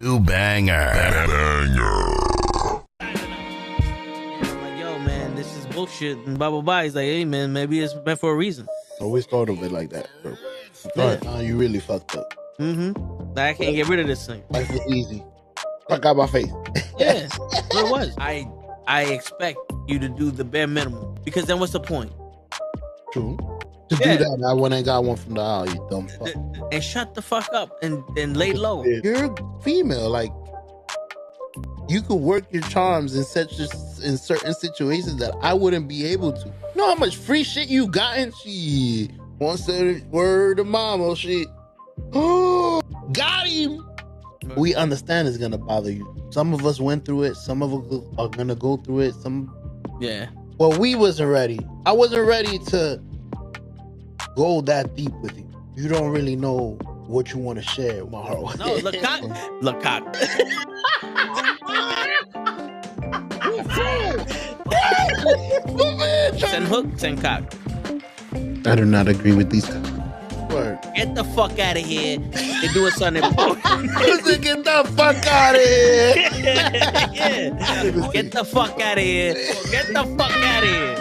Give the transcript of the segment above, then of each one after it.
New banger. I'm like, yo, man, this is bullshit. And blah, blah, blah. He's like, hey, man, maybe it's meant for a reason. Always thought of it like that, bro. Yeah. You really fucked up. Mm-hmm. I can't get rid of this thing. Life was easy. Fuck out my face. Yeah, what it was. I expect you to do the bare minimum. Because then what's the point? True. To Yeah. do that, I went and got one from the aisle, you dumb fuck. And shut the fuck up and lay low. You're female, like you could work your charms in certain situations that I wouldn't be able to. You know how much free shit you gotten? Shit. One said word to mama, shit. Oh, got him. We understand it's gonna bother you. Some of us went through it. Some of us are gonna go through it. Yeah. Well, we wasn't ready. I wasn't ready to go that deep with you. You don't really know what you want to share with my heart. No, look cock. Send hook, send cock. I do not agree with these guys. Word. Get the fuck out of here. They're doing something important. Get the fuck out of here. Yeah. Get the fuck out of here. Get the fuck out of here.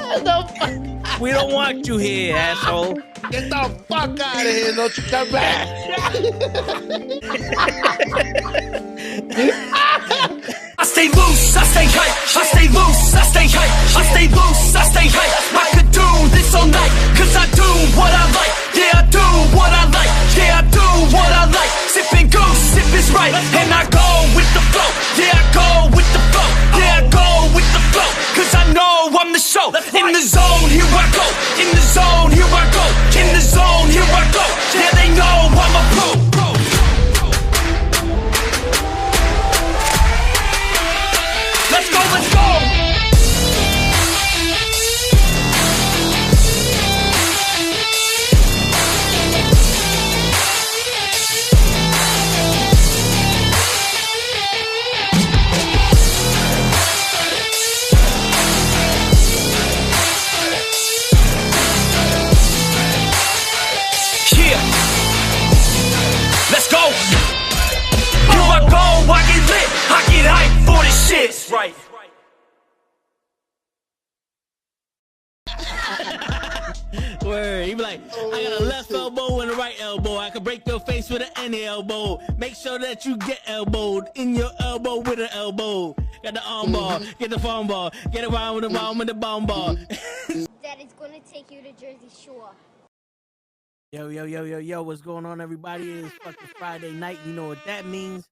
We don't want you here, asshole. Get the fuck out of here. Don't you come back. I stay loose, I stay hype. I stay loose, I stay hype. I stay loose, I stay hype. I could do this all night, cause I do what I like. Yeah, I do what I like. Yeah, I do what I like. Sipping goose, sip is right. And I go with the flow. Yeah, I go with the flow. Yeah, I go with the flow. Cause I know I'm the show. In the zone, here I go. In the zone, here I go. In the zone, here I go. Yeah, they know I'm a pro. Let's go, let's go! Yeah! Let's go! Here I go, I get lit, I get hyped for this shit! Right. Word. He be like, I got a left elbow and a right elbow. I can break your face with an any elbow. Make sure that you get elbowed in your elbow with an elbow. Got the arm bar, get the phone ball, get around with the bomb with the bomb ball. That is gonna take you to Jersey Shore. Yo, what's going on, everybody? It is fucking Friday night. You know what that means.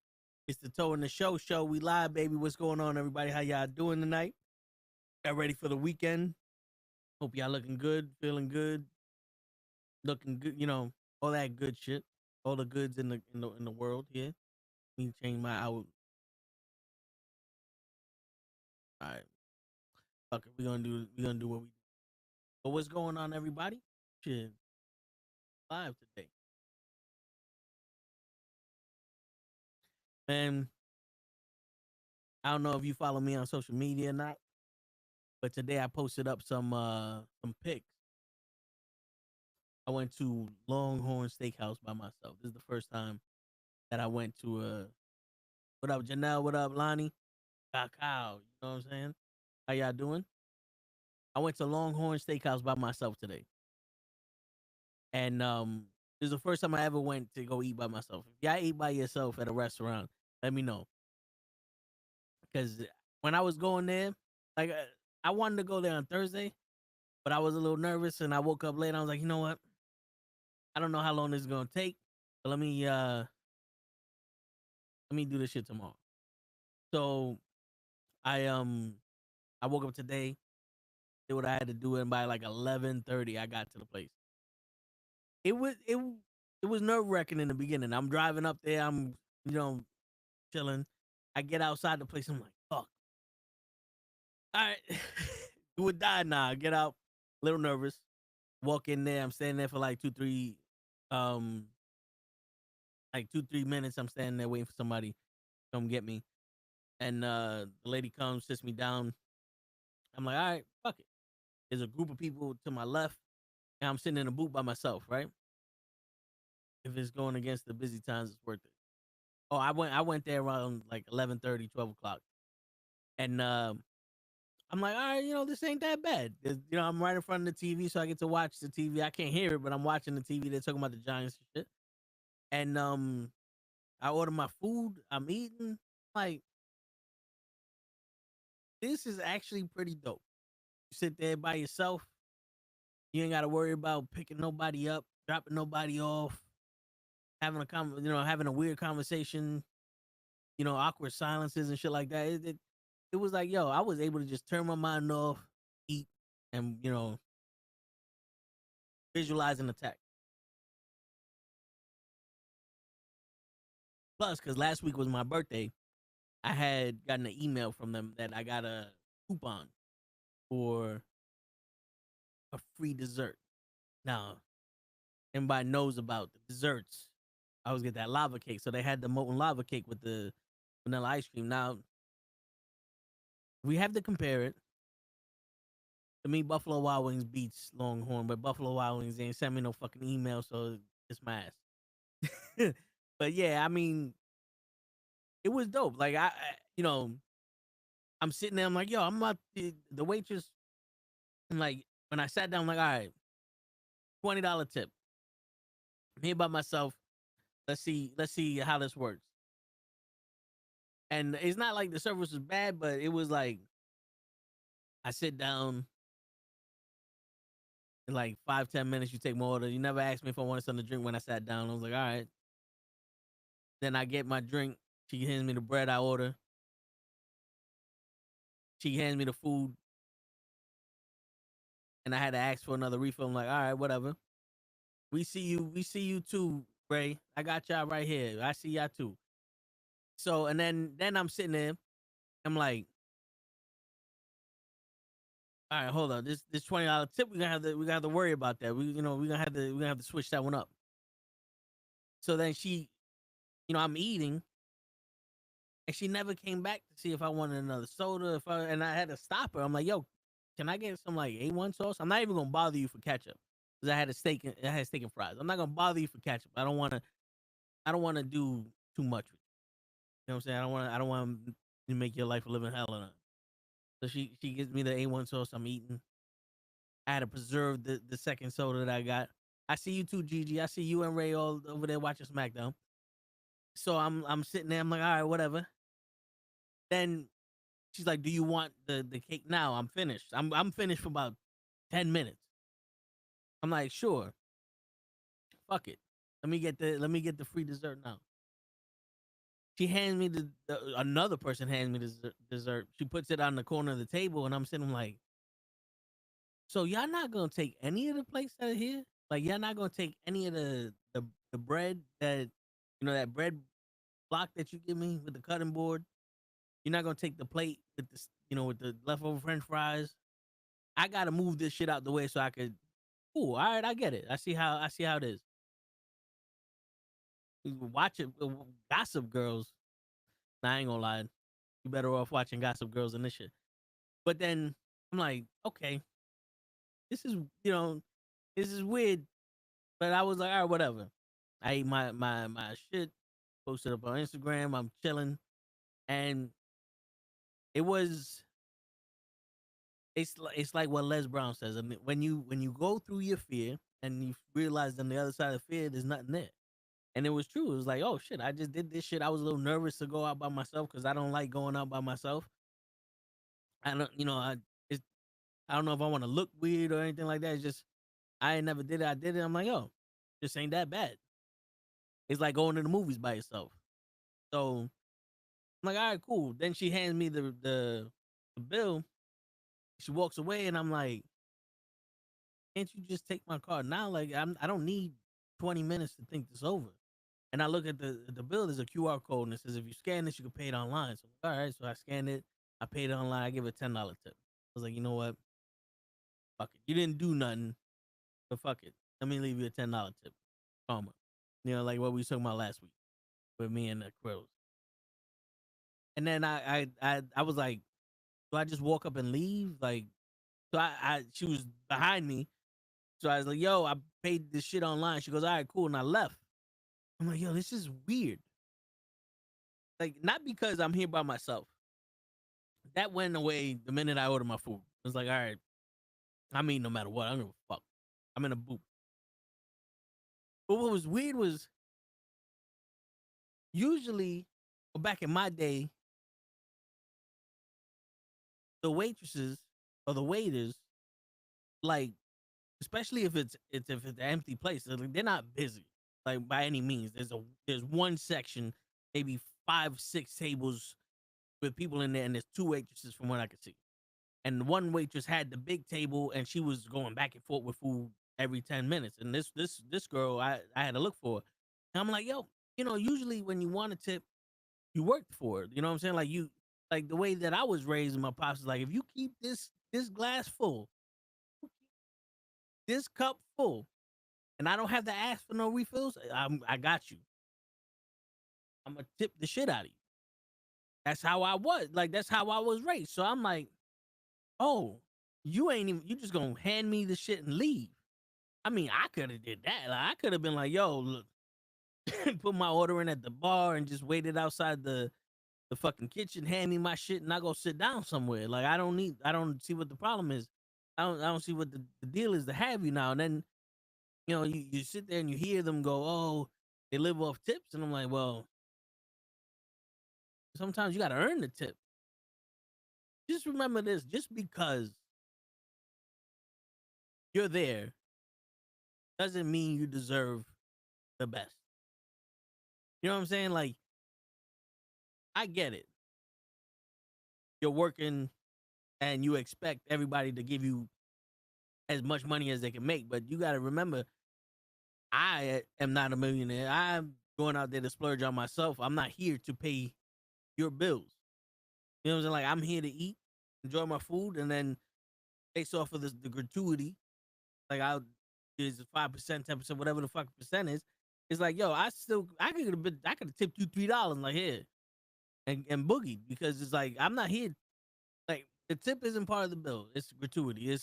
It's the Toe in the Show. We live, baby. What's going on, everybody? How y'all doing tonight? Y'all ready for the weekend? Hope y'all looking good, feeling good, looking good, you know, all that good shit. All the goods in the world here. Let me change my out. Alright. Fuck it. We're gonna do what we do. But what's going on, everybody? Shit. Live today. Man, I don't know if you follow me on social media or not, but today I posted up some pics. I went to Longhorn Steakhouse by myself. This is the first time that I went to what up, Janelle? What up, Lonnie? Cow. You know what I'm saying? How y'all doing? I went to Longhorn Steakhouse by myself today. And this is the first time I ever went to go eat by myself. If y'all eat by yourself at a restaurant, let me know. Because when I was going there, like I wanted to go there on Thursday, but I was a little nervous and I woke up late. I was like, you know what? I don't know how long this is gonna take, but let me do this shit tomorrow. So I woke up today, did what I had to do, and by like 11:30 I got to the place. It was nerve-wracking in the beginning. I'm driving up there, I'm chilling. I get outside the place, I'm like, fuck. All right, do or die now. I get out, a little nervous. Walk in there, I'm standing there for like 2-3 minutes. I'm standing there waiting for somebody to come get me. And the lady comes, sits me down. I'm like, all right, fuck it. There's a group of people to my left, and I'm sitting in a booth by myself, right? If it's going against the busy times, it's worth it. Oh, I went there around like 11:30, 12 o'clock. And I'm like, all right, this ain't that bad. I'm right in front of the TV, so I get to watch the TV. I can't hear it, but I'm watching the TV. They're talking about the Giants and shit. And I order my food. I'm eating. Like, this is actually pretty dope. You sit there by yourself. You ain't got to worry about picking nobody up, dropping nobody off, having a weird conversation. Awkward silences and shit like that. It was like, yo, I was able to just turn my mind off, eat, and visualize an attack. Plus, because last week was my birthday, I had gotten an email from them that I got a coupon for a free dessert. Now, everybody knows about the desserts. I always get that lava cake. So they had the molten lava cake with the vanilla ice cream. Now, we have to compare it. To me, Buffalo Wild Wings beats Longhorn, but Buffalo Wild Wings ain't sent me no fucking email, so it's my ass. But yeah, I mean, it was dope. Like I'm sitting there. I'm like, yo, I'm about the waitress. And like when I sat down, I'm like, all right, $20 tip. I'm here by myself. Let's see how this works. And it's not like the service was bad, but it was like I sit down. In like 5-10 minutes, you take my order. You never asked me if I wanted something to drink when I sat down. I was like, all right. Then I get my drink. She hands me the bread I order. She hands me the food. And I had to ask for another refill. I'm like, all right, whatever. We see you too, Ray. I got y'all right here. I see y'all too. So, and then I'm sitting there. I'm like, all right, hold on. This $20 tip, we gonna have to worry about that. We're gonna have to switch that one up. So then I'm eating, and she never came back to see if I wanted another soda. And I had to stop her. I'm like, yo, can I get some like A1 sauce? I'm not even gonna bother you for ketchup because I had steak and fries. I'm not gonna bother you for ketchup. I don't want to do too much with you. You know what I'm saying? I don't want to make your life a living hell or nothing. So she gives me the A1 sauce. I'm eating. I had to preserve the second soda that I got. I see you too, Gigi. I see you and Ray all over there watching SmackDown. So I'm sitting there. I'm like, all right, whatever. Then she's like, do you want the cake now? I'm finished. I'm finished for about 10 minutes. I'm like, sure. Fuck it. Let me get the free dessert now. She hands me another person hands me the dessert. She puts it on the corner of the table, and I'm sitting like, so y'all not gonna take any of the plates that are here? Like y'all not gonna take any of the bread that that bread block that you give me with the cutting board? You're not gonna take the plate with with the leftover French fries? I gotta move this shit out the way so I could. Ooh, all right, I get it. I see how it is. Watch it, Gossip Girls. Nah, I ain't gonna lie. You better off watching Gossip Girls than this shit. But then I'm like, okay, this is this is weird. But I was like, all right, whatever. I ate my shit, posted up on Instagram. I'm chilling, and it's like what Les Brown says. I mean, when you go through your fear and you realize on the other side of fear, there's nothing there. And it was true. It was like, oh shit, I just did this shit. I was a little nervous to go out by myself because I don't like going out by myself. I don't, I don't know if I want to look weird or anything like that. It's just I ain't never did it. I did it. I'm like, oh, this ain't that bad. It's like going to the movies by yourself. So I'm like, all right, cool. Then she hands me the bill. She walks away, and I'm like, can't you just take my card now? Like, I don't need 20 minutes to think this over. And I look at the bill. There's a QR code, and it says if you scan this, you can pay it online. So all right, so I scanned it. I paid it online. I give it a $10 tip. I was like, you know what? Fuck it. You didn't do nothing, but fuck it. Let me leave you a $10 tip. Karma. Like what we was talking about last week with me and the kryllzzz. And then I was like, do I just walk up and leave? Like, so she was behind me. So I was like, yo, I paid this shit online. She goes, all right, cool. And I left. I'm like, yo, this is weird. like not because I'm here by myself. That went away the minute I ordered my food. It was like, all right, I'm eating no matter what. I don't give a fuck. I'm in a booth. But what was weird was usually, well, back in my day, the waitresses or the waiters, like, especially if it's an empty place, they're not busy, like by any means. There's one section, maybe 5, 6 tables with people in there, and there's 2 waitresses from what I could see. And one waitress had the big table, and she was going back and forth with food every 10 minutes. And this girl, I had to look for. And I'm like, yo, usually when you want a tip, you worked for it. You know what I'm saying? Like the way that I was raised, my pops is like, if you keep this glass full, this cup full, and I don't have to ask for no refills, I got you. I'm gonna tip the shit out of you. That's how I was. Like that's how I was raised. So I'm like, oh, you just gonna hand me the shit and leave. I mean, I could have did that. Like, I could have been like, yo, look, put my order in at the bar and just waited outside the fucking kitchen, hand me my shit, and I go sit down somewhere. Like I don't see what the problem is. I don't see what the deal is to have you now. And then, you sit there and you hear them go, oh, they live off tips. And I'm like, well, sometimes you gotta earn the tip. Just remember this, just because you're there doesn't mean you deserve the best. You know what I'm saying? Like, I get it. You're working and you expect everybody to give you as much money as they can make, but you got to remember, I am not a millionaire. I'm going out there to splurge on myself. I'm not here to pay your bills. You know what I'm saying? Like, I'm here to eat, enjoy my food, and then based off of the gratuity, like I'll is 5%, 10%, whatever the fucking percent is. It's like, yo, I could have tipped you $3, like here, and boogied, because it's like I'm not here. Like the tip isn't part of the bill. It's gratuity. It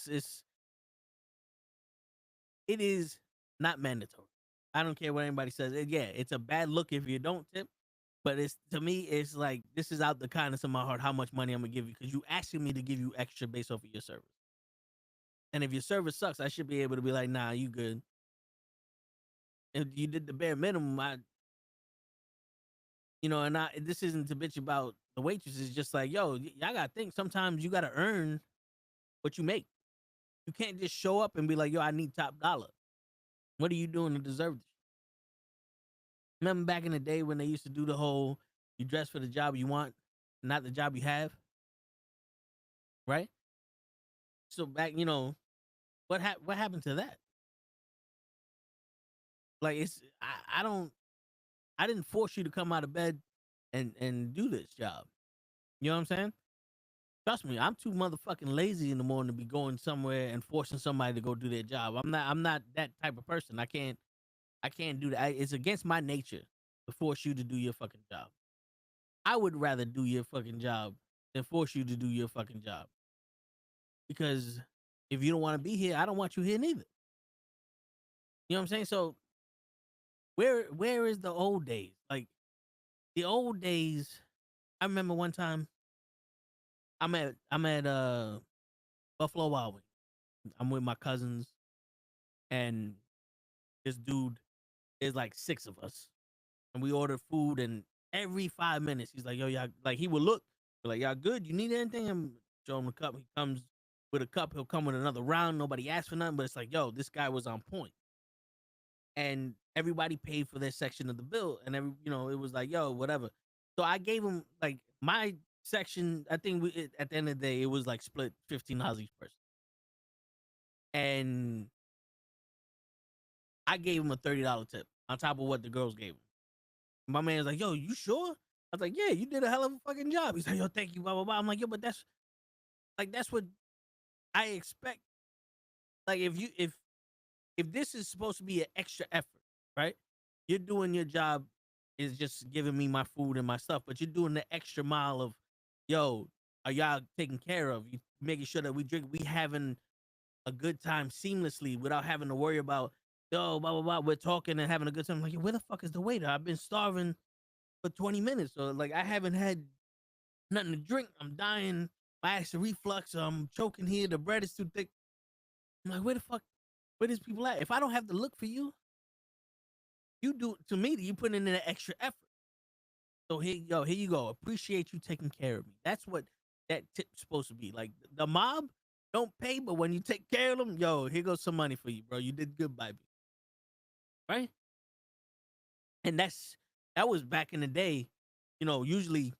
is not mandatory. I don't care what anybody says. Yeah, it's a bad look if you don't tip, but to me, it's like this is out the kindness of my heart how much money I'm gonna give you because you asking me to give you extra based off of your service. And if your service sucks, I should be able to be like, nah, you good. If you did the bare minimum, this isn't to bitch about the waitress. It's just like, yo, y'all gotta think. Sometimes you gotta earn what you make. You can't just show up and be like, yo, I need top dollar. What are you doing to deserve this? Remember back in the day when they used to do the whole, you dress for the job you want, not the job you have, right? So back, what happened to that? Like I didn't force you to come out of bed and do this job. You know what I'm saying? Trust me, I'm too motherfucking lazy in the morning to be going somewhere and forcing somebody to go do their job. I'm not that type of person. I can't do that. It's against my nature to force you to do your fucking job. I would rather do your fucking job than force you to do your fucking job. Because if you don't want to be here, I don't want you here neither. You know what I'm saying? So where is the old days? Like the old days, I remember one time I'm at Buffalo Wild Wings. I'm with my cousins, and this dude, there's like 6 of us, and we ordered food, and every 5 minutes he's like, yo, y'all, like he would look like, y'all good? You need anything? And show him the cup. He comes with a cup. He'll come with another round. Nobody asked for nothing, but it's like, yo, this guy was on point. And everybody paid for their section of the bill, and it was like, yo, whatever. So I gave him like my section. I think at the end of the day, it was like split $15 each person, and I gave him a $30 tip on top of what the girls gave him. My man was like, yo, you sure? I was like, yeah, you did a hell of a fucking job. He's like, yo, thank you, blah blah blah. I'm like, yo, but that's what I expect. Like if this is supposed to be an extra effort, right? You're doing your job is just giving me my food and my stuff, but you're doing the extra mile of, yo, are y'all taken care of? You making sure that we having a good time seamlessly without having to worry about, yo, blah blah blah. We're talking and having a good time. I'm like, where the fuck is the waiter? I've been starving for 20 minutes. So like I haven't had nothing to drink. I'm dying. My acid reflux. I'm choking here. The bread is too thick. I'm like, where these people at? If I don't have to look for you, you do to me. You put in an extra effort. So here you go. Appreciate you taking care of me. That's what that tip's supposed to be. Like the mob don't pay, but when you take care of them, yo, here goes some money for you, bro. You did good by me, right? And that was back in the day. You know, usually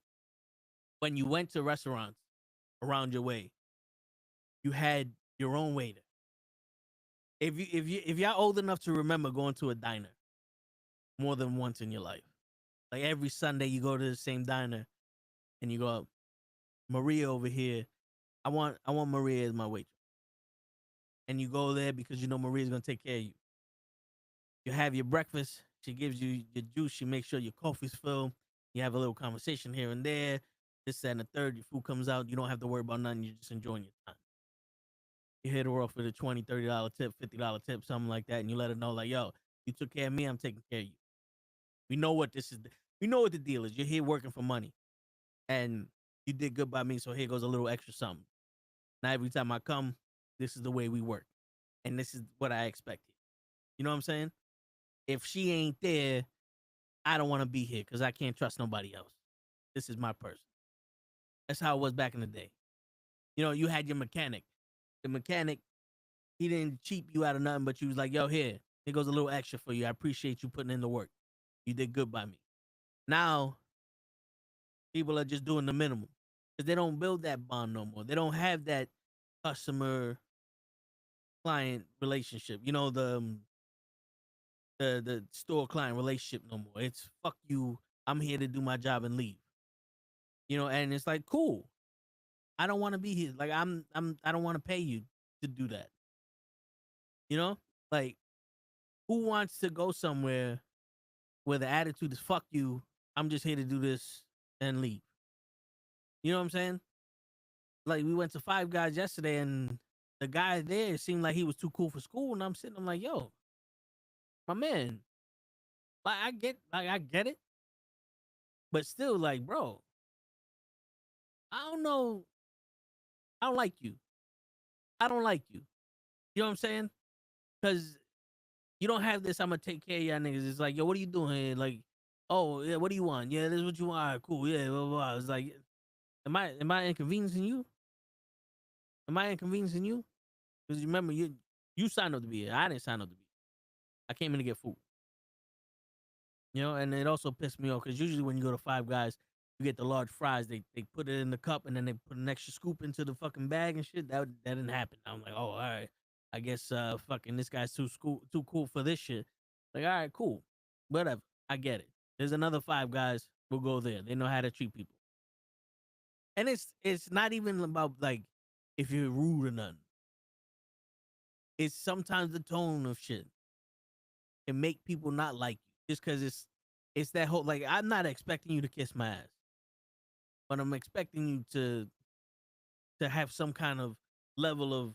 when you went to restaurants around your way, you had your own waiter. If y'all old enough to remember going to a diner more than once in your life, like every Sunday you go to the same diner and you go, Maria over here, I want Maria as my waitress, and you go there because you know Maria's gonna take care of you. You have your breakfast. She gives you your juice. She makes sure your coffee's filled. You have a little conversation here and there. This, that, and the third. Your food comes out. You don't have to worry about nothing. You're just enjoying your time. You hit her off with a $20, $30 tip, $50 tip, something like that, and you let her know, like, yo, you took care of me. I'm taking care of you. We know what this is. We know what the deal is. You're here working for money, and you did good by me. So here goes a little extra something. Now every time I come, this is the way we work, and this is what I expected. You know what I'm saying? If she ain't there, I don't want to be here because I can't trust nobody else. This is my person. That's how it was back in the day. You know, you had your mechanic. The mechanic, he didn't cheap you out of nothing, but you was like, yo, here goes a little extra for you. I appreciate you putting in the work. You did good by me. Now, people are just doing the minimum because they don't build that bond no more. They don't have that customer client relationship. You know, the store client relationship no more. It's fuck you. I'm here to do my job and leave. You know, and it's like, cool. I don't want to be here. Like I don't want to pay you to do that. You know? Like who wants to go somewhere where the attitude is fuck you, I'm just here to do this and leave. You know what I'm saying? Like we went to Five Guys yesterday and the guy there seemed like he was too cool for school, and I'm like, yo, my man, like I get it, but still, like, bro, I don't know, I don't like you. I don't like you. You know what I'm saying? Because you don't have this. I'm gonna take care of y'all niggas. It's like, yo, what are you doing here? Like, oh yeah, what do you want? Yeah, this is what you want. All right, cool. Yeah, blah, blah, blah. It's like, am I inconveniencing you? Am I inconveniencing you? Because you remember you signed up to be here. I didn't sign up to be here. I came in to get food. You know, and it also pissed me off because usually when you go to Five Guys, you get the large fries. They put it in the cup and then they put an extra scoop into the fucking bag and shit. That didn't happen. I'm like, oh, all right. I guess fucking this guy's too cool for this shit. Like, all right, cool. Whatever. I get it. There's another Five Guys. We'll go there. They know how to treat people. And it's not even about like if you're rude or nothing. It's sometimes the tone of shit. It make people not like you just because it's that whole like I'm not expecting you to kiss my ass, but I'm expecting you to have some kind of level of,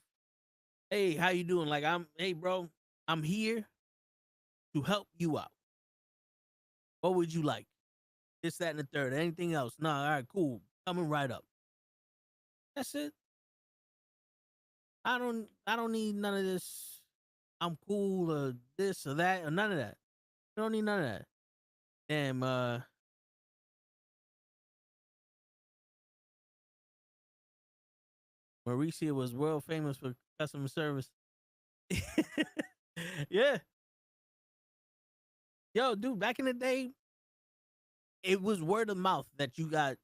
hey, how you doing? Like hey bro, I'm here to help you out. What would you like? This, that, and the third. Anything else? No, all right, cool. Coming right up. That's it. I don't need none of this. I'm cool or this or that or none of that. You don't need none of that. Damn, Mauricio was world famous for customer service. Yeah. Yo, dude, back in the day, it was word of mouth that you got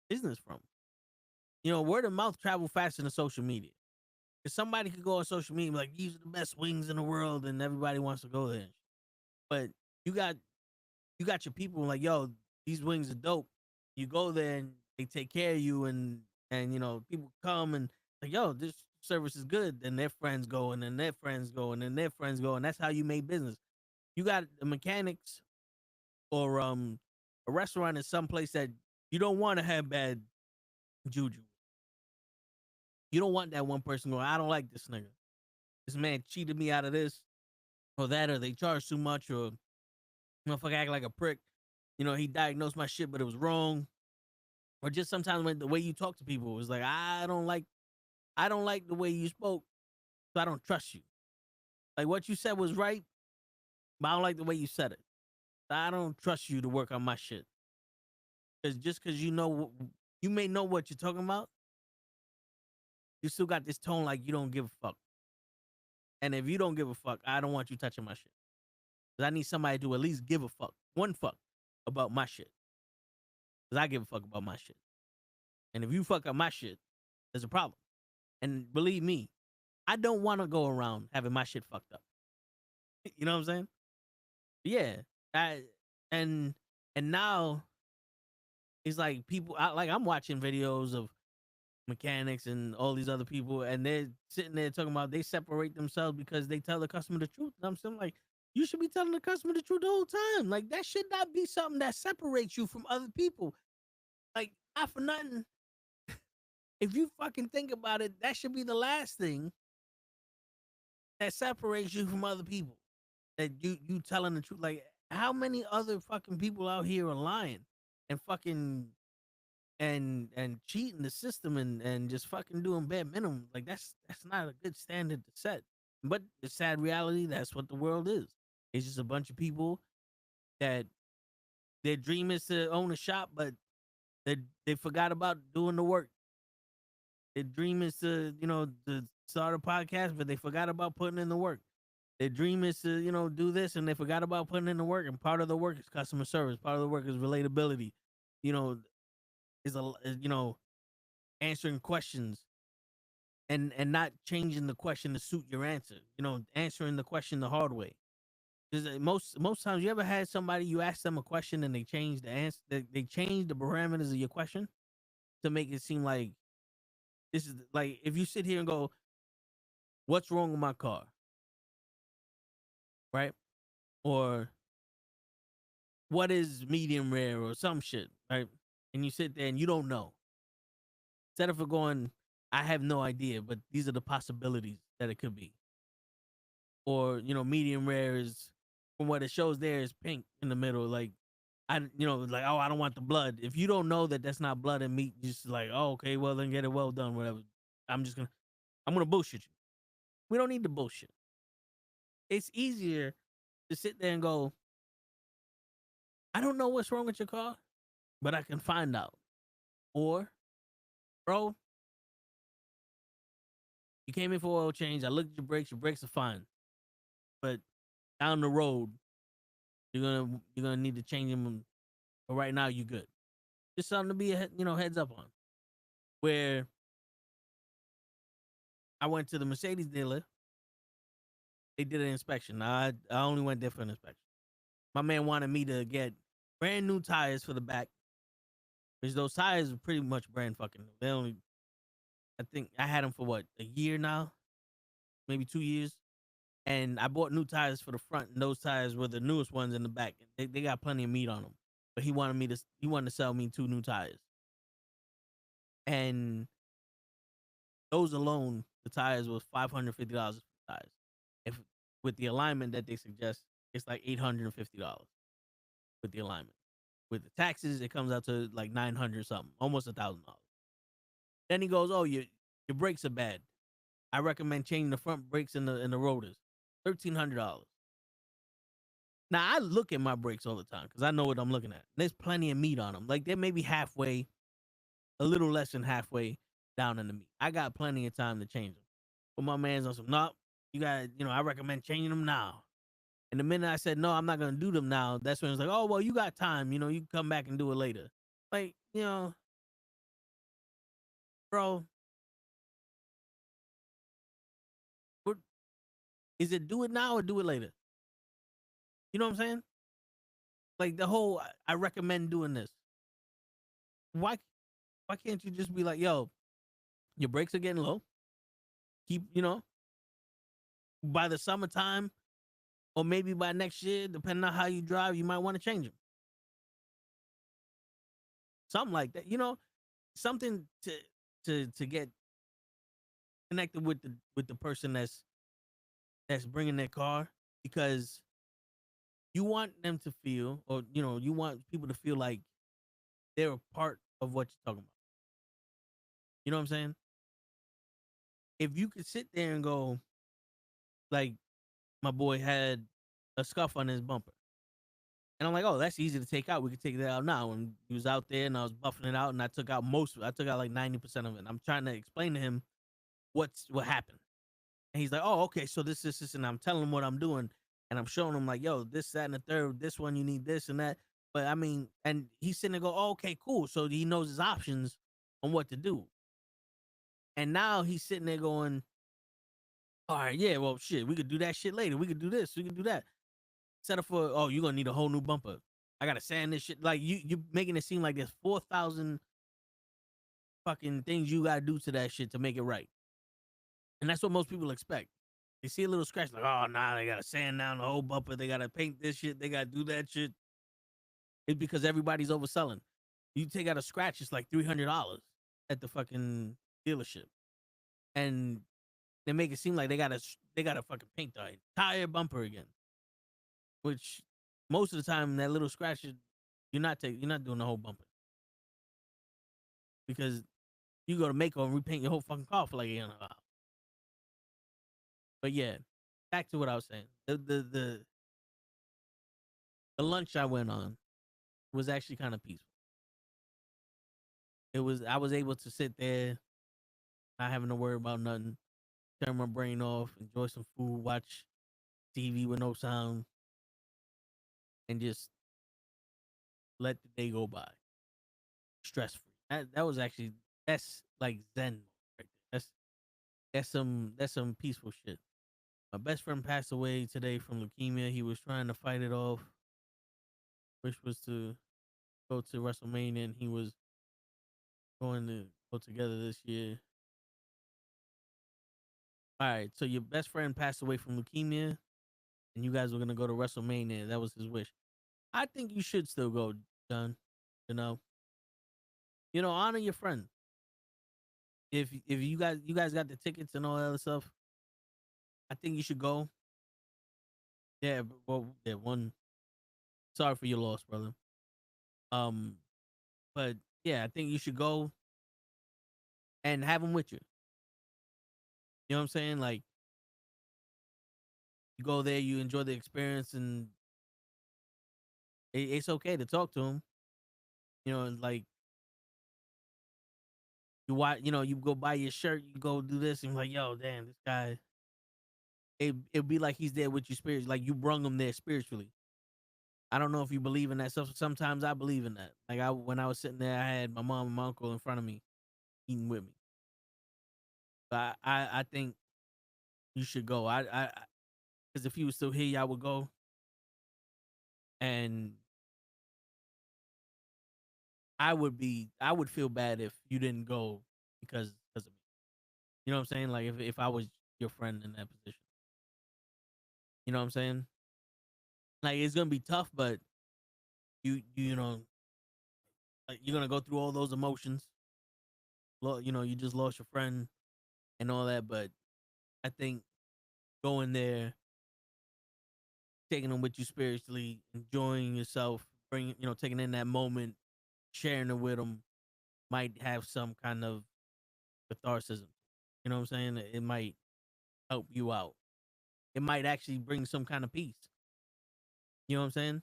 business from. You know, word of mouth travel faster than social media. If somebody could go on social media and be like, these are the best wings in the world, and everybody wants to go there. But you got your people like, yo, these wings are dope. You go there and they take care of you, and you know, people come and like, yo, this service is good. Then their friends go, and then their friends go, and then their friends go, and that's how you make business. You got the mechanics or a restaurant is someplace that you don't want to have bad juju. You don't want that one person going, I don't like this nigga. This man cheated me out of this or that, or they charge too much, or Motherfucker act like a prick. He diagnosed my shit, but it was wrong. Or just sometimes when the way you talk to people is like, I don't like the way you spoke, so I don't trust you. Like what you said was right, but I don't like the way you said it. I don't trust you to work on my shit. Because just because you may know what you're talking about, you still got this tone like you don't give a fuck. And if you don't give a fuck, I don't want you touching my shit. Because I need somebody to at least give a fuck, one fuck about my shit. Because I give a fuck about my shit. And if you fuck up my shit, there's a problem. And believe me, I don't want to go around having my shit fucked up. You know what I'm saying? Yeah. And now it's like people, I'm watching videos of mechanics and all these other people, and they're sitting there talking about they separate themselves because they tell the customer the truth. And I'm still like, you should be telling the customer the truth the whole time. Like that should not be something that separates you from other people. Like, not for nothing. If you fucking think about it, that should be the last thing that separates you from other people. That you telling the truth. Like, how many other fucking people out here are lying and fucking and cheating the system and just fucking doing bare minimum? Like that's not a good standard to set. But the sad reality, that's what the world is. It's just a bunch of people that their dream is to own a shop, but they forgot about doing the work. Their dream is to start a podcast, but they forgot about putting in the work. Their dream is to do this, and they forgot about putting in the work. And part of the work is customer service. Part of the work is relatability. Is answering questions and not changing the question to suit your answer. Answering the question the hard way. Because most times, you ever had somebody, you ask them a question and they change the answer. They change the parameters of your question to make it seem like this is like if you sit here and go, "What's wrong with my car?" Right? Or what is medium rare or some shit, right? And you sit there and you don't know. Instead of going, I have no idea, but these are the possibilities that it could be. Or, medium rare is, from what it shows there, is pink in the middle. Like, like, oh, I don't want the blood. If you don't know that that's not blood and meat, just like, oh, okay, well, then get it well done, whatever. I'm going to bullshit you. We don't need the bullshit. It's easier to sit there and go, I don't know what's wrong with your car, but I can find out. Or, bro, you came in for oil change. I looked at your brakes are fine. But down the road, you're gonna need to change them. But right now, you're good. Just something to be heads up on. Where I went to the Mercedes dealer, they did an inspection. I only went there for an inspection. My man wanted me to get brand new tires for the back, because those tires are pretty much brand fucking new. They only, I think I had them for what, a year now, maybe 2 years. And I bought new tires for the front, and those tires were the newest ones in the back. They got plenty of meat on them. But he wanted to sell me 2 new tires. And those alone, the tires was $550 for the tires. If with the alignment that they suggest, it's like $850 with the alignment. With the taxes, it comes out to like $900 something, almost $1,000. Then he goes, "Oh, your brakes are bad. I recommend changing the front brakes and the rotors. $1,300. Now, I look at my brakes all the time because I know what I'm looking at. There's plenty of meat on them. Like, they're maybe halfway, a little less than halfway down in the meat. I got plenty of time to change them. But my man's on some, no, you got to, I recommend changing them now. And the minute I said, no, I'm not going to do them now, that's when it's like, oh, well, you got time. You can come back and do it later. Like, bro, is it do it now or do it later? You know what I'm saying? Like the whole, I recommend doing this. Why can't you just be like, yo, your brakes are getting low. Keep, by the summertime or maybe by next year, depending on how you drive, you might want to change them. Something like that, something to get connected with the person that's bringing their car, because you want them to feel, or you want people to feel like they're a part of what you're talking about. You know what I'm saying? If you could sit there and go, like, my boy had a scuff on his bumper. And I'm like, oh, that's easy to take out. We could take that out now. And he was out there and I was buffing it out and I took out most of it. I took out like 90% of it. And I'm trying to explain to him what happened. And he's like, oh, okay, so this, and I'm telling him what I'm doing. And I'm showing him like, yo, this, that, and the third, this one, you need this and that. But I mean, and he's sitting there go, oh, okay, cool. So he knows his options on what to do. And now he's sitting there going, all right, yeah, well, shit, we could do that shit later. We could do this, we could do that. Set up for, oh, you're gonna need a whole new bumper. I gotta sand this shit. Like you making it seem like there's 4,000 fucking things you gotta do to that shit to make it right. And that's what most people expect. They see a little scratch, like, oh, nah, they gotta sand down the whole bumper. They gotta paint this shit. They gotta do that shit. It's because everybody's overselling. You take out a scratch, it's like $300 at the fucking dealership, and they make it seem like they gotta fucking paint the entire bumper again. Which most of the time, that little scratch, you're not doing the whole bumper, because you go to Mako and repaint your whole fucking car for like $800. But yeah, back to what I was saying. The lunch I went on was actually kind of peaceful. I was able to sit there, not having to worry about nothing, turn my brain off, enjoy some food, watch TV with no sound, and just let the day go by, stress free. That was actually, that's like Zen right there. That's some peaceful shit. My best friend passed away today from leukemia. He was trying to fight it off, which was to go to WrestleMania, and he was going to go together this year. All right, so your best friend passed away from leukemia, and you guys were gonna go to WrestleMania. That was his wish. I think you should still go, John. You know, honor your friend. If you guys got the tickets and all that other stuff, I think you should go. Yeah, well, yeah. One, sorry for your loss, brother. But yeah, I think you should go and have him with you. You know what I'm saying? Like, you go there, you enjoy the experience, and it's okay to talk to him. And like, you go buy your shirt, you go do this, and you're like, yo, damn, this guy. It'll be like he's there with you spiritually, like you brung him there spiritually. I don't know if you believe in that stuff. Sometimes I believe in that. Like when I was sitting there, I had my mom and my uncle in front of me, eating with me. But I think you should go. Because if he was still here, y'all would go. And I would feel bad if you didn't go because of me. You know what I'm saying? Like if I was your friend in that position. You know what I'm saying? Like, it's gonna be tough, but you know, like, you're gonna go through all those emotions. You just lost your friend and all that, but I think going there, taking them with you spiritually, enjoying yourself, taking in that moment, sharing it with them, might have some kind of catharsis. You know what I'm saying? It might help you out. It might actually bring some kind of peace. You know what I'm saying?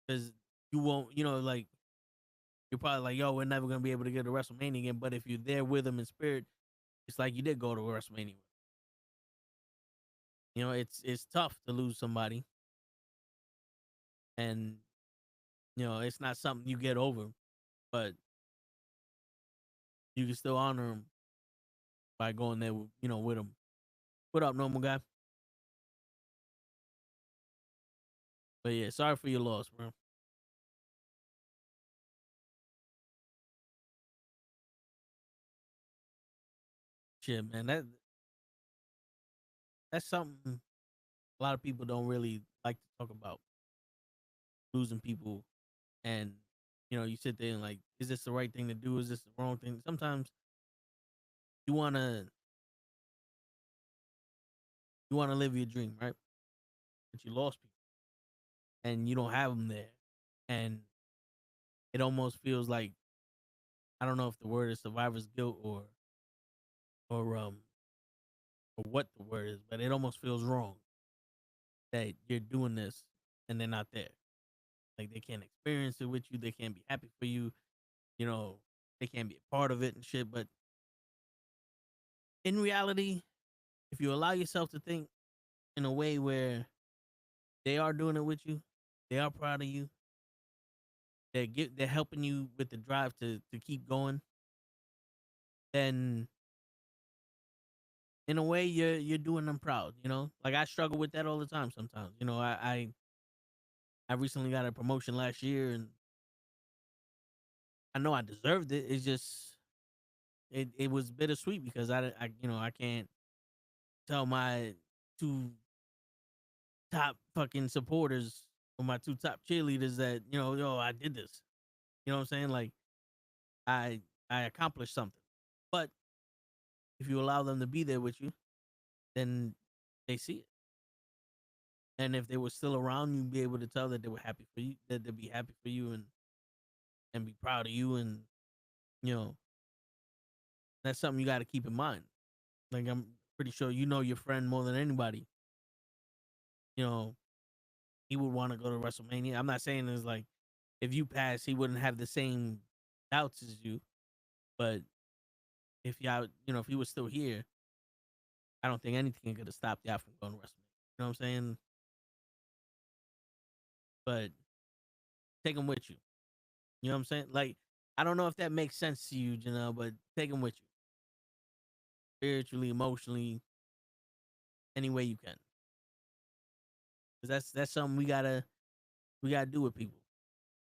Because you won't, like, you're probably like, yo, we're never gonna be able to get to WrestleMania again. But if you're there with them in spirit, it's like you did go to WrestleMania. It's tough to lose somebody, and it's not something you get over, but you can still honor them by going there, with them. What up, normal guy? But yeah, sorry for your loss, bro. Shit, man, that's something a lot of people don't really like to talk about. Losing people, and you sit there and like, is this the right thing to do? Is this the wrong thing? Sometimes you wanna live your dream, right? that you lost people and you don't have them there, and it almost feels like, I don't know if the word is survivor's guilt or or what the word is, but it almost feels wrong that you're doing this and they're not there. Like they can't experience it with you, they can't be happy for you, you know, they can't be a part of it and shit. But in reality, if you allow yourself to think in a way where they are doing it with you, they are proud of you, they're helping you with the drive to keep going, then in a way you're doing them proud, you know? Like I struggle with that all the time sometimes. You know, I recently got a promotion last year and I know I deserved it. It's just it was bittersweet because I you know, I can't tell my two top fucking supporters or my two top cheerleaders that, you know, yo, I did this. You know what I'm saying? Like I I accomplished something. But if you allow them to be there with you, then they see it. And if they were still around, you'd be able to tell that they were happy for you, that they'd be happy for you and be proud of you. And, you know, that's something you got to keep in mind. Like, I'm pretty sure you know your friend more than anybody. You know, he would want to go to WrestleMania. I'm not saying it's like if you pass, he wouldn't have the same doubts as you. But if y'all, you know, if he was still here, I don't think anything could have stopped y'all from going to WrestleMania. You know what I'm saying? But take him with you. You know what I'm saying? Like, I don't know if that makes sense to you, Janelle, but take him with you. Spiritually, emotionally, any way you can. Cause that's something we gotta do with people.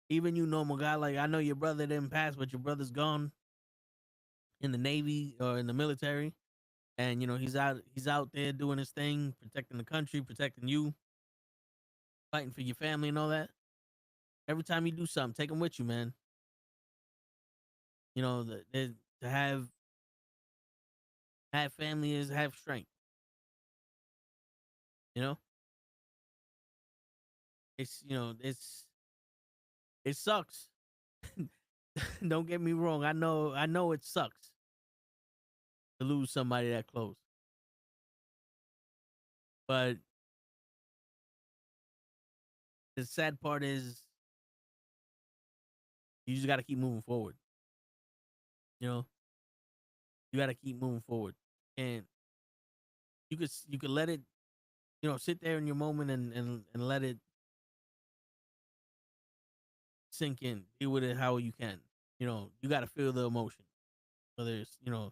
Even you normal guy, like I know your brother didn't pass, but your brother's gone in the Navy or in the military. And you know, he's out there doing his thing, protecting the country, protecting you, fighting for your family and all that. Every time you do something, take him with you, man. You know, to have family is have strength. You know, it's you know it sucks. Don't get me wrong. I know it sucks to lose somebody that close, but the sad part is you just got to keep moving forward. You know, you got to keep moving forward, and you could let it, you know, sit there in your moment and let it sink in. Deal with it how you can. You know, you got to feel the emotion. Whether it's, you know,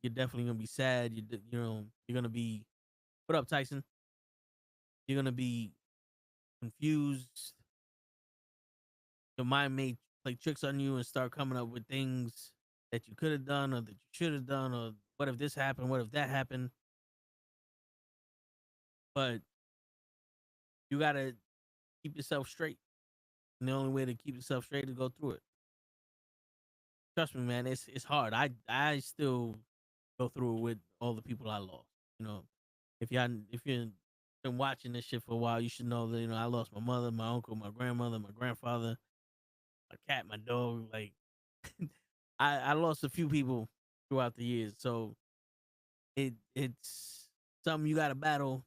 you're definitely gonna be sad. You know, you're gonna be, what up, Tyson? You're gonna be confused. Your mind may play tricks on you and start coming up with things that you could have done or that you should have done, or what if this happened? What if that happened? But you gotta keep yourself straight. And the only way to keep yourself straight is go through it. Trust me, man. It's hard. I still go through it with all the people I lost. You know, if you've been watching this shit for a while, you should know that, you know, I lost my mother, my uncle, my grandmother, my grandfather, my cat, my dog. Like I lost a few people throughout the years, so it's something you got to battle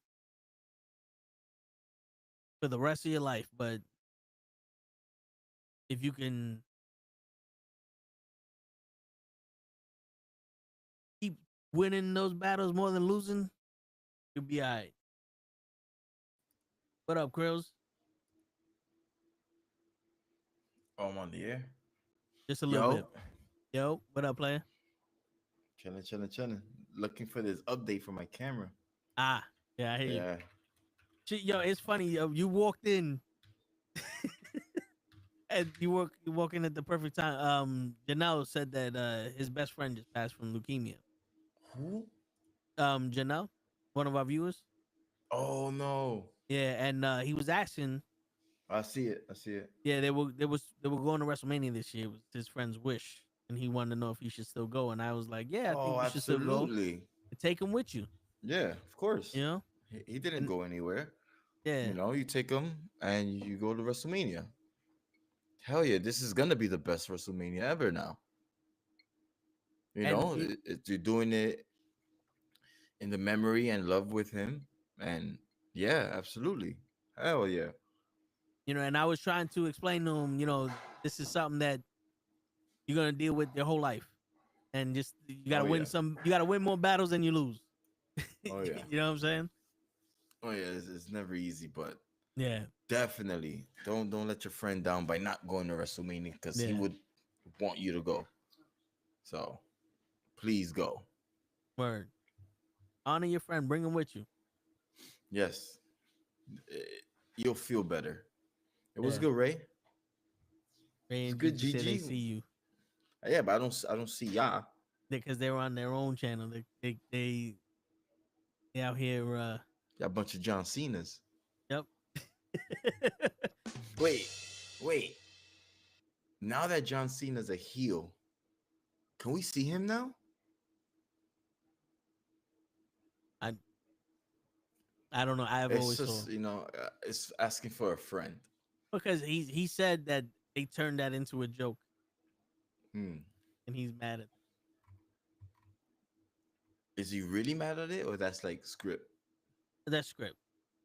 for the rest of your life. But if you can keep winning those battles more than losing, you'll be all right. What up, Krills? Oh, I'm on the air. Just a little Yo, bit. Yo, what up, player? chilling, chilling, chilling. Looking for this update for my camera. Ah, yeah, I hear you. Yeah. Shit, yo, it's funny. Yo, you walked in and you walk in at the perfect time. Janelle said that his best friend just passed from leukemia. Who? Janelle, one of our viewers. Oh no. Yeah, and he was asking. I see it. I see it. Yeah, they were going to WrestleMania this year. It was his friend's wish, and he wanted to know if he should still go. And I was like, yeah, I think Oh, you should still go absolutely. and take him with you. Yeah, of course. You know, He didn't and go anywhere. Yeah. You know, you take them and you go to WrestleMania. Hell yeah, this is gonna be the best WrestleMania ever now. You And know, you're doing it in the memory and love with him, and yeah, absolutely, hell yeah. you know, and I was trying to explain to him, you know, this is something that you're gonna deal with your whole life, and just you gotta Oh win yeah, some. You gotta win more battles than you lose. oh yeah, You know what I'm saying? oh yeah. It's never easy, but Yeah, definitely don't let your friend down by not going to WrestleMania because he yeah. would want you to go. So please go. Word. Honor your friend. Bring him with you. Yes, eh, you'll feel better. It was Yeah. good, Ray. Ray It's and good, Gigi said they GG. see you Yeah, but I don't see y'all. because they were on their own channel. They out here. Y'all a bunch of John Cena's. Yep. Wait, wait. Now that John Cena's a heel, can we see him now? I I don't know. I've It's always saw just it's asking for a friend. because he said that they turned that into a joke Hmm. and he's mad at Is he really mad at it, or that's like script? that script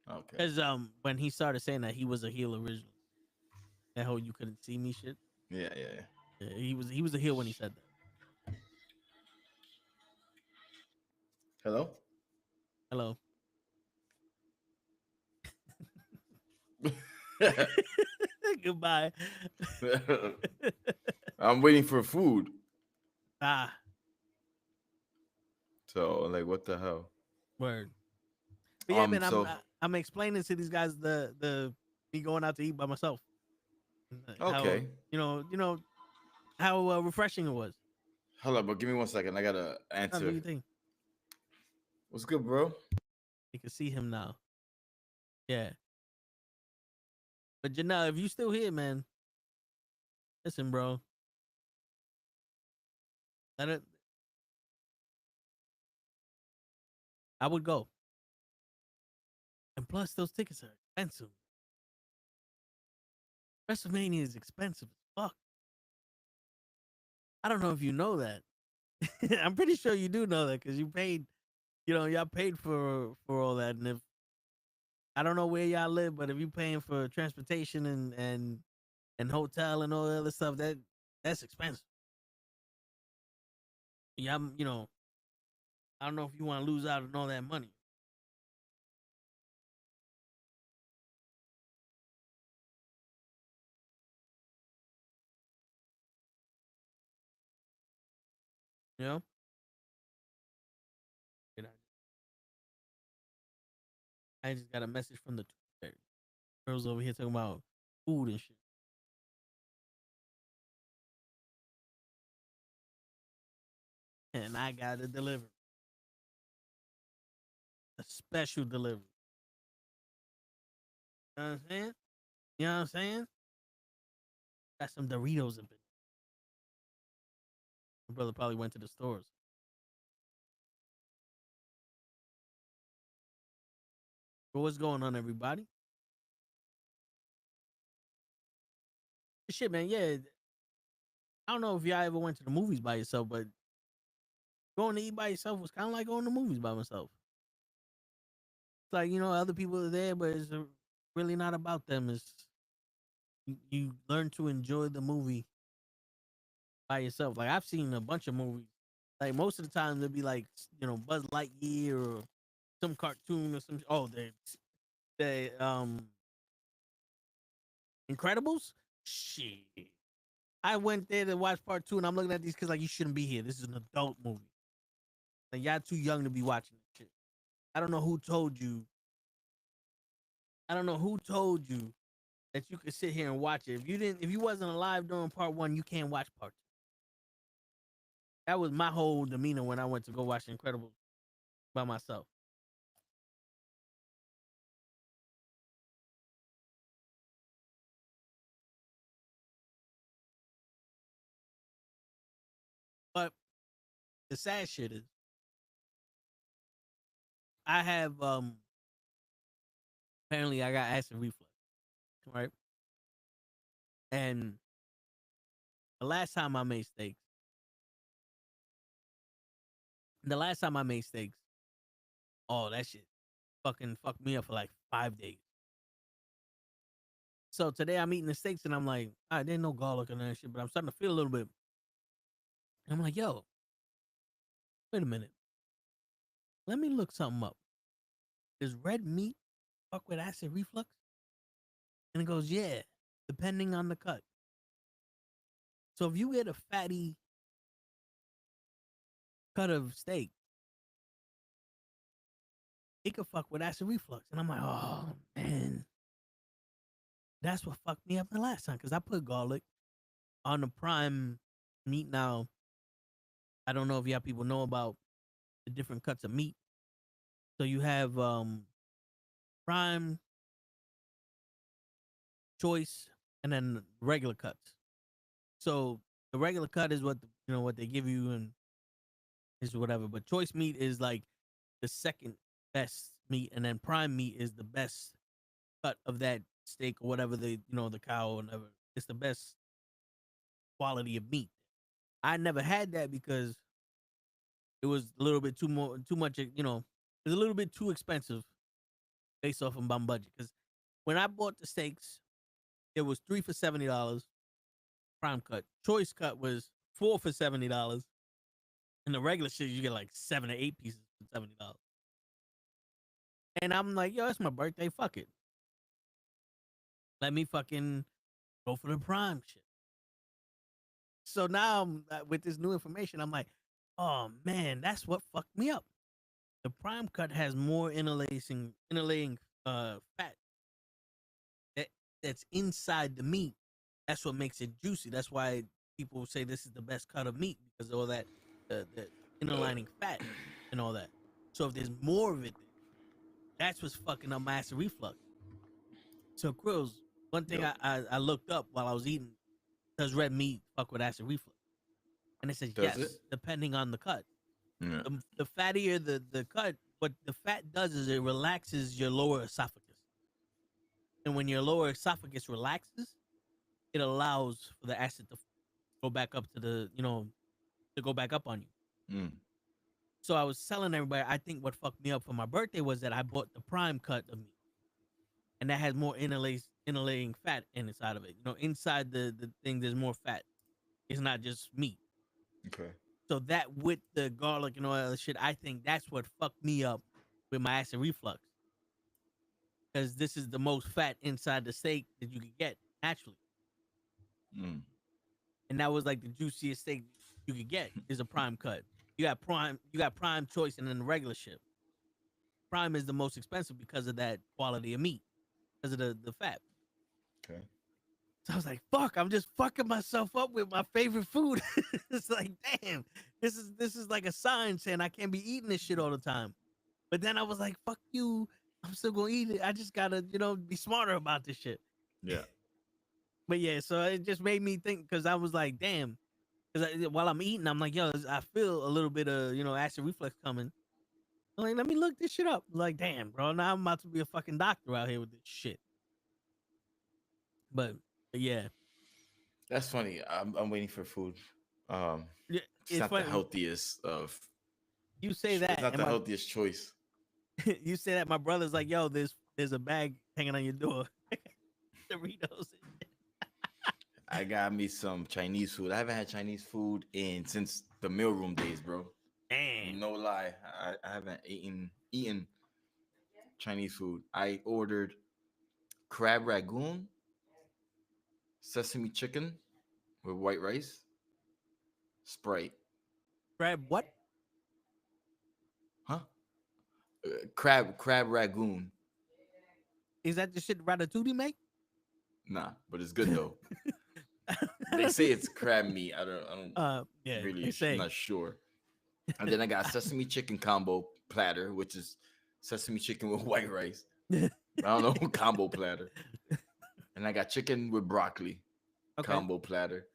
Okay. because when he started saying that he was a heel originally, that whole you couldn't see me shit. Yeah, yeah, yeah. Yeah, he was a heel when he said that. Hello. Hello. Goodbye. I'm waiting for food. Ah, So like, what the hell? word. But yeah, man, So I'm explaining to these guys the me going out to eat by myself. How okay. you know how refreshing it was. Hold up, but give me 1 second. I gotta How do answer. you think? What's good, bro? You can see him now. Yeah. But Janelle, if you still here, man, listen, bro. Let it. I would go. And plus, those tickets are expensive. WrestleMania is expensive as fuck. I don't know if you know that. I'm pretty sure you do know that because you paid. You know, y'all paid for all that, and if I don't know where y'all live, but if you paying for transportation and hotel and all the other stuff, that's expensive. Yeah, I don't know if you want to lose out on all that money. You know? You know, I just got a message from the girls over here talking about food and shit. And I got to deliver a special delivery. You know what I'm saying? You know what I'm saying? Got some Doritos in it. My brother probably went to the stores. But what's going on, everybody? Shit, man. Yeah, I don't know if y'all ever went to the movies by yourself, but going to eat by yourself was kind of like going to movies by myself. It's like, other people are there, but it's really not about them. It's you learn to enjoy the movie by yourself. Like I've seen a bunch of movies. Like most of the time, they'll be like, Buzz Lightyear or some cartoon or some. Oh, they Incredibles. Shit. I went there to watch part 2, and I'm looking at these kids like, you shouldn't be here. This is an adult movie. Like y'all too young to be watching this shit. I don't know who told you. I don't know who told you that you could sit here and watch it. If you wasn't alive during part 1, you can't watch part 2. That was my whole demeanor when I went to go watch Incredibles by myself. But the sad shit is, I have apparently I got acid reflux, right? And the last time I made steaks, oh, that shit fucking fucked me up for like 5 days. So today I'm eating the steaks and I'm like, all right, there's no garlic in that shit, but I'm starting to feel a little bit. I'm like, yo, wait a minute. Let me look something up. Does red meat fuck with acid reflux? And it goes, yeah, depending on the cut. So if you get a fatty cut of steak, it could fuck with acid reflux. And I'm like, oh, man. That's what fucked me up the last time because I put garlic on the prime meat. Now, I don't know if y'all people know about the different cuts of meat. So you have prime, choice, and then regular cuts. So the regular cut is what what they give you and is whatever. But choice meat is like the second best meat, and then prime meat is the best cut of that steak or whatever the the cow or whatever. It's the best quality of meat. I never had that because it was a little bit too much. It was a little bit too expensive based off of my budget. Because when I bought the steaks, it was 3 for $70. Prime cut, choice cut was 4 for $70, and the regular shit you get like 7 or 8 pieces for $70. And I'm like, yo, it's my birthday. Fuck it. Let me fucking go for the prime shit. So now with this new information, I'm like, oh man, that's what fucked me up. The prime cut has more interlaying fat that's inside the meat. That's what makes it juicy. That's why people say this is the best cut of meat because of all that the interlining fat and all that. So if there's more of it, that's what's fucking up my acid reflux. So Kryllz, one thing I looked up while I was eating, does red meat fuck with acid reflux? And it says yes, depending on the cut. Yeah. The fattier the cut, what the fat does is it relaxes your lower esophagus. And when your lower esophagus relaxes, it allows for the acid to go back up to to go back up on you. Mm. So I was telling everybody, I think what fucked me up for my birthday was that I bought the prime cut of meat. And that has more interlaying fat inside of it. Inside the thing, there's more fat. It's not just meat. Okay. So that with the garlic and all that other shit, I think that's what fucked me up with my acid reflux. Because this is the most fat inside the steak that you could get naturally. Mm. And that was like the juiciest steak you could get is a prime cut. You got prime choice and then the regular shit. Prime is the most expensive because of that quality of meat, because of the fat. Okay. So I was like, fuck, I'm just fucking myself up with my favorite food. It's like, damn, this is like a sign saying I can't be eating this shit all the time. But then I was like, fuck you, I'm still gonna eat it. I just gotta, be smarter about this shit. Yeah. But yeah, so it just made me think because I was like, damn, because while I'm eating, I'm like, yo, I feel a little bit of acid reflux coming. I'm like, let me look this shit up. Like, damn, bro, now I'm about to be a fucking doctor out here with this shit. But yeah, That's funny. I'm waiting for food. yeah, It's not funny. the healthiest of. You say that. It's not the healthiest choice. You say that. My brother's like, yo, there's a bag hanging on your door. Doritos. I got me some Chinese food. I haven't had Chinese food since the mailroom days, bro. Damn. No lie, I haven't eaten Chinese food. I ordered crab ragoon, sesame chicken with white rice, Sprite. Crab what? Huh? Crab ragoon. Is that the shit Ratatouille make? Nah, but it's good though. They say it's crab meat. I don't yeah, really, I'm not sure. And then I got sesame chicken combo platter, which is sesame chicken with white rice. I don't know, combo platter. And I got chicken with broccoli, combo platter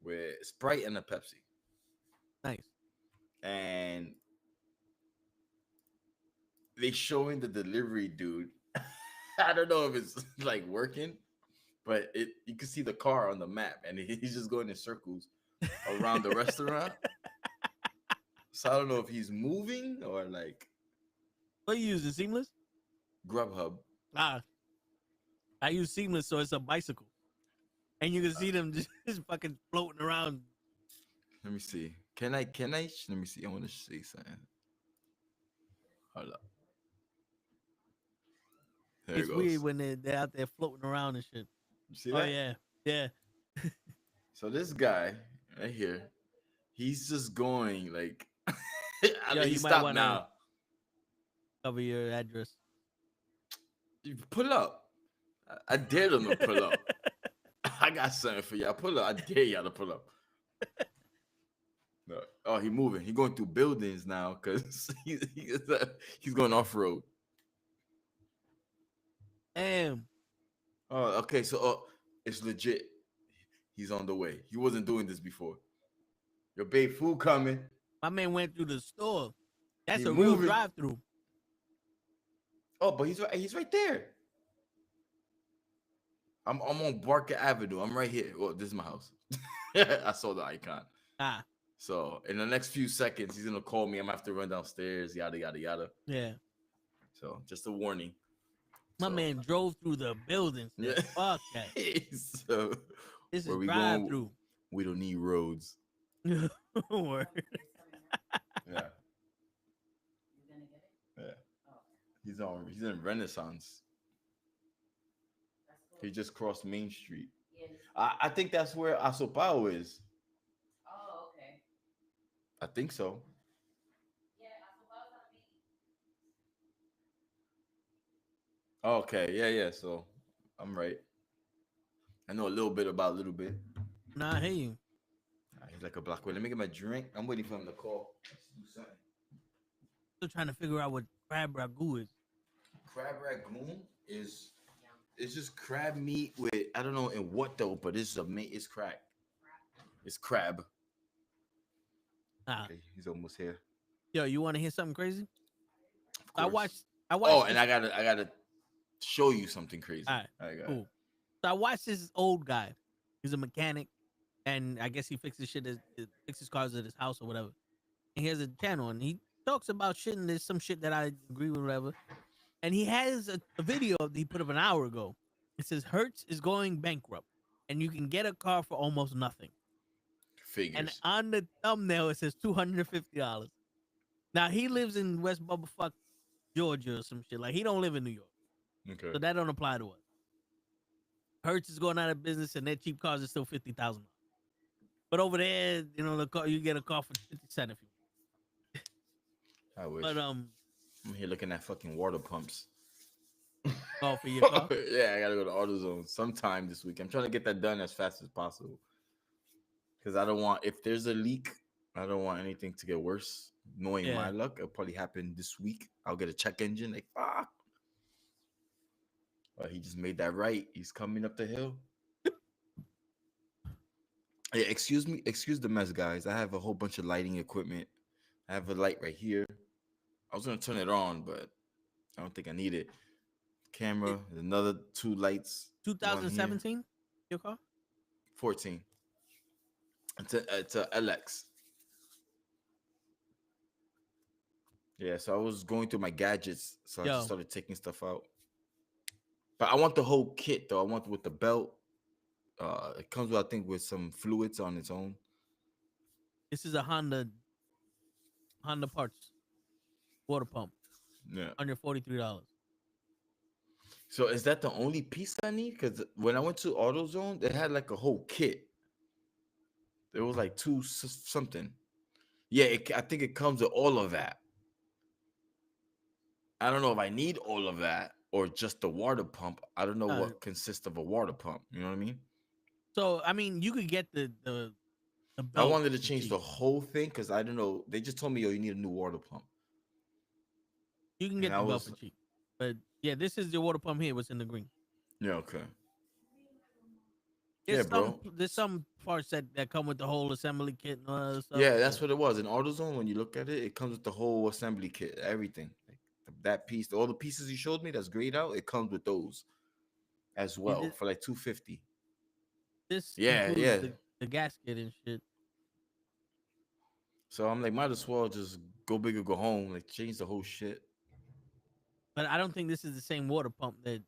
with Sprite and a Pepsi. Nice. And they showing the delivery dude. I don't know if it's like working, but you can see the car on the map, and he's just going in circles around the restaurant. So I don't know if he's moving or like What you using? Seamless? Grubhub. Ah, I use Seamless, so it's a bicycle, and you can see them just fucking floating around. Let me see. Can I? Let me see. I want to see something. Hold up. There It's it weird goes. when they're out there floating around and shit. You see Oh that? yeah. So this guy right here, he's just going like. I Yo, mean, you he might stopped wanna- now. Cover your address. You pull up. I dare them to pull up. I got something for y'all. Pull up. I dare y'all to pull up. No. Oh, he moving. He going through buildings now because he's going off road. Damn. Oh, okay. So it's legit. He's on the way. He wasn't doing this before. Your babe food coming. My man went through the store. That's He a real moving. drive-through. Oh, but he's right there. I'm on Barker Avenue. I'm right here. Well, this is my house. I saw the icon. Ah, So in the next few seconds, he's gonna call me. I'm gonna have to run downstairs. Yada yada yada. yeah. So just a warning. My So, man drove through the buildings. Yeah. Fuck that. So This is where we drive-through. we don't need roads. Word. Yeah. Yeah. He's in Renaissance. He just crossed Main Street. I think that's where Asopao is. Oh, okay. I think so. Okay, yeah. So I'm right. I know a little bit about a little bit. Nah, I hear you. He's like a block away. Let me get my drink. I'm waiting for him to call. Let's do something. Still trying to figure out what crab ragu is. Crab ragoon is it's just crab meat with I don't know in what though, but it's crab. It's crab. Nah. Okay, he's almost here. Yo, you want to hear something crazy? Of I course. watched. Oh, this- and I gotta show you something crazy. All right, I got cool. So I watched this old guy. He's a mechanic, and I guess he fixes fixes cars at his house or whatever. And he has a channel, and he talks about shit, and there's some shit that I agree with, whatever. And he has a video that he put up an hour ago. It says Hertz is going bankrupt, and you can get a car for almost nothing. figures. And on the thumbnail, it says $250. Now he lives in West Bubblefuck, Georgia, or some shit. Like he don't live in New York, Okay. so that don't apply to us. Hertz is going out of business, and their cheap cars are still $50,000. But over there, you know, the car you get a car for 50 cents if you. I wish. But I'm here looking at fucking water pumps. oh, for your car. Yeah, I gotta go to AutoZone sometime this week. I'm trying to get that done as fast as possible. Because I don't want, if there's a leak, I don't want anything to get worse. Knowing Yeah. my luck, it'll probably happen this week. I'll get a check engine. Like, fuck. But he just made that right. He's coming up the hill. Yeah, excuse the mess, guys. I have a whole bunch of lighting equipment. I have a light right here. I was gonna turn it on, but I don't think I need it. Camera, another 2 lights. 2017, your car? 14. It's a LX. Yeah, so I was going through my gadgets, so I Yo. just started taking stuff out. But I want the whole kit though. I want with the belt. It comes with, I think, with some fluids on its own. This is a Honda parts water pump, Yeah. $143. So is that the only piece I need? Because when I went to AutoZone, they had like a whole kit. There was like something. Yeah, I think it comes with all of that. I don't know if I need all of that or just the water pump. I don't know what consists of a water pump. You know what I mean? So I mean, you could get the I belt wanted to for change cheap. the whole thing because I don't know. They just told me, yo, you need a new water pump. You can get and the I belt was- for cheap. But yeah, this is the water pump here. What's in the green? Yeah, okay. There's Yeah, bro. There's some parts that come with the whole assembly kit and all that stuff. Yeah, that's what it was. In AutoZone, when you look at it, it comes with the whole assembly kit, everything. Like the that piece, all the pieces you showed me that's grayed out, it comes with those as well for like $250. This Yeah, includes yeah. the gasket and shit. So I'm like, might as well just go big or go home. Like, change the whole shit. But I don't think this is the same water pump that's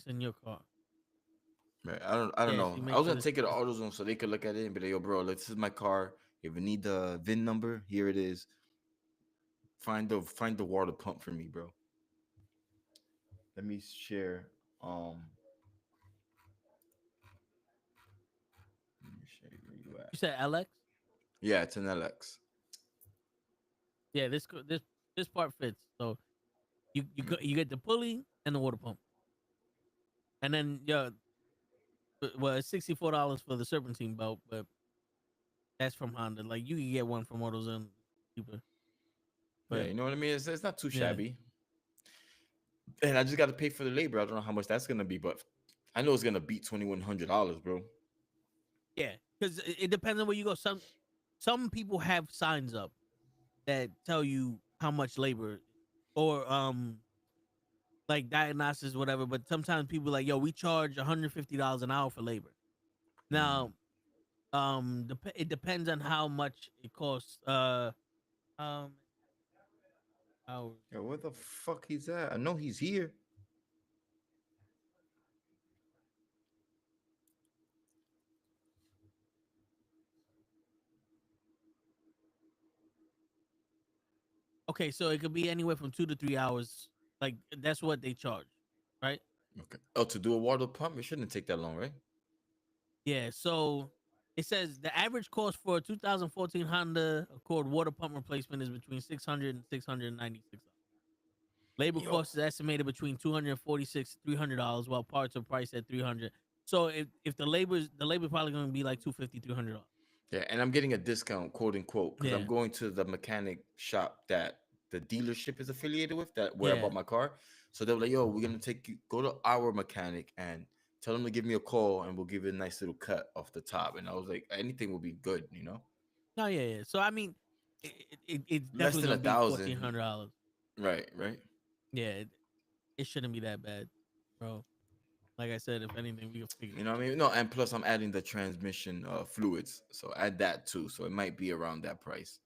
in your car. Right. I don't Yeah, know. she I was mentioned gonna this. take it to AutoZone so they could look at it and be like, yo, bro, like, this is my car. If you need the VIN number, here it is. Find the water pump for me, bro. Let me share. Let me show you where you at. You said LX? Yeah, it's an LX. Yeah, this part fits. So you get the pulley and the water pump, and then well, it's $64 for the serpentine belt, but that's from Honda. Like you can get one from AutoZone cheaper. Yeah, But you know what I mean? It's not too yeah. shabby. And I just got to pay for the labor. I don't know how much that's gonna be, but I know it's gonna beat $2,100, bro. Yeah, because it depends on where you go. Some people have signs up that tell you how much labor, or like diagnosis, whatever. But sometimes people like, yo, we charge $150 an hour for labor. Now, it depends on how much it costs. Hours. Yo, where the fuck he's at? I know he's here. Okay, so it could be anywhere from 2 to 3 hours. Like that's what they charge, right? Okay. Oh, to do a water pump, it shouldn't take that long, right? Yeah. So it says the average cost for a 2014 Honda Accord water pump replacement is between $600 and $696. Labor Yo. cost is estimated between $246 to $300, while parts are priced at $300. So if the labor's probably going to be like $250, $300. Yeah, and I'm getting a discount, quote unquote, because Yeah. I'm going to the mechanic shop that the dealership is affiliated with, that where I Yeah. bought my car. So they were like, yo, we're gonna take you, go to our mechanic and tell them to give me a call and we'll give you a nice little cut off the top. And I was like, anything will be good, you know? No, yeah. So I mean, it's Less definitely than going to be $1,000. $1,400. Right. Yeah, it shouldn't be that bad, bro. Like I said, if anything, we can figure. You know what I mean? No, and plus I'm adding the transmission fluids. So add that too. So it might be around that price.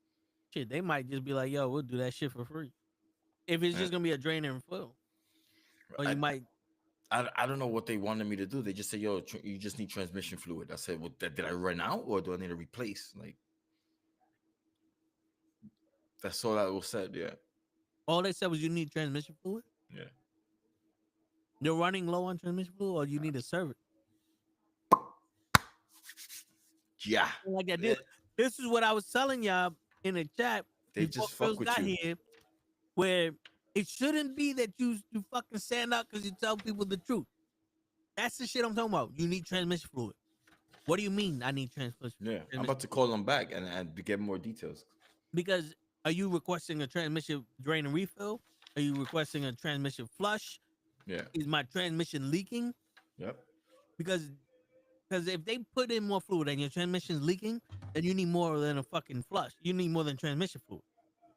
Shit, they might just be like, "Yo, we'll do that shit for free." If it's just gonna be a drain and fill, or you might. I don't know what they wanted me to do. They just said, "Yo, you just need transmission fluid." I said, "Well, did I run out, or do I need to replace?" Like, that's all that was said. Yeah. All they said was you need transmission fluid. Yeah. You're running low on transmission fluid, or you need to serve it. Yeah. Like that. This is what I was telling y'all in the chat. They just fuck with you. Here, where it shouldn't be that you fucking stand up because you tell people the truth. That's the shit I'm talking about. You need transmission fluid. What do you mean I need transmission? Yeah, I'm about to call them back and get more details. Because are you requesting a transmission drain and refill? Are you requesting a transmission flush? Yeah. Is my transmission leaking? Yep. Because if they put in more fluid and your transmission's leaking, then you need more than a fucking flush. You need more than transmission fluid.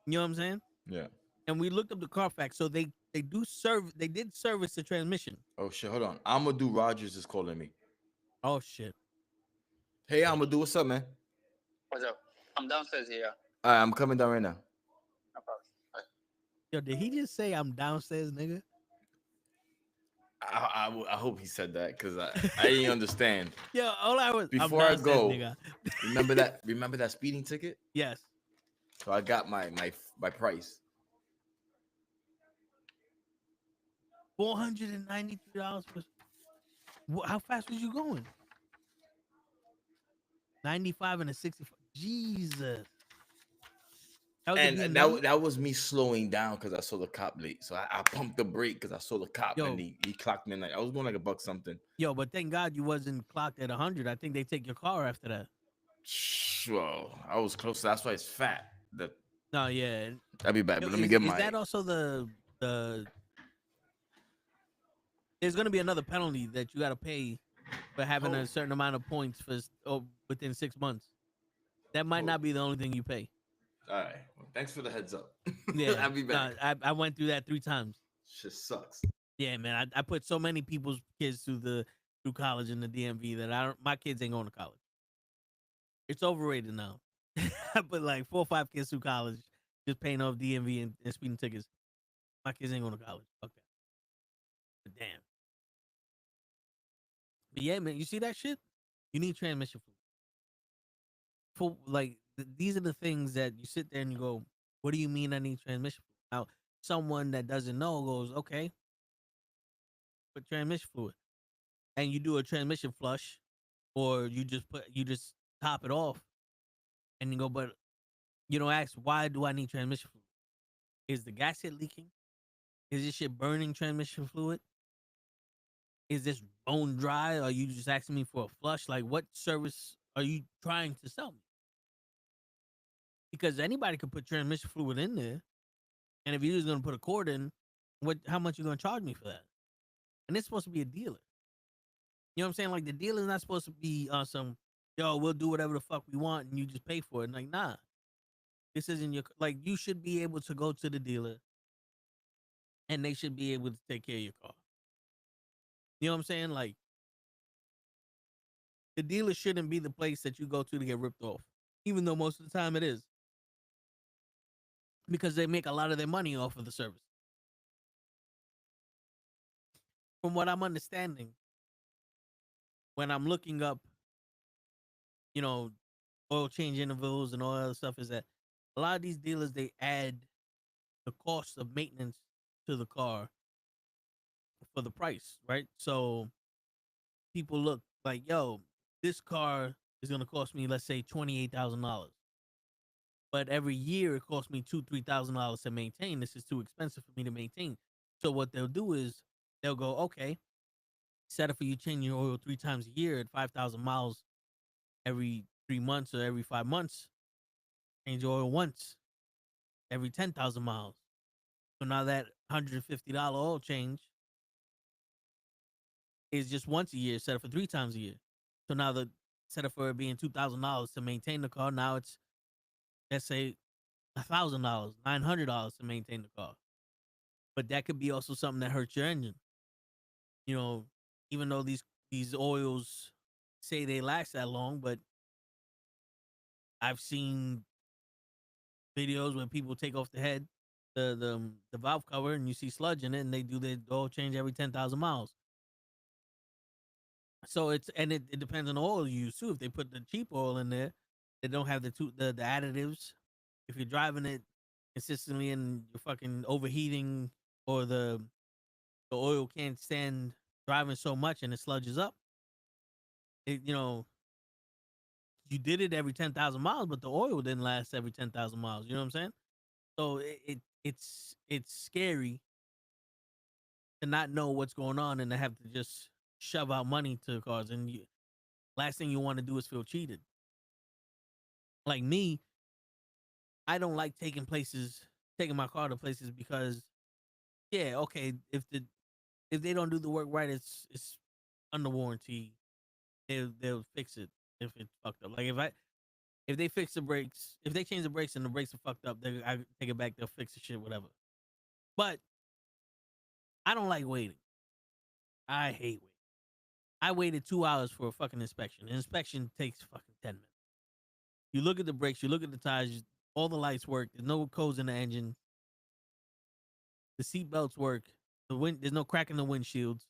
You know what I'm saying? Yeah. And we looked up the Carfax, so they did service the transmission. Oh shit, hold on. Amadou Rogers is calling me. Oh shit. Hey Amadou, what's up, man? What's up? I'm downstairs here. Alright, I'm coming down right now. No problem. Yo, did he just say I'm downstairs, nigga? I hope he said that because I didn't understand. Yo, all I was Before I go, nigga. remember that speeding ticket? Yes. So I got my price. $493 for. How fast was you going? 95 and a 65. Jesus. And that was me slowing down because I saw the cop late. So I pumped the brake because I saw the cop and he clocked me in. Like, I was going like $1 something. Yo, but thank God you wasn't clocked at 100. I think they take your car after that. Well, I was close. That's why it's fat. No, yeah. That'd be bad. But let me get my. Is that also the? There's gonna be another penalty that you gotta pay for having a certain amount of points within 6 months. That might not be the only thing you pay. All right. Well, thanks for the heads up. Yeah, I'll be back. I went through that 3 times. Shit sucks. Yeah, man, I put so many people's kids through college in the DMV that my kids ain't going to college. It's overrated now. I put like 4 or 5 kids through college just paying off DMV and speeding tickets. My kids ain't going to college. Fuck that. But damn. But yeah, man, you see that shit? You need transmission fluid. For like these are the things that you sit there and you go, "What do you mean I need transmission fluid?" Now, someone that doesn't know goes, "Okay, put transmission fluid," and you do a transmission flush, or you just top it off, and you go, "But you don't ask why do I need transmission fluid? Is the gasket leaking? Is this shit burning transmission fluid? Is this bone dry? Are you just asking me for a flush? Like, what service are you trying to sell me?" Because anybody could put transmission fluid in there, and if you're just gonna put a cord in, how much you gonna charge me for that? And it's supposed to be a dealer. You know what I'm saying? Like the dealer's not supposed to be on some, yo, we'll do whatever the fuck we want and you just pay for it. And like, nah, this isn't your like. You should be able to go to the dealer, and they should be able to take care of your car. You know what I'm saying? Like, the dealer shouldn't be the place that you go to get ripped off, even though most of the time it is, because they make a lot of their money off of the service. From what I'm understanding, when I'm looking up, you know, oil change intervals and all that other stuff, is that a lot of these dealers, they add the cost of maintenance to the car for the price, right? So people look like, yo, this car is gonna cost me, let's say, $28,000, but every year it costs me $2,000-$3,000 to maintain. This is too expensive for me to maintain. So what they'll do is they'll go, okay, set up for you change your oil 3 times a year at 5,000 miles every 3 months or every 5 months. Change your oil once every 10,000 miles. So now that $150 oil change is just once a year, set up for 3 times a year. So now the set up for it being $2,000 to maintain the car. Now it's, let's say, $1,000, $900 to maintain the car. But that could be also something that hurts your engine. You know, even though these oils say they last that long, but I've seen videos where people take off the head, the valve cover, and you see sludge in it, and they do their oil change every 10,000 miles. So it depends on the oil you use too. If they put the cheap oil in there, they don't have the additives. If you're driving it consistently and you're fucking overheating, or the oil can't stand driving so much and it sludges up, you did it every 10,000 miles, but the oil didn't last every 10,000 miles. You know what I'm saying? So it's scary to not know what's going on and to have to just shove out money to cars, and last thing you want to do is feel cheated. Like me, I don't like taking my car to places because, yeah, okay, if they don't do the work right, it's under warranty. They'll fix it if it's fucked up. Like if they fix the brakes, if they change the brakes and the brakes are fucked up, I take it back. They'll fix the shit, whatever. But I don't like waiting. I hate waiting. I waited 2 hours for a fucking inspection. An inspection takes fucking 10 minutes. You look at the brakes, you look at the tires, all the lights work. There's no codes in the engine. The seat belts work. There's no crack in the windshields.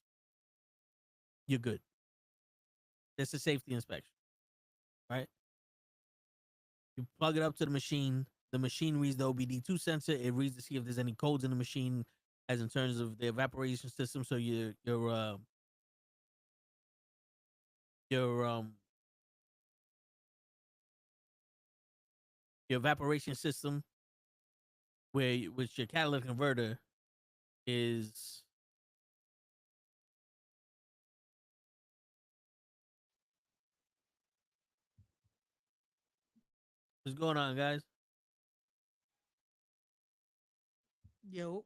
You're good. That's a safety inspection, right? You plug it up to the machine. The machine reads the OBD2 sensor. It reads to see if there's any codes in the machine, as in terms of the evaporation system. So your evaporation system, which your catalytic converter is. What's going on, guys? Yo.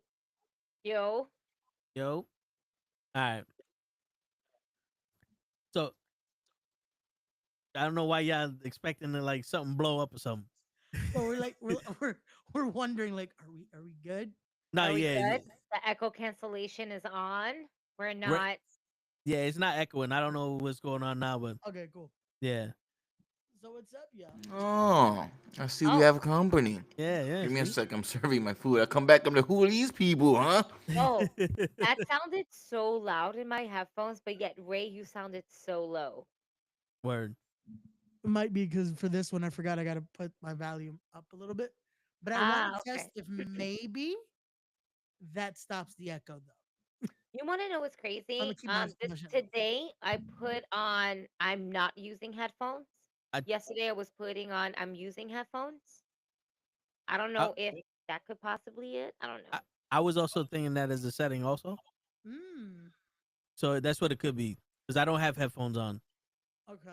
Yo. All right. So I don't know why y'all expecting to like something blow up or something. Well, we're like we're wondering like, are we good? No, Are we yeah, good? The echo cancellation is on. We're Ra- not. yeah. It's not echoing. I don't know what's going on now, but Okay, cool. yeah, So what's up, y'all? Oh, I see we Oh, have company. yeah. Give me a See? sec. I'm serving my food. I come back. I'm like, who are these people, huh? oh, that sounded so loud in my headphones, but yet Ray, you sounded so low. Word. It might be because for this one I forgot I gotta put my volume up a little bit. But I want Ah, to test okay. if maybe that stops the echo though. You want to know what's I'm gonna crazy? keep my Today I put on. I'm not using headphones. I, Yesterday I was putting on. I'm using headphones. I don't I know if that could possibly it. I don't I know. I was also thinking that as a setting also. Mm, So that's what it could be because I don't have headphones on, okay.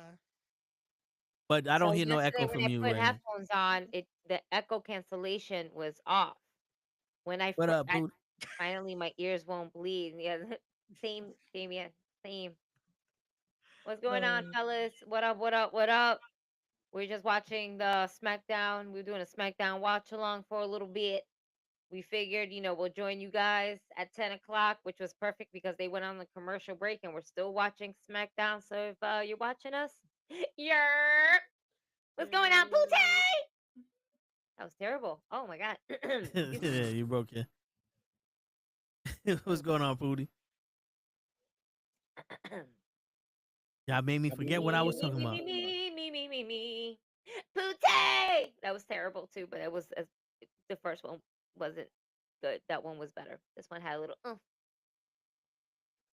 but I don't So hear no yesterday echo when from I you, put Ray. headphones on, the echo cancellation was off. When What up, I Boot? finally my ears won't bleed. Yeah, same, yeah, same. What's going on, Uh, fellas? What up? What up? What up? We're just watching the SmackDown. We're doing a SmackDown watch along for a little bit. We figured, we'll join you guys at 10 o'clock, which was perfect because they went on the commercial break and we're still watching SmackDown. So if you're watching us, you're. What's going on, Pootie? That was terrible. Oh my God. Excuse me. Yeah, you broke it. What's going on, Pooty? Y'all made me forget what I was talking about. Me. Pootie! That was terrible too, but the first one wasn't good. That one was better. This one had a little oomph.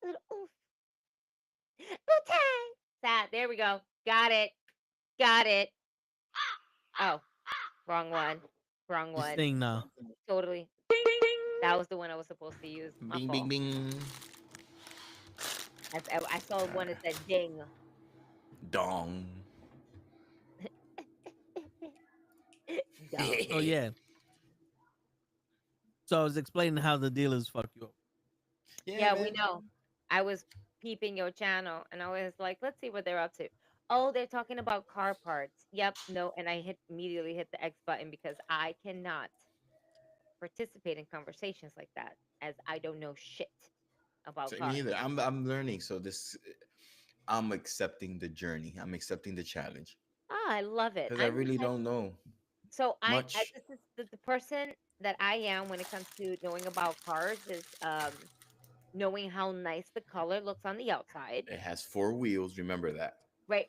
A little oomph. Pootie! That, there we go. Got it. Got it. Oh, wrong one. Wrong This one. thing now. Totally. That was the one I was supposed to use. My Bing, fault. bing, bing. I saw one that said ding. Dong. Dumb. Oh yeah. So I was explaining how the dealers fuck you up. Yeah, we know. I was peeping your channel and I was like, let's see what they're up to. Oh, they're talking about car parts. Yep, no, and I immediately hit the X button because I cannot participate in conversations like that as I don't know shit about So, me cars. neither. I'm learning. So I'm accepting the journey. I'm accepting the challenge Ah, I love it. because I really don't know So much. this is the person that I am when it comes to knowing about cars is knowing how nice the color looks on the outside. It has 4 wheels. Remember that. Right.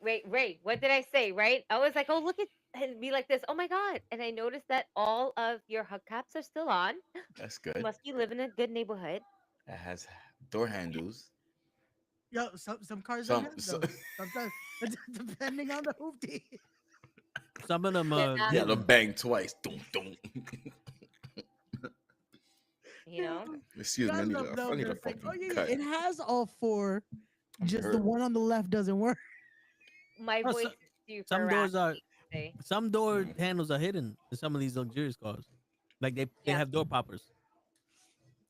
What did I say? Right? I was like, oh, look at and be like this. Oh my God. And I noticed that all of your hubcaps are still on. That's You good. must be living in a good neighborhood. It has door handles. Yo, some cars don't Some, have so, those. Sometimes depending on the hoopty. Some of them Yeah, yeah, the didn't. bang twice. Dum, dum. you know? Excuse me. I love I them. need a It's like, oh fucking yeah, cut. it has all four. I'm Just the hurt. one on the left doesn't work. My Oh, voice so- is due for some rap doors are today. some door handles are hidden in some of these luxurious cars. Like they Yeah. have door poppers.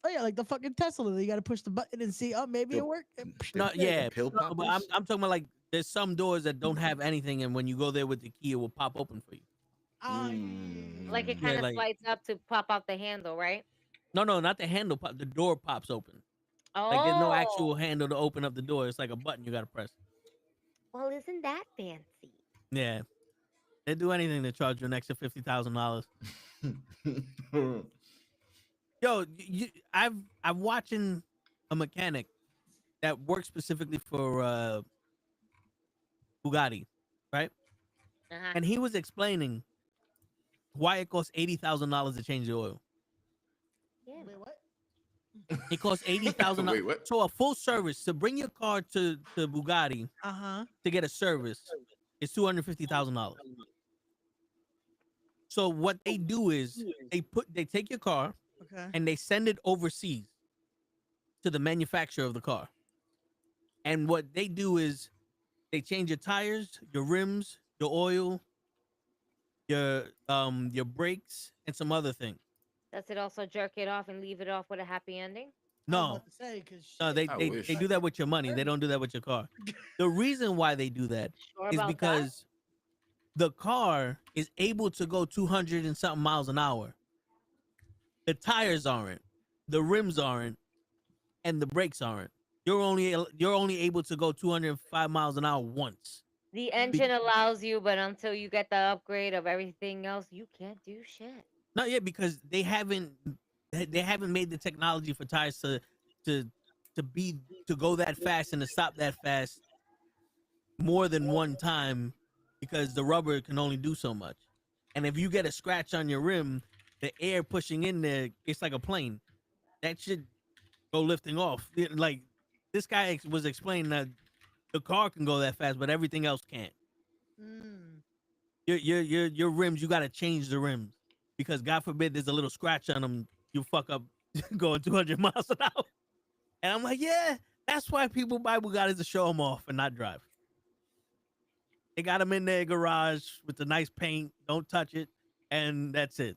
Oh yeah, like the fucking Tesla. You got to push the button and see. Oh, maybe The, it worked. No, the yeah. pill No, but poppers. I'm talking about like there's some doors that don't have anything, and when you go there with the key, it will pop open for you. Like it Yeah, kind of like slides up to pop out the handle, right? no, not the handle pop. The door pops open. Like there's no actual Oh, handle to open up the door. It's like a button you gotta press. well, isn't that fancy? Yeah, they do anything to charge you an extra $50,000. Yo, I'm watching a mechanic that works specifically for Bugatti, right? Uh-huh. And he was explaining why it costs $80,000 to change the oil. Yeah. Wait, what? It costs $80,000. Wait, what? So a full service to bring your car to Bugatti Uh huh. to get a service is $250,000. So what they do is they take your car Okay. and they send it overseas to the manufacturer of the car. And what they do is they change your tires, your rims, your oil, your brakes, and some other things. Does it also jerk it off and leave it off with a happy ending? I was No, about to say because no, they I they, wish. they do that with your money. They don't do that with your car. The reason why they do that Sure is about that? because the car is able to go 200 and something miles an hour. The tires aren't, the rims aren't, and the brakes aren't. You're only able to go 205 miles an hour once. The engine allows you, but until you get the upgrade of everything else, you can't do shit. Not yet, because they haven't made the technology for tires to to go that fast and to stop that fast more than one time, because the rubber can only do so much. And if you get a scratch on your rim, the air pushing in there, it's like a plane. That should go lifting off. Like this guy was explaining that the car can go that fast, but everything else can't. Mm. Your rims, you got to change the rims, because God forbid there's a little scratch on them, you fuck up going 200 miles an hour. And I'm like, yeah, that's why people buy Bugattis to show them off and not drive. They got them in their garage with the nice paint, don't touch it, and that's it.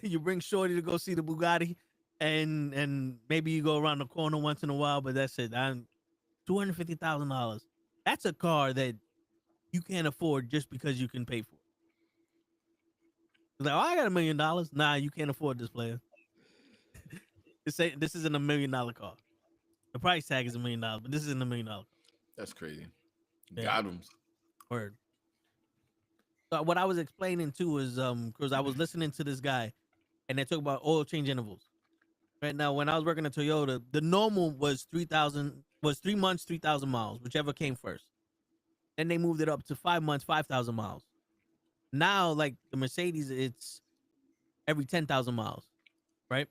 You bring Shorty to go see the Bugatti, and maybe you go around the corner once in a while, but that's it. I'm $250,000. That's a car that you can't afford just because you can pay for it. It's like, oh, I got $1 million. Nah, you can't afford this, player. This isn't $1 million car. The price tag is $1 million, but this isn't $1 million car. That's crazy. Yeah. Got him. Word. So what I was explaining too is because I was listening to this guy, and they talk about oil change intervals. Right now, when I was working at Toyota, the normal was 3 months, 3,000 miles, whichever came first. Then they moved it up to 5 months, 5,000 miles. Now, like the Mercedes, it's every 10,000 miles, right?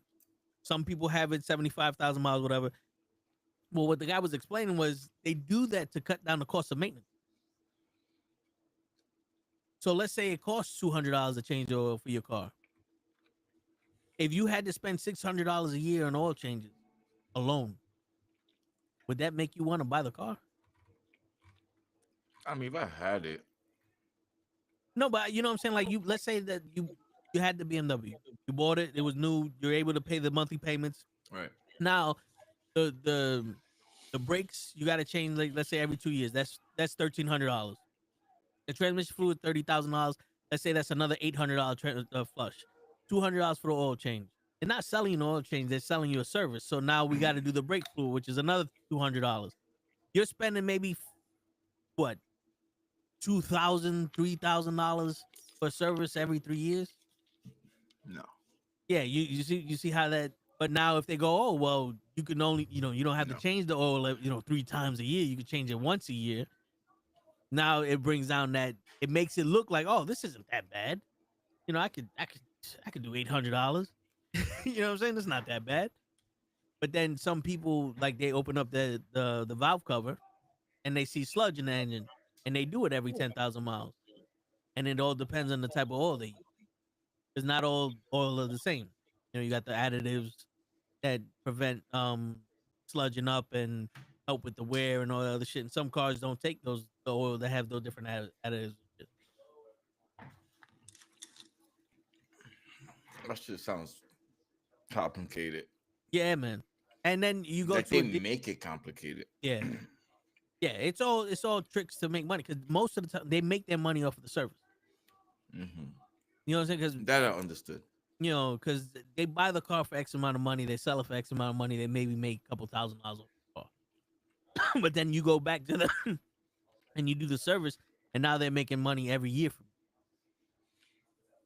Some people have it 75,000 miles, whatever. Well, what the guy was explaining was they do that to cut down the cost of maintenance. So let's say it costs $200 to change oil for your car. If you had to spend $600 a year on oil changes alone, would that make you want to buy the car? I mean, if I had it, No, but you know what I'm saying? Like let's say that you had the BMW. You bought it, it was new, you're able to pay the monthly payments. right? Now, the brakes, you got to change, like let's say every 2 years. That's $1,300. The transmission fluid, $30,000. Let's say that's another $800 flush. $200 for the oil change. They're not selling you an oil change, they're selling you a service. So now we got to do the brake fluid, which is another $200. You're spending maybe what, $2,000, $3,000 for service every 3 years? No. Yeah, you see how that. But now if they go, oh well, you can only, you don't have to change the oil 3 times a year. You can change it once a year. Now it brings down that, it makes it look like, oh, this isn't that bad. I could do $800. You know what I'm saying? It's not that bad. But then some people, like, they open up the valve cover and they see sludge in the engine, and they do it every 10,000 miles. And it all depends on the type of oil they use. Because not all oil are the same. You got the additives that prevent sludging up and help with the wear and all that other shit. And some cars don't take the oil that have those different additives. That shit sounds complicated. Yeah, man. And then you go Like to they make it complicated. yeah, yeah. It's all tricks to make money, because most of the time they make their money off of the service. Mm-hmm. You know what I'm saying? Because That I understood. because they buy the car for X amount of money, they sell it for X amount of money, they maybe make a couple $1,000 off the car. But then you go back to the and you do the service, and now they're making money every year from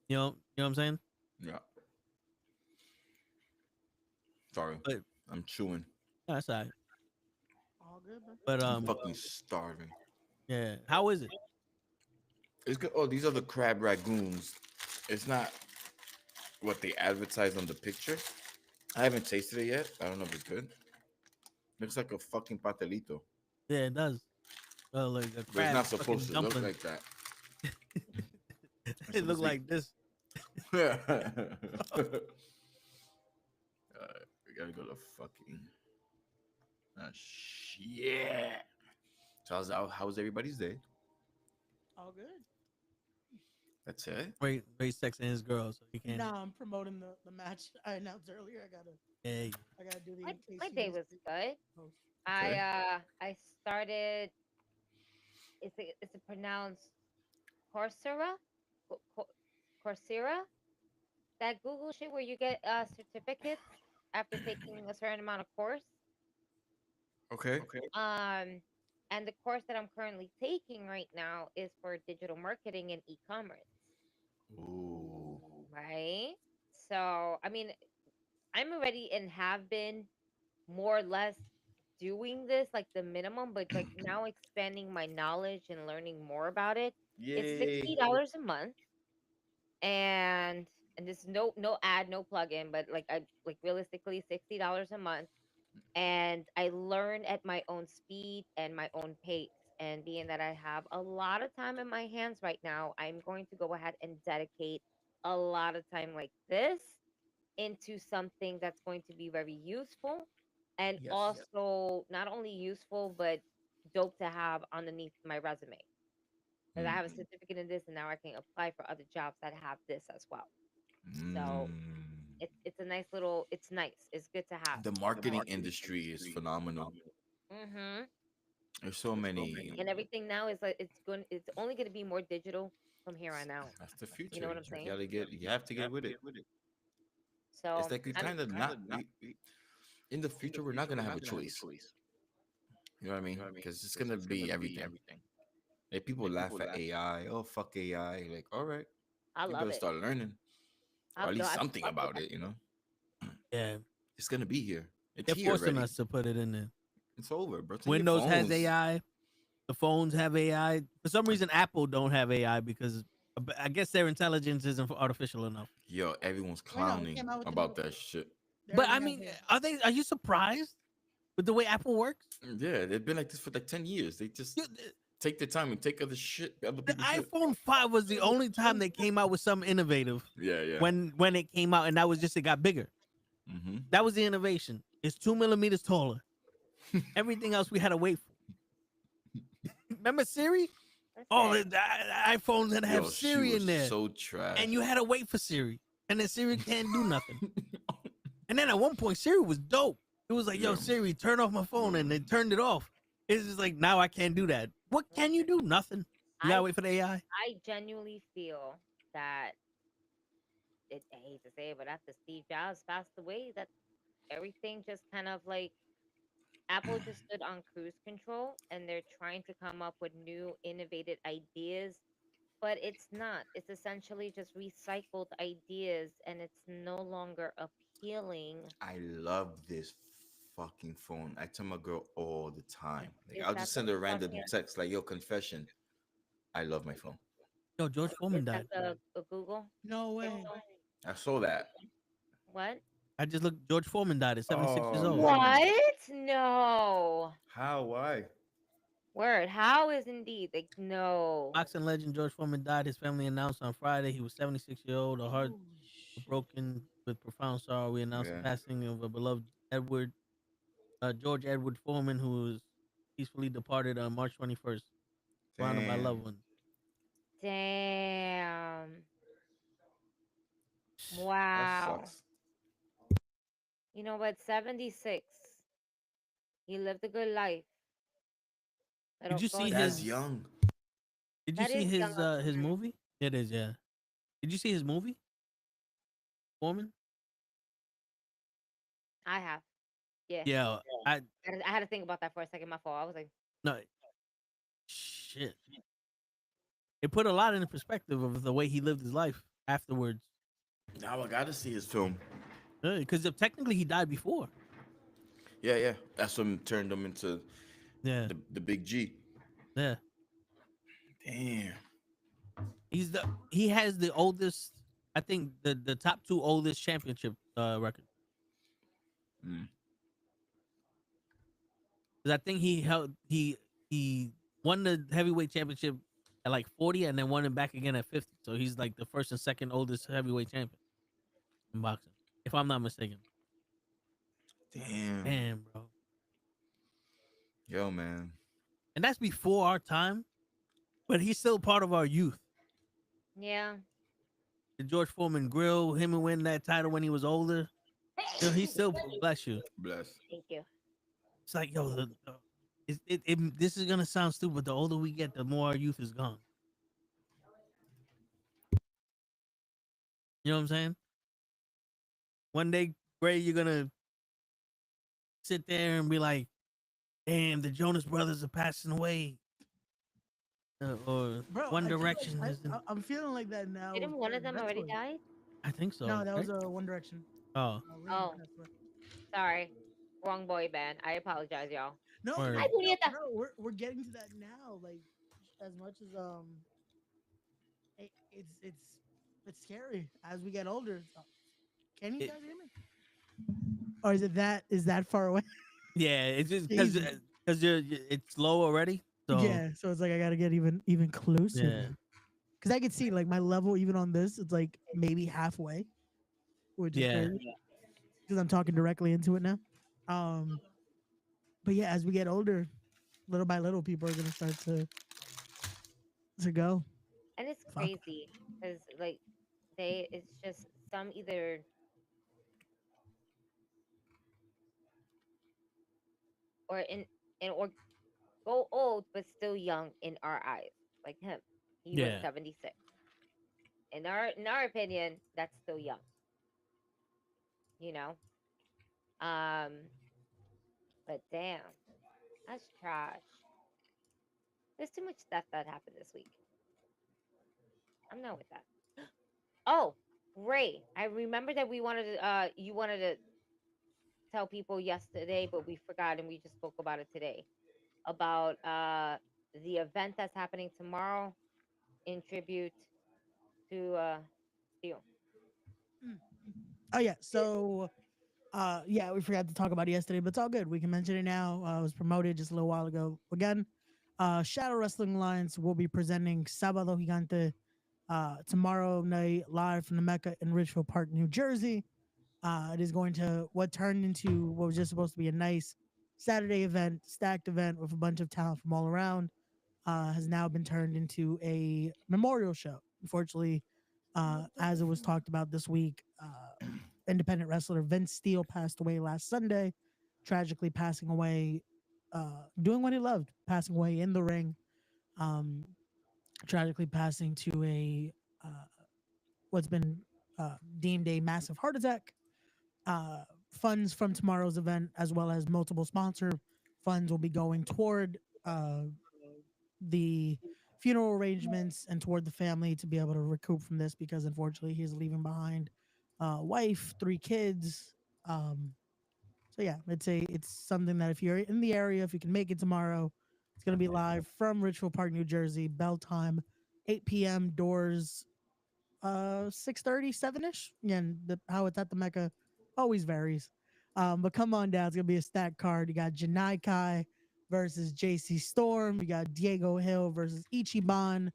you. You know what I'm saying? Yeah. Sorry, But I'm chewing. that's all right. All good, man. But I'm fucking starving. yeah. How is it? It's good. Oh, these are the crab ragoons. It's not what they advertise on the picture. I haven't tasted it yet. I don't know if it's good. Looks like a fucking pastelito. Yeah, it does. Like a But it's crab not fucking supposed to dumpling. look like that. It look like this. Alright, we gotta go to fucking. Shit. So how's everybody's day? All good. That's it. Ray texting his girl, so he can't. No, I'm promoting the match I announced earlier. Hey. I gotta do the. My day was good. post. Okay. I started. It's a pronounced Coursera, Co- Co- Coursera, that Google shit where you get certificates after taking a certain amount of course. Okay. Um, and the course that I'm currently taking right now is for digital marketing and e-commerce, Ooh. right? So, I mean, I'm already and have been more or less doing this like the minimum, but like now expanding my knowledge and learning more about it. It's Yay. $60 a month, and this is no ad, no plug-in, but like I like realistically $60 a month, and I learn at my own speed and my own pace. And being that I have a lot of time in my hands right now, I'm going to go ahead and dedicate a lot of time like this into something that's going to be very useful, and Yes. also not only useful but dope to have underneath my resume, because I have a certificate in this and now I can apply for other jobs that have this as well. So Mm. it's a nice little, it's nice, it's good to have. The marketing industry is phenomenal. Hmm. There's so many. And everything now is like it's only going to be more digital from here on out. That's the You know future. what I'm saying? You have to get with it. It's So like we I'm kind of not in the future. We're not gonna have a choice. You know what I mean? Because it's gonna be everything. Like people laugh at AI. Oh fuck AI. Like all right, I you love better it. start learning, or I, at no, least I something fuck with about that. it. You know, Yeah, it's gonna be here. It's they're here forcing already. us to put it in there. It's over, bro. It's in your Windows has phones. AI. The phones have AI. For some reason, Apple don't have AI because I guess their intelligence isn't artificial enough. Yo, everyone's I know, it clowning came out with the about new. that shit. They But already I have mean, the. are you surprised with the way Apple works? Yeah, they've been like this for like 10 years. They just take their time and take other The people's shit. iPhone 5 was the only time they came out with something innovative Yeah, yeah. when it came out, and that was just it got bigger. Mm-hmm. That was the innovation. It's 2 millimeters taller. Everything else we had to wait for. Remember Siri? That's Oh, it. the iPhones that have Yo, she Siri was in there, so trash. and you had to wait for Siri, and then Siri can't do nothing. And then at one point, Siri was dope. It was like, yo, Yeah. Siri, turn off my phone, and they turned it off. It's just like, now I can't do that. What can you do? Nothing. You gotta I wait for the AI. I genuinely feel that I hate to say it, but after Steve Jobs passed away, that everything just kind of like Apple just stood on cruise control, and they're trying to come up with new innovative ideas, but it's not. It's essentially just recycled ideas, and it's no longer appealing. I love this fucking phone. I tell my girl all the time. Like Is I'll that just the send her a random fucking text like, "Yo, confession. I love my phone." Yo, George Foreman is that died. the Google No way. Pixel? I saw that. What? I just looked. George Foreman died at 76 years Oh, old. man. What? No. How? Why? Word. How is indeed like no. Boxing legend George Foreman died. His family announced on Friday he was 76-year-old. A heart broken with profound sorrow. We announced the Yeah. passing of a beloved George Edward Foreman, who was peacefully departed on March 21st, surrounded by loved Damn. ones. Damn. That Wow. sucks. You know what? 76. He lived a good life. Did you see That's his? young. Did you That see is young of his him. movie? It is, yeah. Did you see his movie? Foreman? I have. Yeah. Yeah, I I had to think about that for a second. My fault. I was like, no shit. It put a lot into perspective of the way he lived his life afterwards. Now I gotta see his film. Because technically he died before. Yeah, yeah. That's what turned him into Yeah, the big G. yeah. Damn. He has the oldest, I think the top two oldest championship record. Mm. Because I think he won the heavyweight championship at like 40 and then won it back again at 50. So he's like the first and second oldest heavyweight champion in boxing, if I'm not mistaken. Damn. Damn, bro. Yo, man. And that's before our time, but he's still part of our youth. yeah. The George Foreman grill, him and win that title when he was older. Yo, he's still, bless you. Bless. Thank you. It's like, yo, this is gonna sound stupid, but the older we get, the more our youth is gone. You know what I'm saying? One day, Ray, you're gonna sit there and be like, "Damn, the Jonas Brothers are passing away," or Bro, One I feel like Direction isn't. I'm feeling like that now. Didn't one of them already mentally. die? I think so. No, that was Right? a One Direction. Oh, Liam Oh, passed away. sorry. Wrong boy band. I apologize, y'all. No, Word. Hi, Julieta. no, we're getting to that now. Like, as much as it's scary as we get older. Can you It- guys hear me? Or is that far away? yeah. It's just because Jesus. it's low already. So Yeah, so it's like I gotta get even closer. yeah, Because I could see like my level even on this, it's like maybe halfway, which is yeah, crazy. Because I'm talking directly into it now. Um, but yeah, as we get older, little by little, people are gonna start to go. And it's Fuck. crazy because, like, it's just some either or or go old but still young in our eyes, like him. He was yeah. 76. In our opinion, that's still young. You know. Um, but damn, that's trash. There's too much stuff that happened this week. I'm not with that. Oh, Ray, I remember that you wanted to tell people yesterday, but we forgot and we just spoke about it today about the event that's happening tomorrow in tribute to Steel. Oh yeah, so yeah, we forgot to talk about it yesterday, but it's all good. We can mention it now. It was promoted just a little while ago. Again, Shadow Wrestling Alliance will be presenting Sábado Gigante tomorrow night live from the Mecca in Ridgefield Park, New Jersey. It is going to what turned into what was just supposed to be a nice Saturday event, stacked event with a bunch of talent from all around. Has now been turned into a memorial show. Unfortunately, as it was talked about this week, independent wrestler Vince Steele passed away last Sunday, tragically passing away, doing what he loved, passing away in the ring, um, tragically passing to a what's been deemed a massive heart attack. Uh, Funds from tomorrow's event, as well as multiple sponsor funds, will be going toward the funeral arrangements and toward the family to be able to recoup from this because unfortunately he's leaving behind a wife, 3 kids. Um, so yeah, it's something that if you're in the area, if you can make it tomorrow, it's gonna be live from Richfield Park, New Jersey. Bell time, 8 p.m. Doors 6:30, 7ish. And how it's at the Mecca always varies. But come on down. It's gonna be a stacked card. You got Janai Kai versus JC Storm. You got Diego Hill versus Ichiban.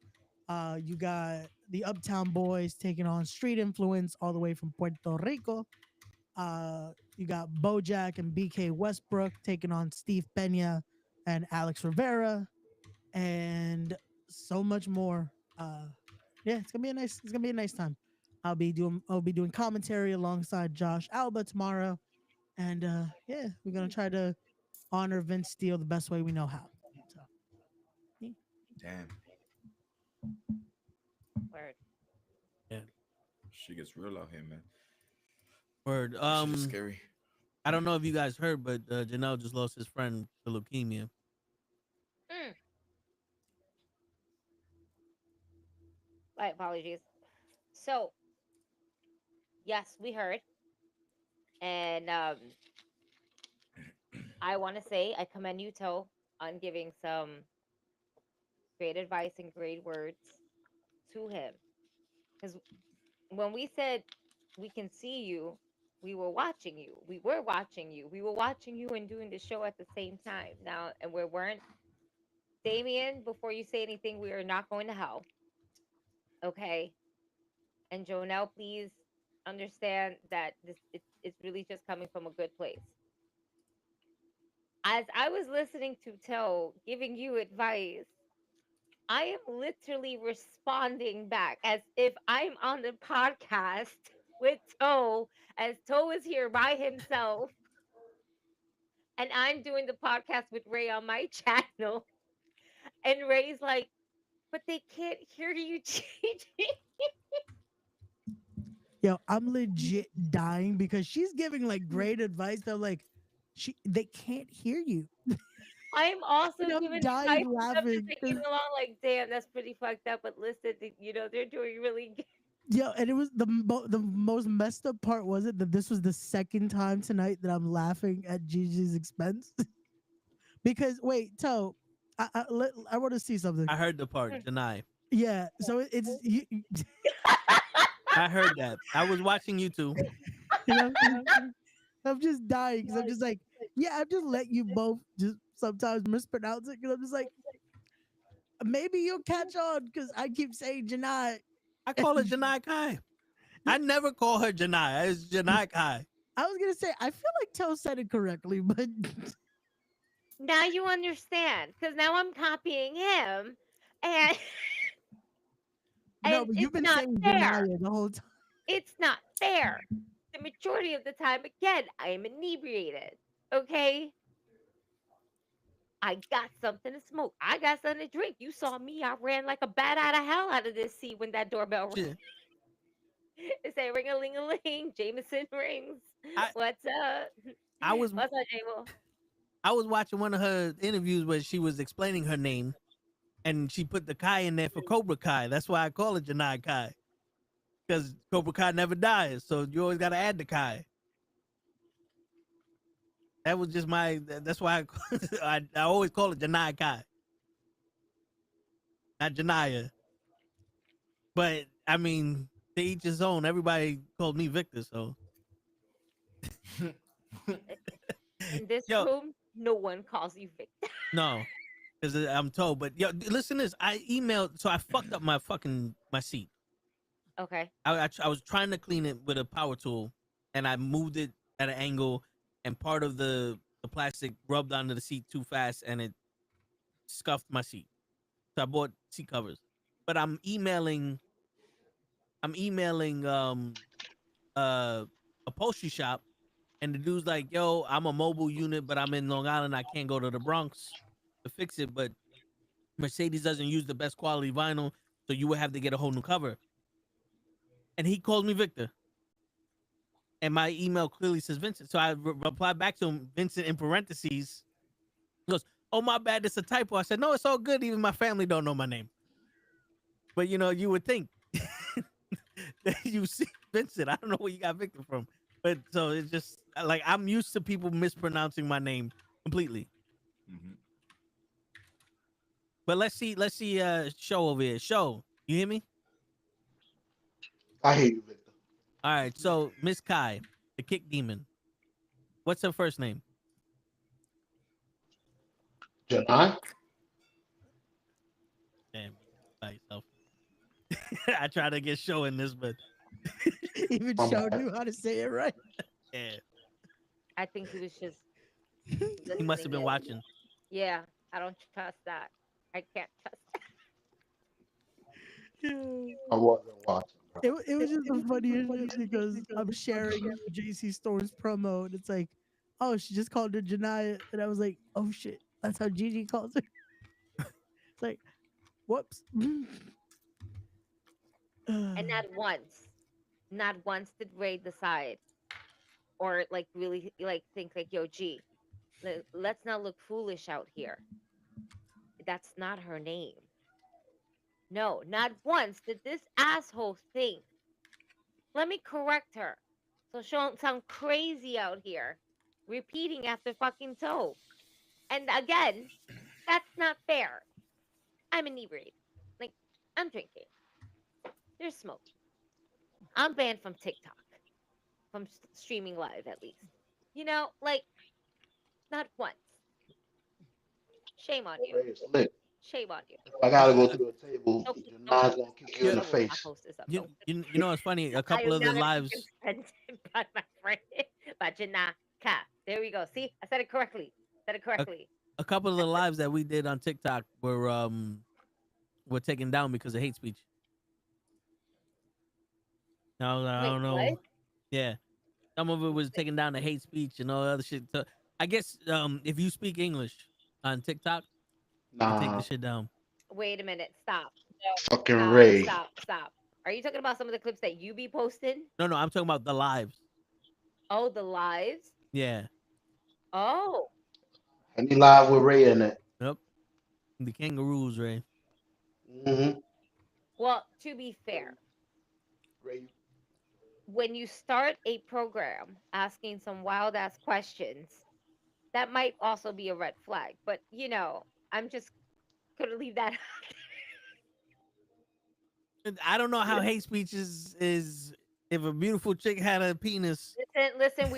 You got the Uptown Boys taking on Street Influence all the way from Puerto Rico. You got Bojack and BK Westbrook taking on Steve Pena and Alex Rivera, and so much more. Yeah, it's gonna be a nice time. I'll be doing commentary alongside Josh Alba tomorrow, and yeah, we're gonna try to honor Vince Steele the best way we know how. So, yeah. Damn, Word. Yeah. shit gets real out here, man. Word. Shit is scary. I don't know if you guys heard, but Janelle just lost his friend to leukemia. Mm. My apologies. So, yes, we heard. And I want to say I commend you, Toe, on giving some great advice and great words to him. Because when we said we can see you, we were watching you. We were watching you. We were watching you and doing the show at the same time. Now, and we weren't. Damien, before you say anything, we are not going to hell. Okay? And Jonelle, please understand that it's really just coming from a good place. As I was listening to Toe giving you advice, I am literally responding back as if I'm on the podcast with Toe, as Toe is here by himself, and I'm doing the podcast with Ray on my channel. And Ray's like, but they can't hear you changing. Yo, I'm legit dying because she's giving like great advice. That like, they can't hear you. I'm also And I'm giving dying advice to them laughing. that they get along. Like, damn, that's pretty fucked up. But listen, they're doing really good. Yo, and it was the most messed up part was it that this was the second time tonight that I'm laughing at Gigi's expense. Because wait, Toe, I want to see something. I heard the part, deny. Yeah, so it's you, I heard that. I was watching YouTube. you know, I'm just dying because I'm just like, yeah, I just let you both just sometimes mispronounce it because I'm just like, maybe you'll catch on because I keep saying Janai. I call her Janai Kai. I never call her Janai. It's Janai Kai. I was gonna say I feel like Toe said it correctly, but Now you understand, because now I'm copying him, and no, and but you've it's been not saying fair. Janai the whole time. It's not fair. The majority of the time, again, I am inebriated. Okay. I got something to smoke. I got something to drink. You saw me. I ran like a bat out of hell out of this seat when that doorbell rang. Shit. It say ring a ling a ling. Jameson rings. I- What's up? I was What's up, Jamo? I was watching one of her interviews where she was explaining her name, and she put the Kai in there for Cobra Kai. That's why I call it Janai Kai, because Cobra Kai never dies, so you always got to add the Kai. That was just that's why I always call it Janai Kai, not Janaya. But I mean, to each his own. Everybody called me Victor, so. In this Yo. room, no one calls you Victor. No, because I'm told. But yo, listen to this. I emailed, so I fucked up my seat. Okay. I was trying to clean it with a power tool, and I moved it at an angle, and part of the plastic rubbed onto the seat too fast, and it scuffed my seat. So I bought seat covers. But I'm emailing a upholstery shop, and the dude's like, yo, I'm a mobile unit, but I'm in Long Island. I can't go to the Bronx to fix it, but Mercedes doesn't use the best quality vinyl, so you would have to get a whole new cover. And he called me Victor. And my email clearly says Vincent. So I replied back to him, Vincent in parentheses. He goes, oh, my bad, it's a typo. I said, no, it's all good. Even my family don't know my name. But, you would think that you see Vincent. I don't know where you got Victor from. But so it's just like I'm used to people mispronouncing my name completely. Mm-hmm. But let's see Show over here. Show, you hear me? I hear you, Victor. All right, so Miss Kai, the kick demon. What's her first name? Janai? Damn, by yourself. I try to get Show in this, but Even showed you how to say it right. yeah, I think he was just. he must have been listening in. watching. Yeah, I don't trust that. I can't trust that. I wasn't watching. Bro. It was just the funniest shit because I'm sharing JC Storm's promo and it's like, oh, she just called her Janaya. And I was like, oh shit, that's how Gigi calls her. It's like, whoops. And not once did Ray decide or like really like think like, yo, G, let's not look foolish out here. That's not her name. No, not once did this asshole think, let me correct her. So she don't sound crazy out here, repeating after fucking Toe. And again, that's not fair. I'm inebriated. Like, I'm drinking. There's smoke. I'm banned from TikTok. From streaming live, at least. Like, not once. Shame on you. Ray is lit. Shame on you. I gotta go through a table. Nope, Janai's gonna kick you in the I'll face. post this up. You Nope. know it's funny. A couple I of am the not lives. offended by my friend, by Janaka. There we go. See, I said it correctly. A couple of the lives that we did on TikTok were taken down because of hate speech. No, I don't know. What? Yeah, some of it was taken down to hate speech and all other shit. So I guess if you speak English on TikTok, you take Nah, the shit down. Wait a minute. Stop. fucking Stop. Ray. Stop. Stop. Are you talking about some of the clips that you be posting? No, I'm talking about the lives. Oh, the lives. Yeah. Oh, Any live with Ray in it. Yep. The kangaroos, Ray. Mm-hmm. well, to be fair, Ray. when you start a program asking some wild ass questions, that might also be a red flag. But I'm just gonna leave that. I don't know how hate speech is if a beautiful chick had a penis. Listen.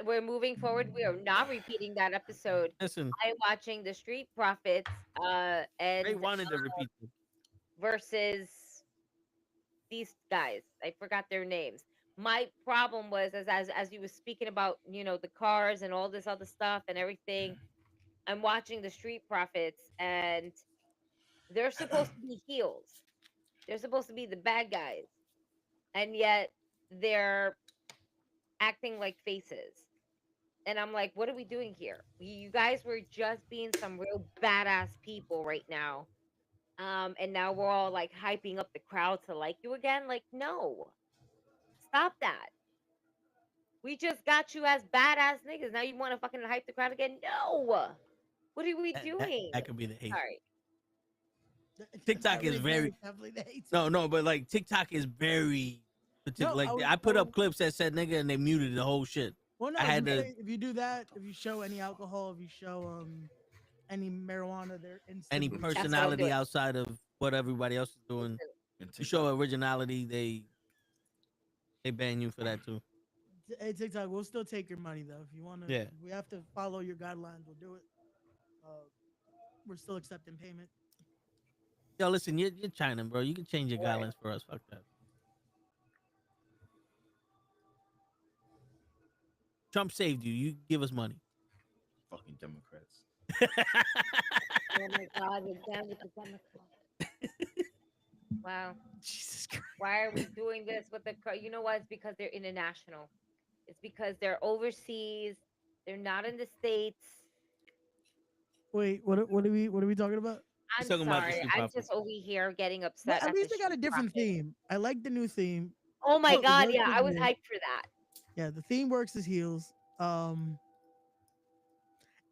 We're moving forward. We are not repeating that episode. Listen, I'm watching the Street Profits, Ray and wanted to repeat it. versus these guys. I forgot their names. My problem was as you were speaking about, the cars and all this other stuff and everything. I'm watching the Street Profits, and they're supposed to be heels. They're supposed to be the bad guys, and yet they're acting like faces. And I'm like, what are we doing here? You guys were just being some real badass people right now. And now we're all like hyping up the crowd to like you again. Like, no, stop that. We just got you as badass niggas. Now you want to fucking hype the crowd again? No. What are we doing? That could be the hate. Sorry. TikTok is very definitely the hate. no, but like TikTok is very particular. No, Like I put up clips that said nigga and they muted the whole shit. Well, no, I had to- if you do that, if you show any alcohol, if you show any marijuana, they're Any instantly personality doing. outside of what everybody else is doing. You show originality, they ban you for that too. Hey, TikTok, we'll still take your money though. If you want to, Yeah. we have to follow your guidelines. We'll do it. We're still accepting payment. Yo, listen, you're China, bro. You can change your guidelines for us. Fuck that. Trump saved you. You give us money. Fucking Democrats. Oh my God, we're done with the Democrats. Wow. Jesus Christ. Why are we doing this with you know what? It's because they're international. It's because they're overseas. They're not in the States. Wait, what are we talking about? I'm talking about the sorry. Street I'm Profits. just over here getting Well, upset. at at least the they got a Street different Profits. theme. I like the new theme. Oh my Well, God, works yeah. as I was heels. hyped for that. Yeah, the theme works as heels.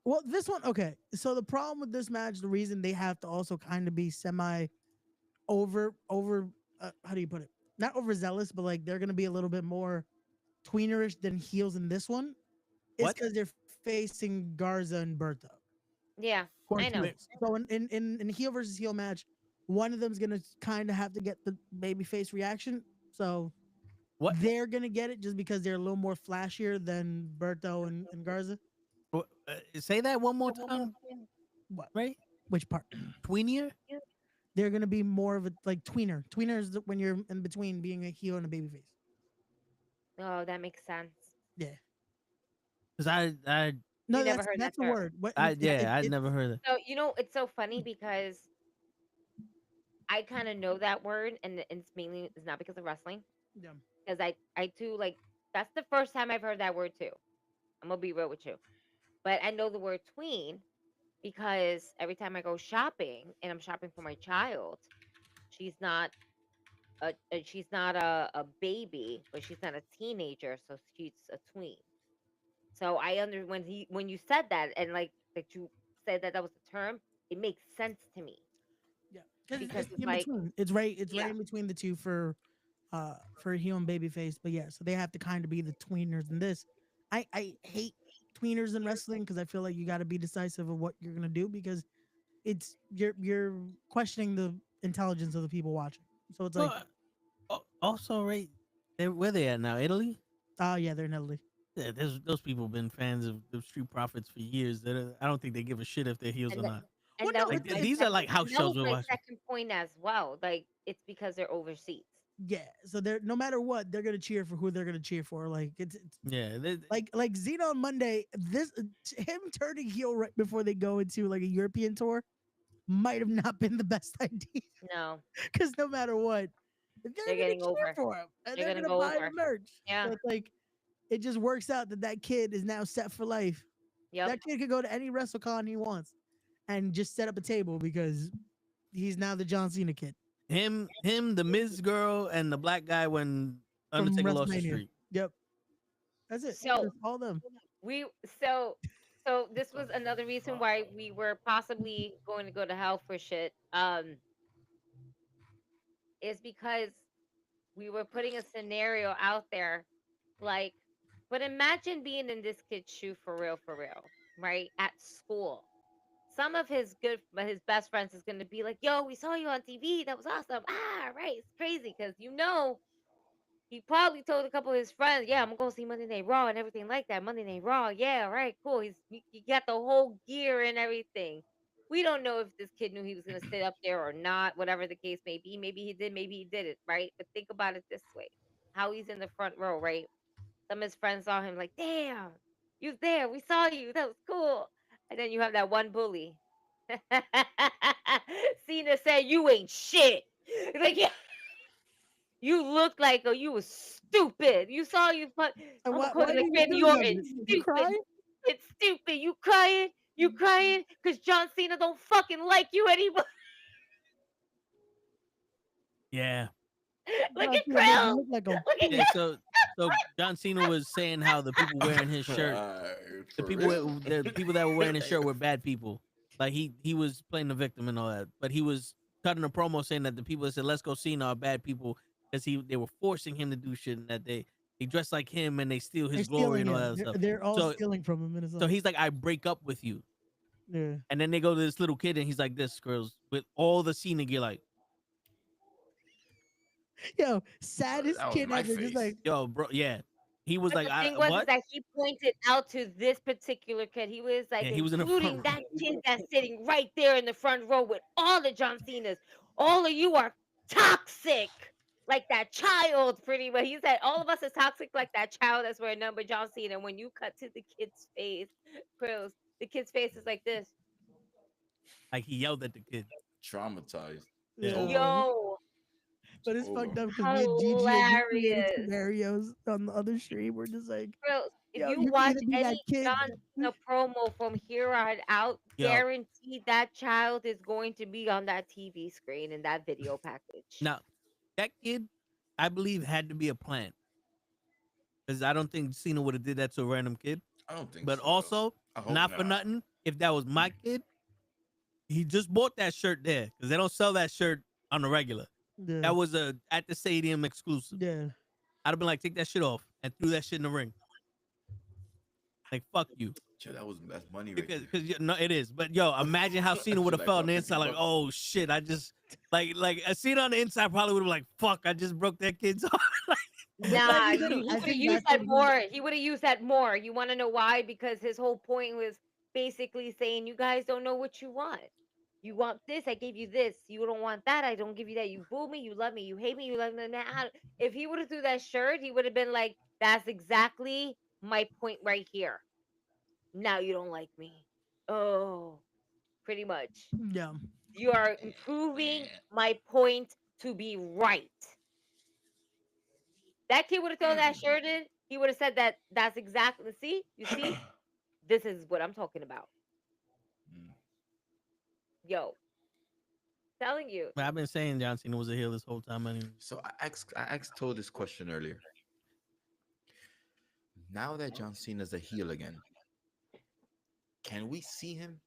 Well, this one, okay. So the problem with this match, the reason they have to also kind of be semi over how do you put it? Not overzealous, but like they're gonna be a little bit more tweenerish than heels in this one. Is What? because they're facing Garza and Berto. Yeah, Or I know. twins. So in heel versus heel match, one of them's gonna kind of have to get the baby face reaction. So What? they're gonna get it just because they're a little more flashier than Berto and Garza. Say that one more time. What? Right? Which part? Tweenier? They're gonna be more of a like tweener. Tweener is when you're in between being a heel and a baby face. Oh, that makes sense. Yeah. Because I No, never heard that's that the term. word. What, I'd never heard it. So it's so funny because I kind of know that word, and it's not because of wrestling. Yeah. Because I too like that's the first time I've heard that word too. I'm gonna be real with you, but I know the word tween because every time I go shopping and I'm shopping for my child, she's not a baby, but she's not a teenager, so she's a tween. So I when you said that and like that you said that was the term, it makes sense to me. Yeah. Because It's it's in like- between. It's right. It's Yeah. right in between the two for heel and baby face. But yeah, so they have to kind of be the tweeners in this. I hate tweeners in wrestling because I feel like you got to be decisive of what you're gonna do because it's you're questioning the intelligence of the people watching. So it's like, Also, right? Where they at now? Italy? yeah, they're in Italy. Yeah, those people have been fans of the Street Profits for years. I don't think they give a shit if they're heels And or that- not. And Well, that no, was it's- my these are like house that shows was we're my watching. second point as well. Like it's because they're overseas. Yeah, so they're no matter what, they're gonna cheer for who they're gonna cheer for. Like it's Yeah, like Zeno on Monday. This him turning heel right before they go into like a European tour might have not been the best idea No, because no matter what, they're gonna getting cheer over. for him and They're they're gonna gonna go buy over. the merch. Yeah. So it's like it just works out that kid is now set for life. Yep. That kid could go to any WrestleCon he wants and just set up a table because he's now the John Cena kid. Him, the Miz girl, and the black guy when From Undertaker lost the WrestleMania. streak. Yep. That's it. So That's all them. we so this was another reason why we were possibly going to go to hell for shit. Is because we were putting a scenario out there, like, but imagine being in this kid's shoe for real, right? At school. Some of his best friends is gonna be like, "Yo, we saw you on TV. That was awesome." Ah, right. It's crazy because he probably told a couple of his friends, "Yeah, I'm gonna go see Monday Night Raw and everything like that. Monday Night Raw, yeah, right, cool." He got the whole gear and everything. We don't know if this kid knew he was gonna sit up there or not. Whatever the case may be, maybe he did, maybe he didn't, right? But think about it this way: how he's in the front row, right? Some of his friends saw him like, "Damn, you was there. We saw you. That was cool." And then you have that one bully. Cena said, "You ain't shit." Like, yeah, you look like, oh, you was stupid. You saw you put. And I'm why quoting did like you Randy do Orton. that? You Stupid. cry? It's stupid. You crying? You crying? Because John Cena don't fucking like you anymore. Yeah. Look John at Cena doesn't Krill. look like him. Look at Yeah. So John Cena was saying how the people wearing his shirt, the people that were wearing his shirt were bad people. Like he was playing the victim and all that, but he was cutting a promo saying that the people that said "Let's go Cena" are bad people because they were forcing him to do shit and that they dress like him and they steal his They're glory stealing and all it. that They're, stuff. they're all So- stealing from him. And it's So like, he's like, "I break up with you," yeah. and then they go to this little kid and he's like, "This girls with all the Cena gear, like, Yo, saddest That was kid my ever. Just face. like, yo, bro, yeah." He was But like, the "I thing was is what?" that he pointed out to this particular kid. He was like, Yeah, he was in the including front that kid that's sitting right there in the front row with all the John Cenas. All of you are toxic, like that child. Pretty much, he said all of us is toxic, like that child that's wearing number John Cena. When you cut to the kid's face, Krills, the kid's face is like this. Like he yelled at the kid. Traumatized. yeah. Yo, But it's fucked over. up because me and Gigi had created hilarious. scenarios on the other stream. We're just like, Krills, if yo, you you're watch gonna be that any kid. John Cena promo from here on out, Yo. guaranteed that child is going to be on that TV screen in that video package. Now, that kid, I believe, had to be a plant. Because I don't think Cena would have did that to a random kid. I don't think But so. also, I hope not for nothing, if that was my kid, he just bought that shirt there. Because they don't sell that shirt on the regular. Yeah. That was a at the stadium exclusive. Yeah. I'd have been like, take that shit off and threw that shit in the ring. Like, fuck you. Yo, that's money right Because there. no, it is. But yo, imagine how Cena would have Like felt on the 50 inside. Like, bucks. oh shit, I just like Cena on the inside probably would have like, fuck, I just broke that kid's heart. Nah, I he would have think used that's that what more. He would have used that more. You want to know why? Because his whole point was basically saying, you guys don't know what you want. You want this, I gave you this. You don't want that, I don't give you that. You boo me, you love me, you hate me, you love me. If he would have threw that shirt, he would have been like, that's exactly my point right here. Now you don't like me. Oh, pretty much. Yeah. You are proving my point to be right. That kid would have thrown that shirt in. He would have said that. That's exactly. See, you see, this is what I'm talking about. Mm. Yo, telling you. I've been saying John Cena was a heel this whole time. Anyway. So I told this question earlier. Now that John Cena's a heel again, can we see him?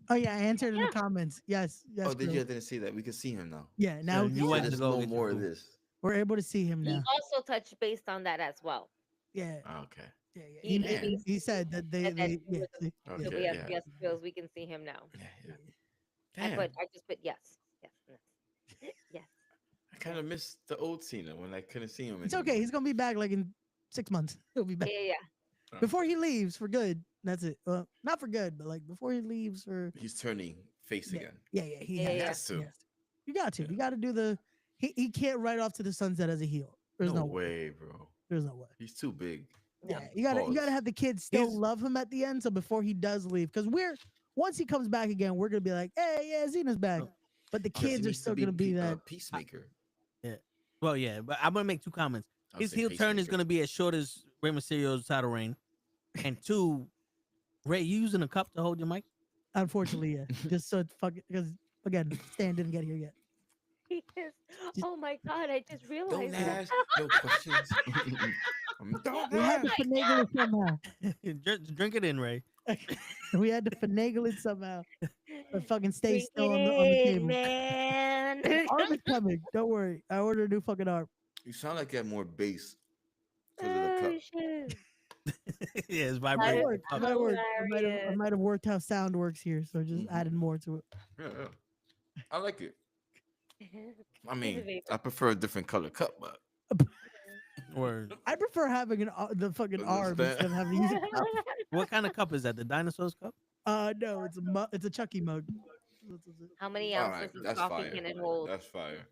Oh yeah, I answered in the comments. Yes. Yes. Oh, did Krill. you? I didn't see that. We can see him now. Yeah. Now So we you can went see to him. go no get your more of food. this. We're able to see him He now. also touched based on that as well. Yeah. Okay. Yeah. Yeah. He- He said that they. And then they he yeah, was- see? Okay. So Yeah. yes, yeah. Bills, we can see him now. Yeah. I Damn. just put yes. Yes. I kind of missed the old Cena when I couldn't see him. It's anymore. okay. He's gonna be back like in 6 months. He'll be back Yeah. Oh. before he leaves for good. That's it. Well, not for good, but like before he leaves for. He's turning face Yeah. again. Yeah. Yeah. He Yeah, has, yeah. Has to. You got to. Yeah. You got to do the. He can't ride off to the sunset as a heel. There's No no way. way, bro. There's no way. He's too big. Yeah, Yeah. you gotta Pause. have the kids still He's- love him at the end. So before he does leave, because once he comes back again, we're gonna be like, hey, yeah, Zena's back. Oh. But the 'Cause he kids are needs to still gonna be that. peacemaker. Well, yeah, but I'm gonna make two comments. I would His say heel turn is pacemaker. gonna be as short as Rey Mysterio's title reign, and two, Ray, you using a cup to hold your mic? Unfortunately, yeah. Just so it's fucking because Again, Stan didn't get here yet. Yes. Oh my god! I just Don't realized that. ask no questions. Don't We had to ask. finagle it somehow. Drink it in, Ray. We had to finagle it somehow. But fucking stay Drink still it on the in, table. man. Arm is coming. Don't worry. I ordered a new fucking arm. You sound like you have more bass because of the Oh cup. shit! Yeah, it's It That might is vibrating. work. It might work. I might hilarious. have worked how sound works here, so just Mhm. added more to it. Yeah, I like it. I It's mean, amazing. I prefer a different color cup, but Word. I prefer having the fucking arm Understand? instead of having to use a cup. What kind of cup is that? The dinosaur's cup? No, it's a Chucky mug. How many all ounces right, of that's coffee fire. can it hold? That's fire.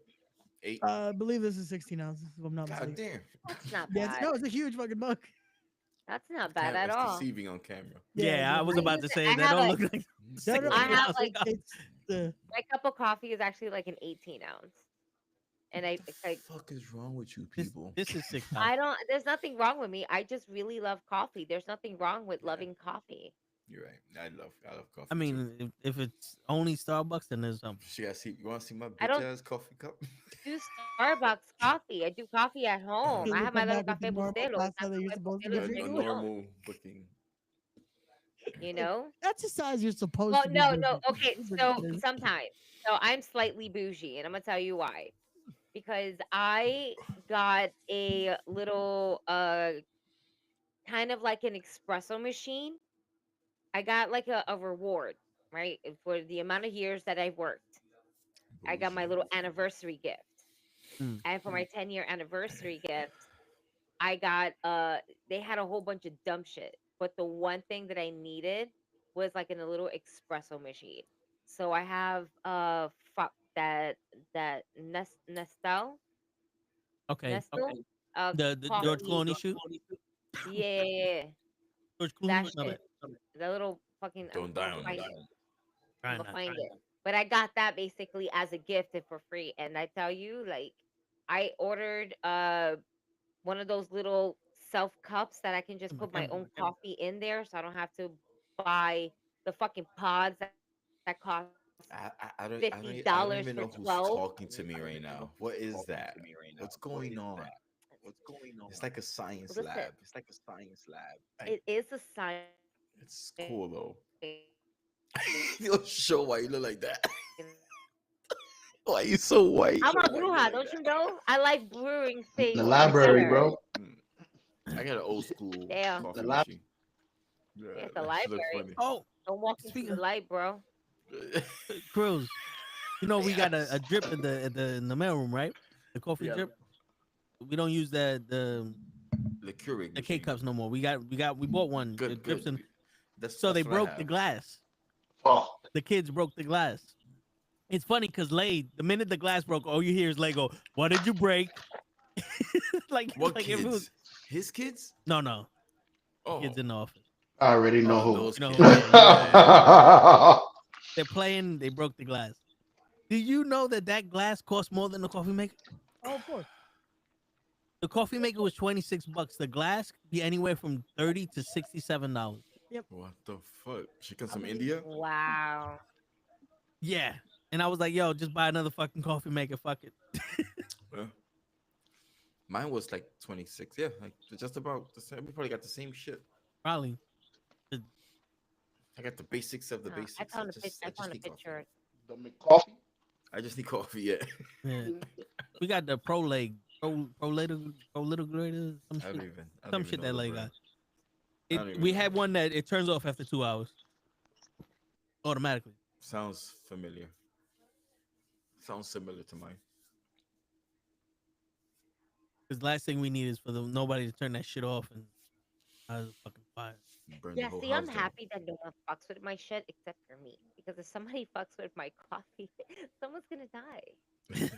8. I believe this is 16 ounces, if I'm not God mistaken. damn. That's not Yeah, bad. it's a huge fucking mug. That's not bad at It's all. deceiving on camera. Yeah, I was no, about to use it- say I that have don't a- look like no, 16 no, I have, ounce like, cup. it's the My cup of coffee is actually like an 18 ounce, and What the I fuck is wrong with you This, people? this is sick. I don't. There's nothing wrong with me. I just really love coffee. There's nothing wrong with Yeah. loving coffee. You're right. I love coffee. I too. mean, if it's only Starbucks, then there's You want to see my I bitch don't- ass coffee cup? Do Starbucks coffee. I do coffee at home. You'll I have come my little back with the cafe normal bustelo. pasta that you're supposed to be A drinking. normal booking. You know. That's the size you're supposed Well, to be no. drinking. Okay, so sometimes. So I'm slightly bougie, and I'm gonna tell you why. Because I got a little kind of like an espresso machine. I got like a reward, right? For the amount of years that I've worked. I got my little anniversary gift. Mm. And for my 10-year anniversary gift, I got they had a whole bunch of dumb shit. But the one thing that I needed was like in a little espresso machine. So I have fuck that Nestle okay. Nestle The George coffee. Clooney shoot. Yeah. George That Clooney. No, shit. The little fucking Don't I'm down. gonna Try not, find try it. But I got that basically as a gift and for free. And I tell you, like, I ordered one of those little self cups that I can just put my own coffee in there, so I don't have to buy the fucking pods that cost I don't $50 even for know who's 12. talking to me right now. What is that? What's going on? It's like a science Listen. lab. It is a sign. It's cool though. You'll show why you look like that. Why you so white? I'm a bruja, don't you know? I like brewing things. The library, together. bro. I got an old school Damn. coffee The lab- machine. Yeah, It's that a shit look library. Oh, Don't walk into Speaking the of- light, bro. funny. Krills. You know we got a drip in the mailroom, right? The coffee Yeah. drip. We don't use the The Keurig K machine. cups no more. We bought one. Good, It drips good. in. That's, So they that's what I broke the have. glass. Oh, The kids broke the glass. It's funny because Lay, the minute the glass broke, all you hear is Lay go, "What did you break?" like What like kids? if it was His kids? no Oh, kids in the office. I already know oh, who. those You know, kids. they're playing. They broke the glass. Do you know that glass costs more than the coffee maker? Oh, of course. The coffee maker was $26. The glass could be anywhere from $30 to $67. What the fuck? She comes from India? Wow. Yeah, and I was like, "Yo, just buy another fucking coffee maker. Fuck it." Yeah. Mine was like 26. Yeah, like just about the same. We probably got the same shit. Probably. I got the basics of the basics. I found a need picture. Don't make coffee. I just need coffee. Yeah. Yeah. We got the pro little grader, some I don't shit. even. I don't Some even shit know that the Lay brand. got. I don't even We know. had one that it turns off after 2 hours. Automatically. Sounds familiar. Sounds similar to mine. Because the last thing we need is for nobody to turn that shit off and I was fucking fire. Burn Yeah, the whole see, I'm house down. happy that no one fucks with my shit except for me. Because if somebody fucks with my coffee, someone's gonna die.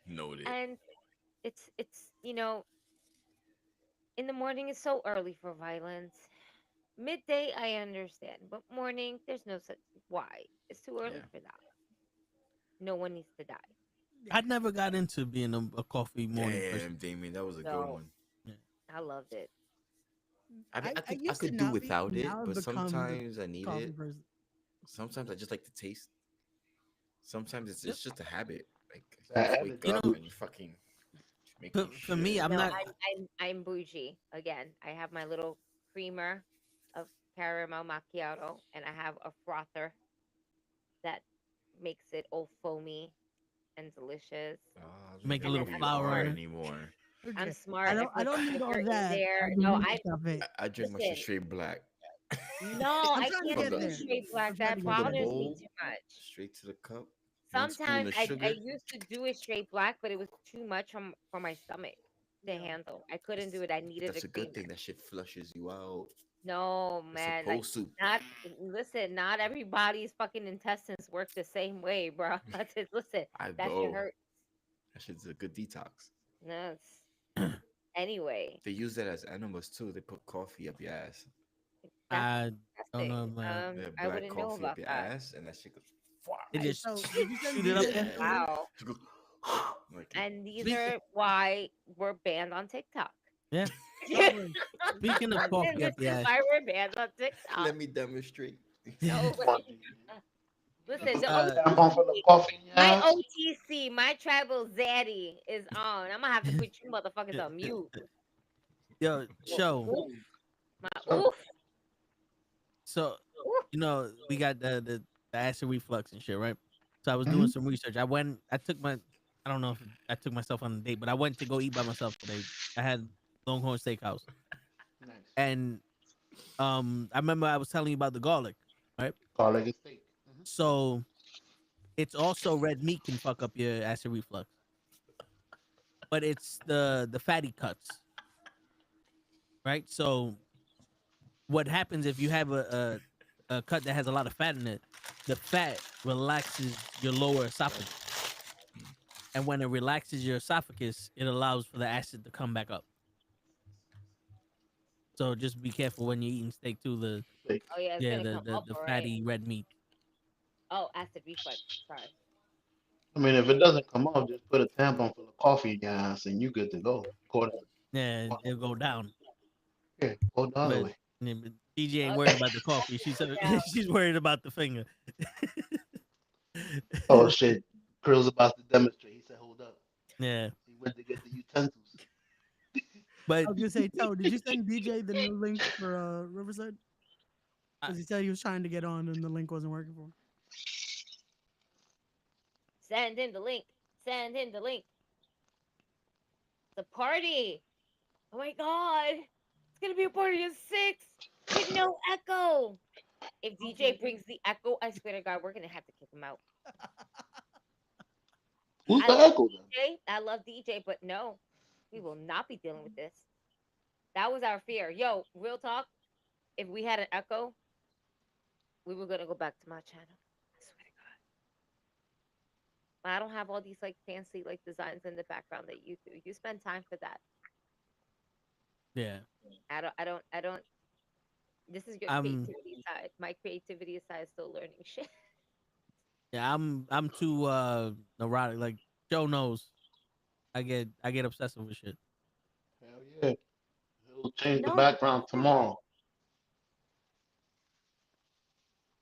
Noted. And it's in the morning is so early for violence. Midday I understand, but morning there's no such why. It's too early Yeah. for that. No one needs to die. I never got into being a coffee morning person. Damn, Damien, that was a good No. one. I loved it. I I think I used to could do not be, without it, now I've but become the sometimes I need Coffee it. person. Sometimes I just like the taste. Sometimes it's just a habit. Like That you just wake up attitude. and you fucking make For me, I'm No, not. I'm bougie. Again, I have my little creamer of caramel macchiato, and I have a frother that makes it all foamy and delicious. Make a And little then I'm flour smart. in it. anymore. I'm Okay. smart. I put don't need all sugar in that. there. I do No, need I stuff it. I drink my shit listen. straight black. No, I'm I trying to can't get do there. straight I'm black. trying That to get From the bothers me bowl, too much. straight to the cup. 1 spoon Sometimes of I sugar. used to do it straight black, but it was too much for my stomach to handle. I couldn't do it. I needed That's a a good creamer. thing. That shit flushes you out. No, It's man. Like supposed to. not listen, not everybody's fucking intestines work the same way, bro. That's it. Listen, I that shit go. hurt. That shit's a good detox. No, anyway. They use that as enemas too. They put coffee up your ass. That's I don't know, disgusting. man. Yeah, I black wouldn't know coffee about up your that. ass, and that shit goes. Far. It just So did you send shoot it up DJ there. the link? Wow. She goes, like, And these Speaking- are why we're banned on TikTok. Yeah. Probably. Speaking of coffee This up the is ass, why we're banned on TikTok. let me demonstrate. No, listen, the Tampon for the coffee in your my ass? OTC, my tribal zaddy is on. I'm gonna have to put you motherfuckers on mute. yo, show. Oof. Oof. So Oof. you know we got the acid reflux and shit, right? So I was doing some research. I don't know if I took myself on a date, but I went to go eat by myself today. I had Longhorn Steakhouse, Nice. and I remember I was telling you about the garlic, right? Garlic and steak. So it's also red meat can fuck up your acid reflux, but it's the fatty cuts, right? So what happens if you have a cut that has a lot of fat in it? The fat relaxes your lower esophagus, and when it relaxes your esophagus, it allows for the acid to come back up. So just be careful when you're eating steak too. Oh yeah, it's gonna come up, The all right. fatty red meat. Oh, acid reflux. Sorry. I mean, if it doesn't come off, just put a tampon full of coffee in your ass and you good to go. Yeah, it'll go down. Yeah, go the other But, way. yeah, but DJ ain't worried about the coffee. She's worried about the finger. Oh shit, Krill's about to demonstrate. He said, "Hold up." Yeah, He went to get the utensils. but I was gonna say, Toe, did you send DJ the new link for Riverside? Because he said he was trying to get on and the link wasn't working for him. Send him the link. Send him the link. The party. Oh my god. It's gonna be a party of 6 with no echo. If DJ brings the echo, I swear to God, we're gonna have to kick him out. Who's I the love echo then? DJ. I love DJ, but no, we will not be dealing with this. That was our fear. Yo, real talk. If we had an echo, we were gonna go back to my channel. I swear to God. I don't have all these like fancy like designs in the background that you do. You spend time for that. yeah, I don't. This is your I'm- creativity side. My creativity side is still learning shit. yeah. I'm too neurotic. Like Joe knows, I get obsessive with shit. Hell yeah. He'll change the No. background tomorrow.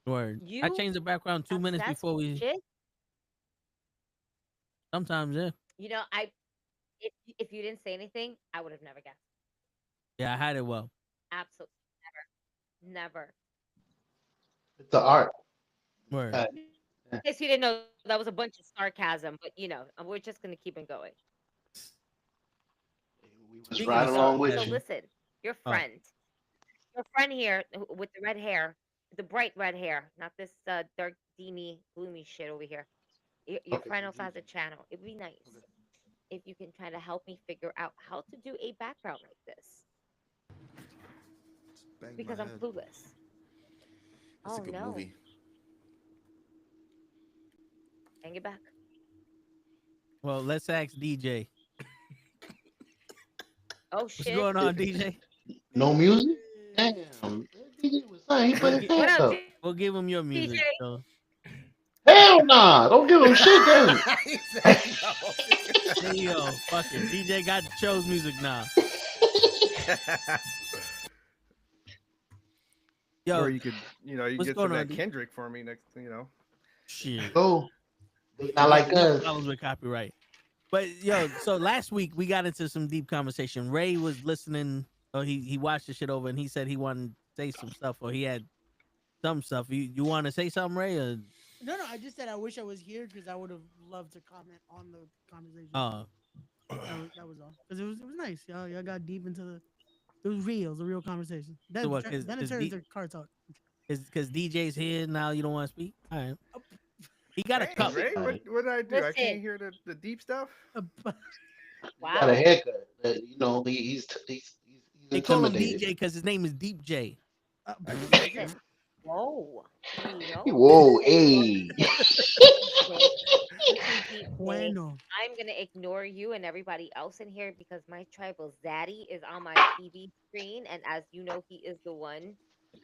Word. I You change the background 2 minutes Obsessed before with we. shit? Sometimes, yeah, You know, if you didn't say anything, I would have never guessed. yeah. I hide it well. Absolutely never. It's the art. Word. In case you didn't know, that was a bunch of sarcasm, but you know, we're just gonna keep it going. We was Speaking right of along with So sarcasm- you. listen, your Oh. friend here with the red hair, the bright red hair, not this dark, steamy, gloomy shit over here. Your Okay, friend so also has a DJ. channel. It'd be nice Okay. if you can try to help me figure out how to do a background like this Bang my because I'm head. clueless. It's Oh a good no! movie. Hang it back. Well, let's ask DJ. Oh What's shit! going on, DJ? No music? Damn. DJ was saying he put his What hands up, up. We'll give him your music. DJ? So. Hell nah. Don't give him shit then. He said no. Hey, yo, fuck it. DJ got chose music now. Yo, Or you could, you what's get going some of on, that D? Kendrick for me next, Shit. Oh, they You not like get no us. problems with copyright. But yo, so last week we got into some deep conversation. Ray was listening, or he watched the shit over, and he said he wanted to say some stuff, or he had some stuff. You want to say something, Ray? Or No, I just said I wish I was here because I would have loved to comment on the conversation. That was all. Because it was nice. Y'all got deep into the. It was real. It was a real conversation. Then, So what, then it turned into car talk. because DJ's here now, you don't want to speak? All right. He got a Dang, cup. Ray, what did I do? I Listen. can't hear the deep stuff. Wow. Got a haircut. You know, he's They call him intimidated. DJ because his name is Deep J. Listen. Whoa. You know? Whoa, hey. Bueno. I'm gonna ignore you and everybody else in here because my tribal zaddy is on my TV screen, and as you know, he is the one.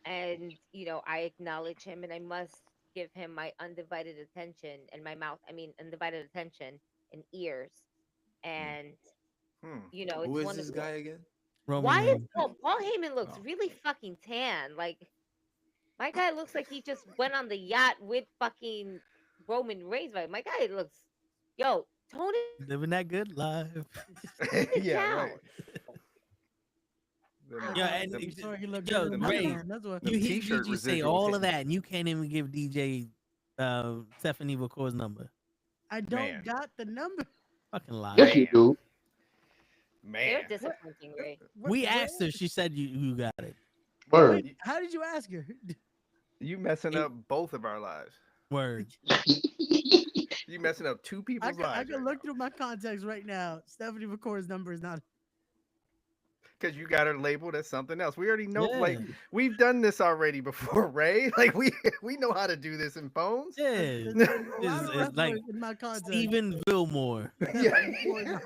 And I acknowledge him, and I must give him my undivided attention and my mouth. I mean, undivided attention and ears. And it's Who is one this of guy again? Why is Paul Heyman looks really fucking tan? Like my guy looks like he just went on the yacht with fucking Roman Reigns. My guy looks, Tony living that good life. Yeah, right. Yeah, and Ray, That's what you hear GG say all of that, and you can't even give DJ Stephanie McCoy's number. I don't got the number. Fucking lie. Yes, you do. They're disappointing, Ray. We asked her. She said you got it. Word. Wait, how did you ask her? You messing up both of our lives. Word. You messing up two people's lives. I can look through my contacts right now. Stephanie McCoy's number is not. Because you got her labeled as something else. We already know, like, we've done this already before, Ray. Like, we know how to do this in phones. Yeah. It's like Stephen Vilmore. Yeah.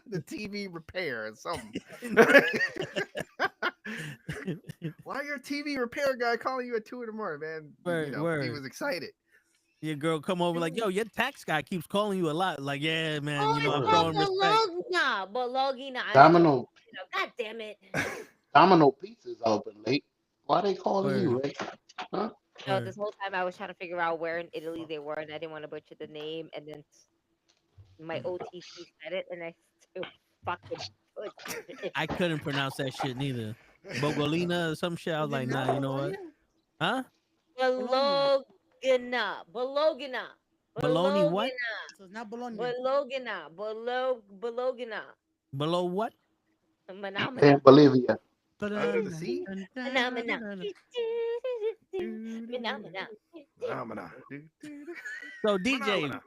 The TV repair or something. Why your TV repair guy calling you at 2 in the morning, man? Word. He was excited. Your girl come over like, yo, your tax guy keeps calling you a lot. Like, yeah, man, Oh, I'm throwing respect. Bologna. Domino. God damn it. Domino Pizza's open late. Why they calling you, Ray? Huh? This whole time I was trying to figure out where in Italy they were, and I didn't want to butcher the name. And then my OTC said it, and I still fucking butchered it. I couldn't pronounce that shit neither. Bogolina or some shit. I was like, nah, you know what? Huh? Bologna. Bologna what? So it's not bologna. Bologna. Below what? In Bolivia. Under the sea? So DJ,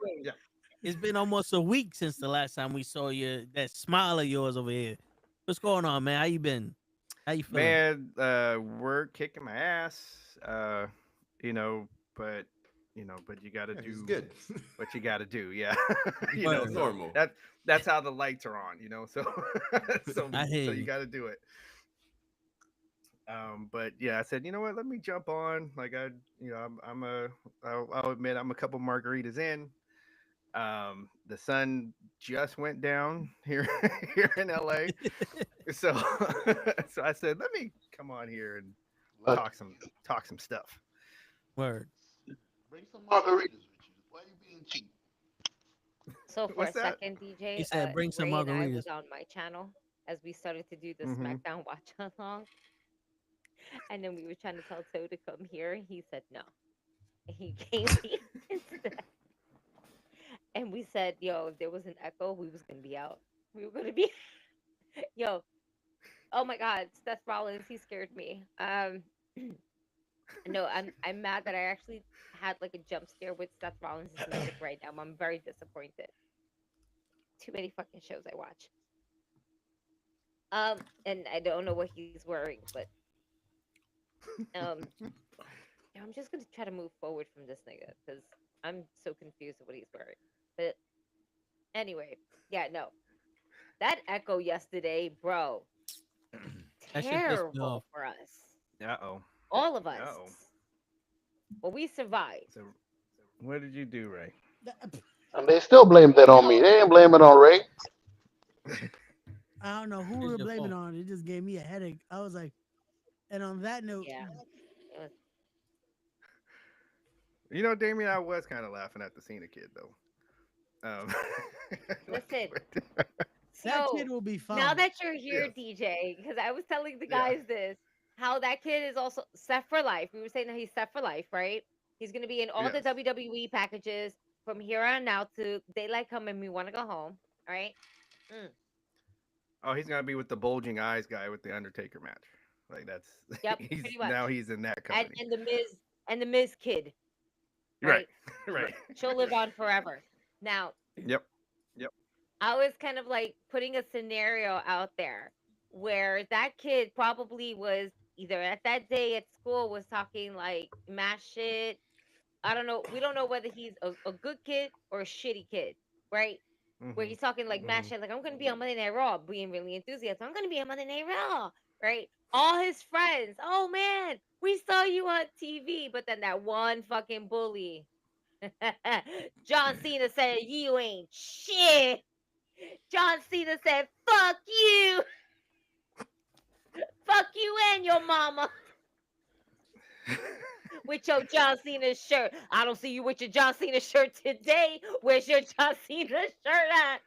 it's been almost a week since the last time we saw you. That smile of yours over here. What's going on, man? How you been? How you feeling? Man, work kicking my ass. But you got to do good. What you got to do. Yeah. Normal. That's how the lights are on, so so you got to do it. But yeah, I said, you know what, let me jump on. Like I'll admit I'm a couple margaritas in. The sun just went down here in LA. So I said, let me come on here and talk some stuff. Word. Bring some margaritas with you. Why are you being cheap? So for What's a that? second, DJ, He said, bring some Ray and I margaritas. was on my channel as we started to do the SmackDown watch along. And then we were trying to tell Toe to come here. He said no. He came here instead. And we said, yo, if there was an echo, we was going to be out. We were going to be... Yo. Oh, my God. Seth Rollins, he scared me. No, I'm mad that I actually had like a jump scare with Seth Rollins' music right now. I'm very disappointed. Too many fucking shows I watch. And I don't know what he's wearing, but I'm just gonna try to move forward from this nigga because I'm so confused with what he's wearing. But anyway, yeah, no, that echo yesterday, bro, terrible for us. All of us. Well, we survived. So what did you do, Ray? And they still blame that on me. They ain't blame it on Ray. I don't know who we were blaming on. It just gave me a headache. I was like, and on that note, yeah, it was You know, Damien, I was kind of laughing at the Cena kid though. Listen. That So kid will be fine. now that you're here, Yes. DJ, because I was telling the Yeah. guys this, how that kid is also set for life. We were saying that he's set for life, right? He's gonna be in all the Yes. WWE packages from here on out to daylight come and we want to go home. All right. Mm. Oh, he's gonna be with the bulging eyes guy with the Undertaker match. Like that's Yep, he's pretty much. now he's in that And company. the Miz kid, Right. right? Right. She'll live on forever. Now, Yep. I was kind of like putting a scenario out there where that kid probably was either at that day at school was talking like mash shit. I don't know. We don't know whether he's a good kid or a shitty kid, right? Where he's talking like mash shit, like I'm gonna be on Monday Night Raw, being really enthusiastic. I'm gonna be on Monday Night Raw, right? All his friends, oh man, we saw you on TV, but then that one fucking bully, John Cena said you ain't shit. John Cena said, fuck you. Fuck you and your mama. With your John Cena shirt. I don't see you with your John Cena shirt today. Where's your John Cena shirt at?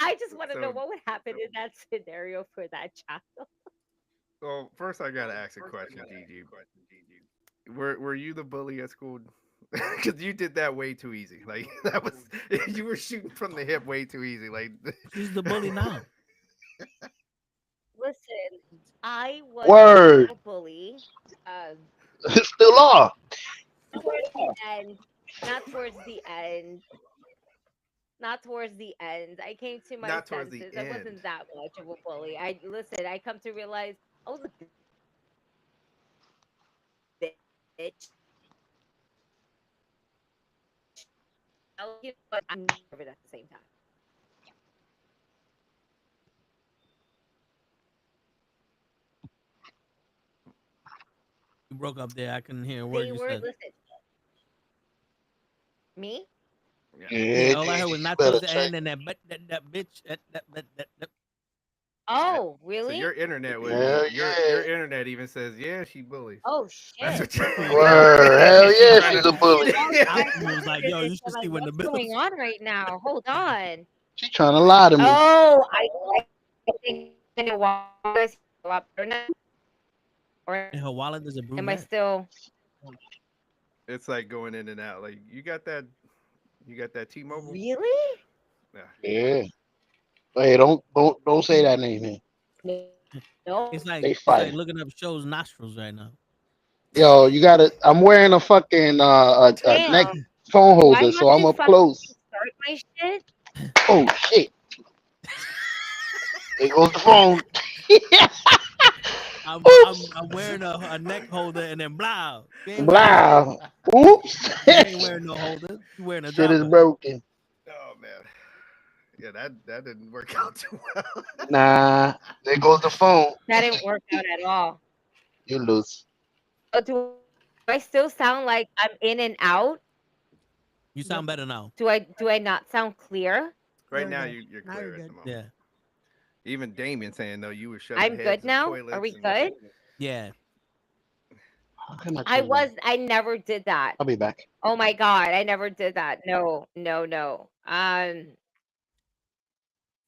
I just want to know So- what would happen in that scenario for that child. Well, first I gotta ask a question, Gigi. Were you the bully at school? Because you did that way too easy. Like that was you were shooting from the hip way too easy. Like Who's the bully now? Listen, I was Word. a bully. Still are. Towards the end, not towards the end. Not towards the end. I came to my Not towards the senses. I end. wasn't that much of a bully. I come to realize I was a bitch. But I'm nervous at the same time. You broke up there. I couldn't hear a word They you were said. listen. Me? Yeah, all I heard was not towards the end and that bitch. That. Oh, so really? your internet was Hell your yeah. internet even says yeah she bullies. Oh That's shit. what you're Word. Hell yeah, she's a bully. I was like, yo, you should see when the What's bills. going on right now? Hold on. She's trying to lie to me. Oh, I think in a lot better now. Or In her wallet, there's a brunette. am I still? It's like going in and out. Like you got that T-Mobile? Really? Yeah. Yeah. Hey, don't say that name, man. No. It's like, They it's like fight. looking up shows nostrils right now. Yo, you gotta. I'm wearing a fucking a neck Damn. phone Do I holder, have so I'm to up fucking close. start my shit? Oh shit! There goes the phone. I'm Oops. wearing a neck holder and then blah. You ain't Blah. Oops. You ain't wearing no holder. You wearing a Shit is dropper. broken. Oh man. Yeah, that didn't work out too well. Nah. There goes the phone. That didn't work out at all. You lose. Do I still sound like I'm in and out? You sound better now. Do I not sound clear? Right There now we go. you're Now clear you're at the good. moment. Yeah. Even Damien saying no, you were shoving I'm heads good in now? toilets Are we and- good? Yeah. How can I change that? I never did that. I'll be back. Oh my god, I never did that. No.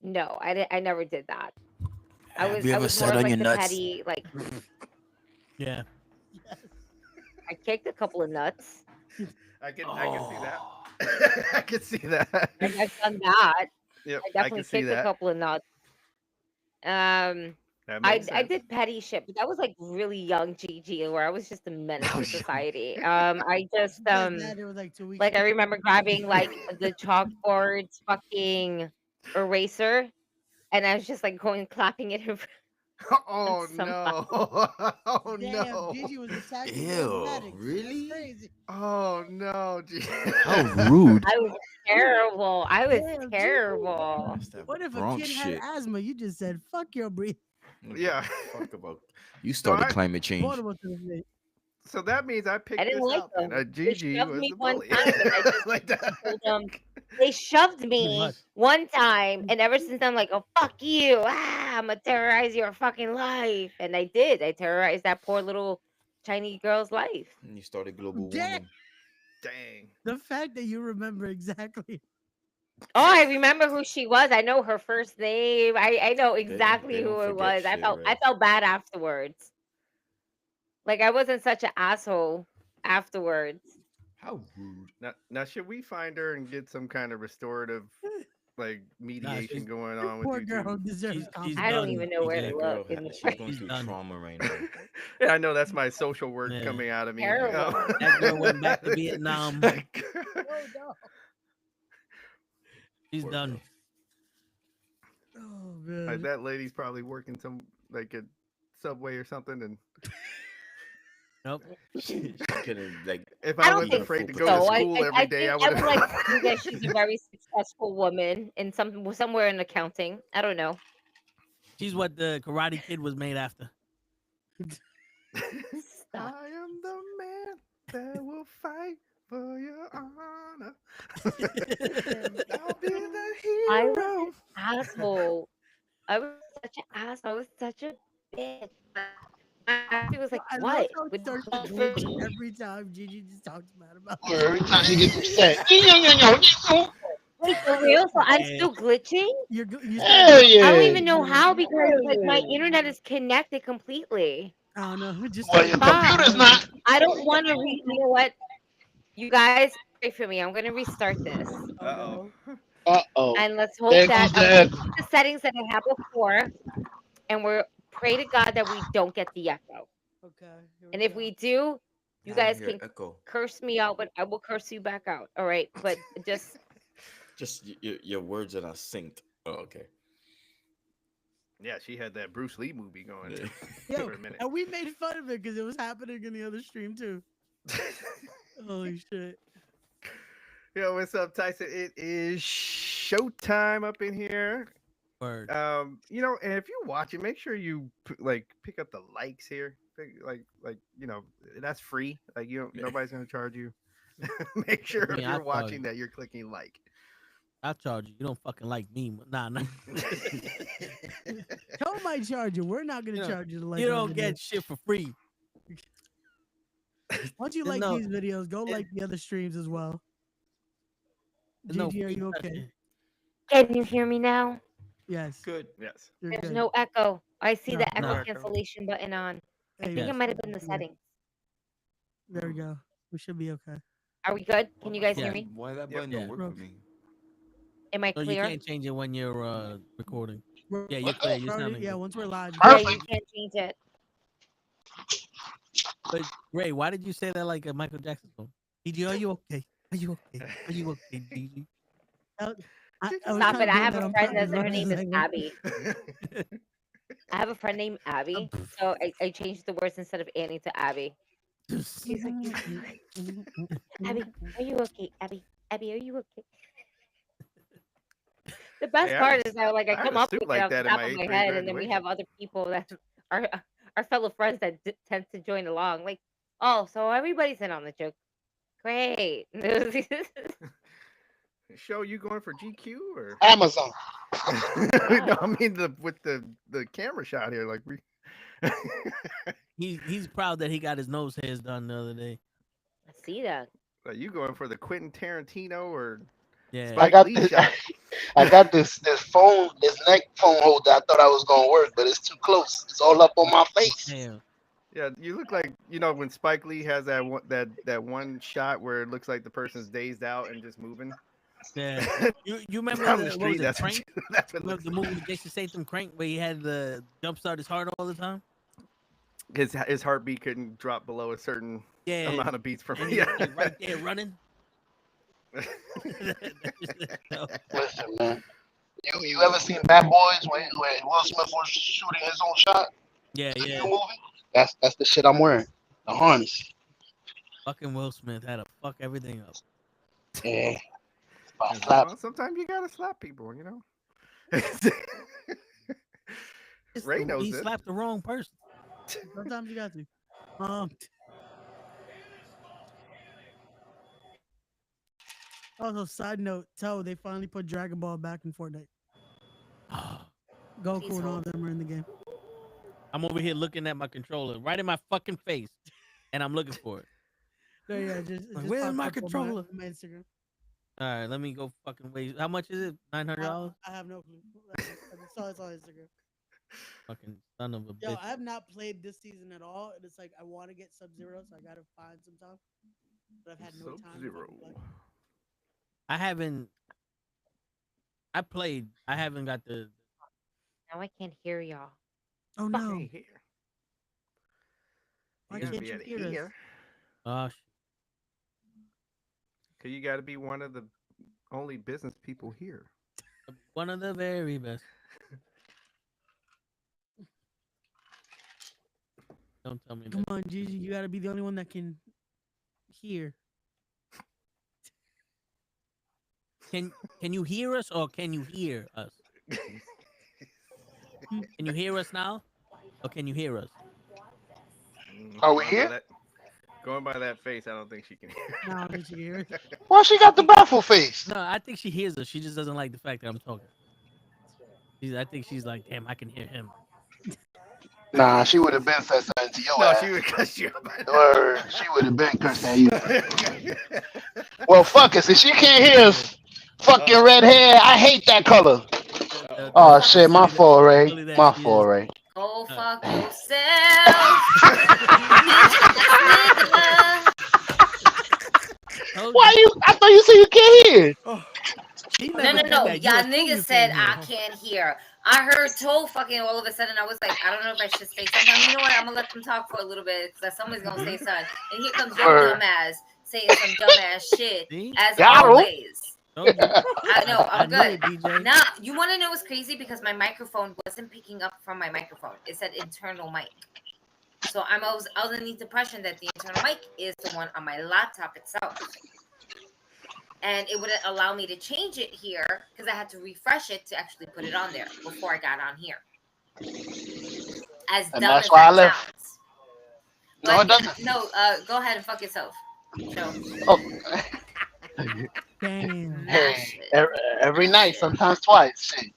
No, I never did that. I was more of like the petty, like Yeah. I kicked a couple of nuts. I can see that. I can see that. I've done that. Yep, I I definitely can see kicked a that. couple of nuts. That I makes sense. did petty shit, but that was like really young Gigi, where I was just a menace to society. I just That it was like 2 weeks. like I ago. remember grabbing like the chalkboard's fucking eraser, and I was just like going clapping it in front Oh of somebody. no! Oh Damn, no! Gigi was attacking Ew, charismatics. really? That's crazy. Oh no! How rude. I was terrible. I was Damn, Gigi. terrible. That's that What if a Bronx kid shit. had asthma? You just said, "Fuck your breathing." Yeah. Fuck about. You started I- climate change. Vulnerable to the shit. So that means I picked didn't this like out. Then. them. They Gigi shoved was me the one bully. time, and I just Like that. told them they shoved me much. one time, and ever since I'm like, oh fuck you, I'm gonna terrorize your fucking life, and I did. I terrorized that poor little Chinese girl's life. And you started global Damn. warming. Dang. The fact that you remember exactly. Oh, I remember who she was. I know her first name. I know exactly they who don't it forget was. I shit, felt I Ray. felt bad afterwards. Like I wasn't such an asshole afterwards. How rude. Now, should we find her and get some kind of restorative, like mediation she's- going on with Poor you girl two? deserves she's compensation. I don't done. even know where Yeah, to That look girl, in the she's going She's through done. trauma right now. Yeah, I know that's my social work Yeah. coming out of me. Terrible. That girl went back to Vietnam. Oh no. She's Poor done. girl. Oh Like, man. that lady's probably working some like a Subway or something, and Nope. She couldn't like. if I I don't was think afraid to so. go to So school every day, I would would like to have. think that she's a very successful woman in somewhere in accounting. I don't know. She's what the Karate Kid was made after. Stop. I am the man that will fight for your honor. I'll be the I hero. was an asshole. I was such an asshole. I was such a bitch. She was like, I love "What?" how it Would you starts to vote for glitch me? every time Gigi just talks bad about Or it. every time she gets upset. Wait, for real? So I'm Yeah. still glitching? You Hell start yeah. I don't even know how because like my internet is connected completely. I don't know. Just Well, your Stop. computer's not. I don't want to you know what? You guys pray for me. I'm gonna restart this. Uh-oh. Uh-oh. And let's hope There that goes I'm the gonna echo. keep the settings that I had before and we're pray to God that we don't get the echo. Okay. here And we if go. we do, you I guys hear can echo. curse me out, but I will curse you back out. All right. But just Just your words are not synced. Oh, okay. Yeah, she had that Bruce Lee movie going Yeah. Yo, for a minute. and we made fun of it because it was happening in the other stream too. Holy shit. Yo, what's up, Tyson? It is showtime up in here. Word. You know, and if you watch it, make sure you pick up the likes here. That's free. Like nobody's gonna charge you. Make sure mean, if I you're charge watching you. that you're clicking like. I'll charge you. You don't fucking like me. Nah. Joe might charge you. We're not gonna You know, charge you to like You our don't videos. get shit for free. Once you There's like no- these videos, go it- like the other streams as well. There's no Gigi, are free you touch okay? here. can you hear me now? Yes. Good. Yes. You're There's good. no echo. I see No, the no echo echo. cancellation button on. I Hey, think Yes. it might have been the yeah. settings. There we go. We should be okay. Are we good? Can you guys hear Yeah. me? Why that Yep. button Yeah. don't work Bro. for me? Am I So you clear? can't change it when you're recording. We're- Yeah, you're clear. You're we're already- sounding yeah, good. once we're live. Yeah, Perfect. you can't change it. But Ray, why did you say that like a Michael Jackson song? Gigi, are you okay? Are you okay? Are you okay, Gigi? I was Stop kinda it. I doing have that a on friend purpose, that her right? name is Like, Abby. I have a friend named Abby. So I changed the words instead of Annie to Abby. She's like, Abby, are you okay? Abby, are you okay? The best Yeah, part is that like I I had come a up suit with like it off the that in top my of eighth my grade head, and then we have other people that are our fellow friends that tend to join along. Like, oh, so everybody's in on the joke. Great. Show you going for GQ or Amazon. no? I mean with the camera shot here, like we. He's proud that he got his nose hairs done the other day. I see that. Are you going for the Quentin Tarantino or Yeah. I Spike got Lee this. shot? I got this phone, this neck phone holder. I thought I was gonna work, but it's too close. It's all up on my face. Damn. Yeah, you look like when Spike Lee has that one shot where it looks like the person's dazed out and just moving. Yeah. You remember Down the what street, was it, that's what Crank? that's what it Remember looks the movie with Jason Statham, Crank, where he had the jumpstart his heart all the time? his heartbeat couldn't drop below a certain Yeah. amount of beats per And minute. he's like right there running. Listen, man. You ever seen Bad Boys when Will Smith was shooting his own shot? Yeah, The yeah. new movie? That's the shit I'm wearing. The harness. Fucking Will Smith had to fuck everything up. Yeah. If I slap. Well, sometimes you gotta slap people, you know. Ray knows He this. slapped the wrong person. Sometimes you got to. Also, side note, they finally put Dragon Ball back in Fortnite. Goku and all of them are in the game. I'm over here looking at my controller right in my fucking face, and I'm looking for it. No, yeah, just, Like, just where's popped my up on controller? my Instagram. All right, let me go fucking wait. How much is it? $900? I have no clue. I just saw it on Instagram. Fucking son of a Yo, bitch. I have not played this season at all, and it's like I want to get Sub-Zero, so I gotta find some time. But I've had no time. to Sub-Zero. fucking play. I haven't. I played. I haven't got the. Now I can't hear y'all. Oh no! Hey, here. Why You gotta can't be you at hear us? here. Oh, shit. Cause you gotta be one of the only business people here. One of the very best. Don't tell me Come that. on, Gigi, you gotta be the only one that can hear. Can you hear us or can you hear us? Can you hear us now? Or can you hear us? Are we Going by here? that- Going by that face, I don't think she can hear. No, I think you hear it. Why she got the baffle face? No, I think she hears us. She just doesn't like the fact that I'm talking. I think she's like, damn, I can hear him. Nah, she would have been said something to your No, ass. she would cuss you. Or she would have been cursing at you. Well, fuck us. If she can't hear us, fucking red hair, I hate that color. Oh shit, my fault, Ray. My fault, Ray. Go fuck Uh. yourself. Why you? I thought you said you can't hear. No. Y'all niggas said I can't hear. I heard Toe fucking all of a sudden. I was like, I don't know if I should say something. You know what? I'm gonna let them talk for a little bit because somebody's gonna say something. And here comes your dumbass saying some dumbass shit as always. I know, I'm good. Now, you want to know what's crazy? Because my microphone wasn't picking up from my microphone. It said internal mic. So I was underneath the impression that the internal mic is the one on my laptop itself. And it wouldn't allow me to change it here because I had to refresh it to actually put it on there before I got on here. As And dumb that's as why I that left. sounds. No, But it doesn't. no, go ahead and fuck yourself. Show. Oh. Damn. Hey, every night, sometimes twice. Shit.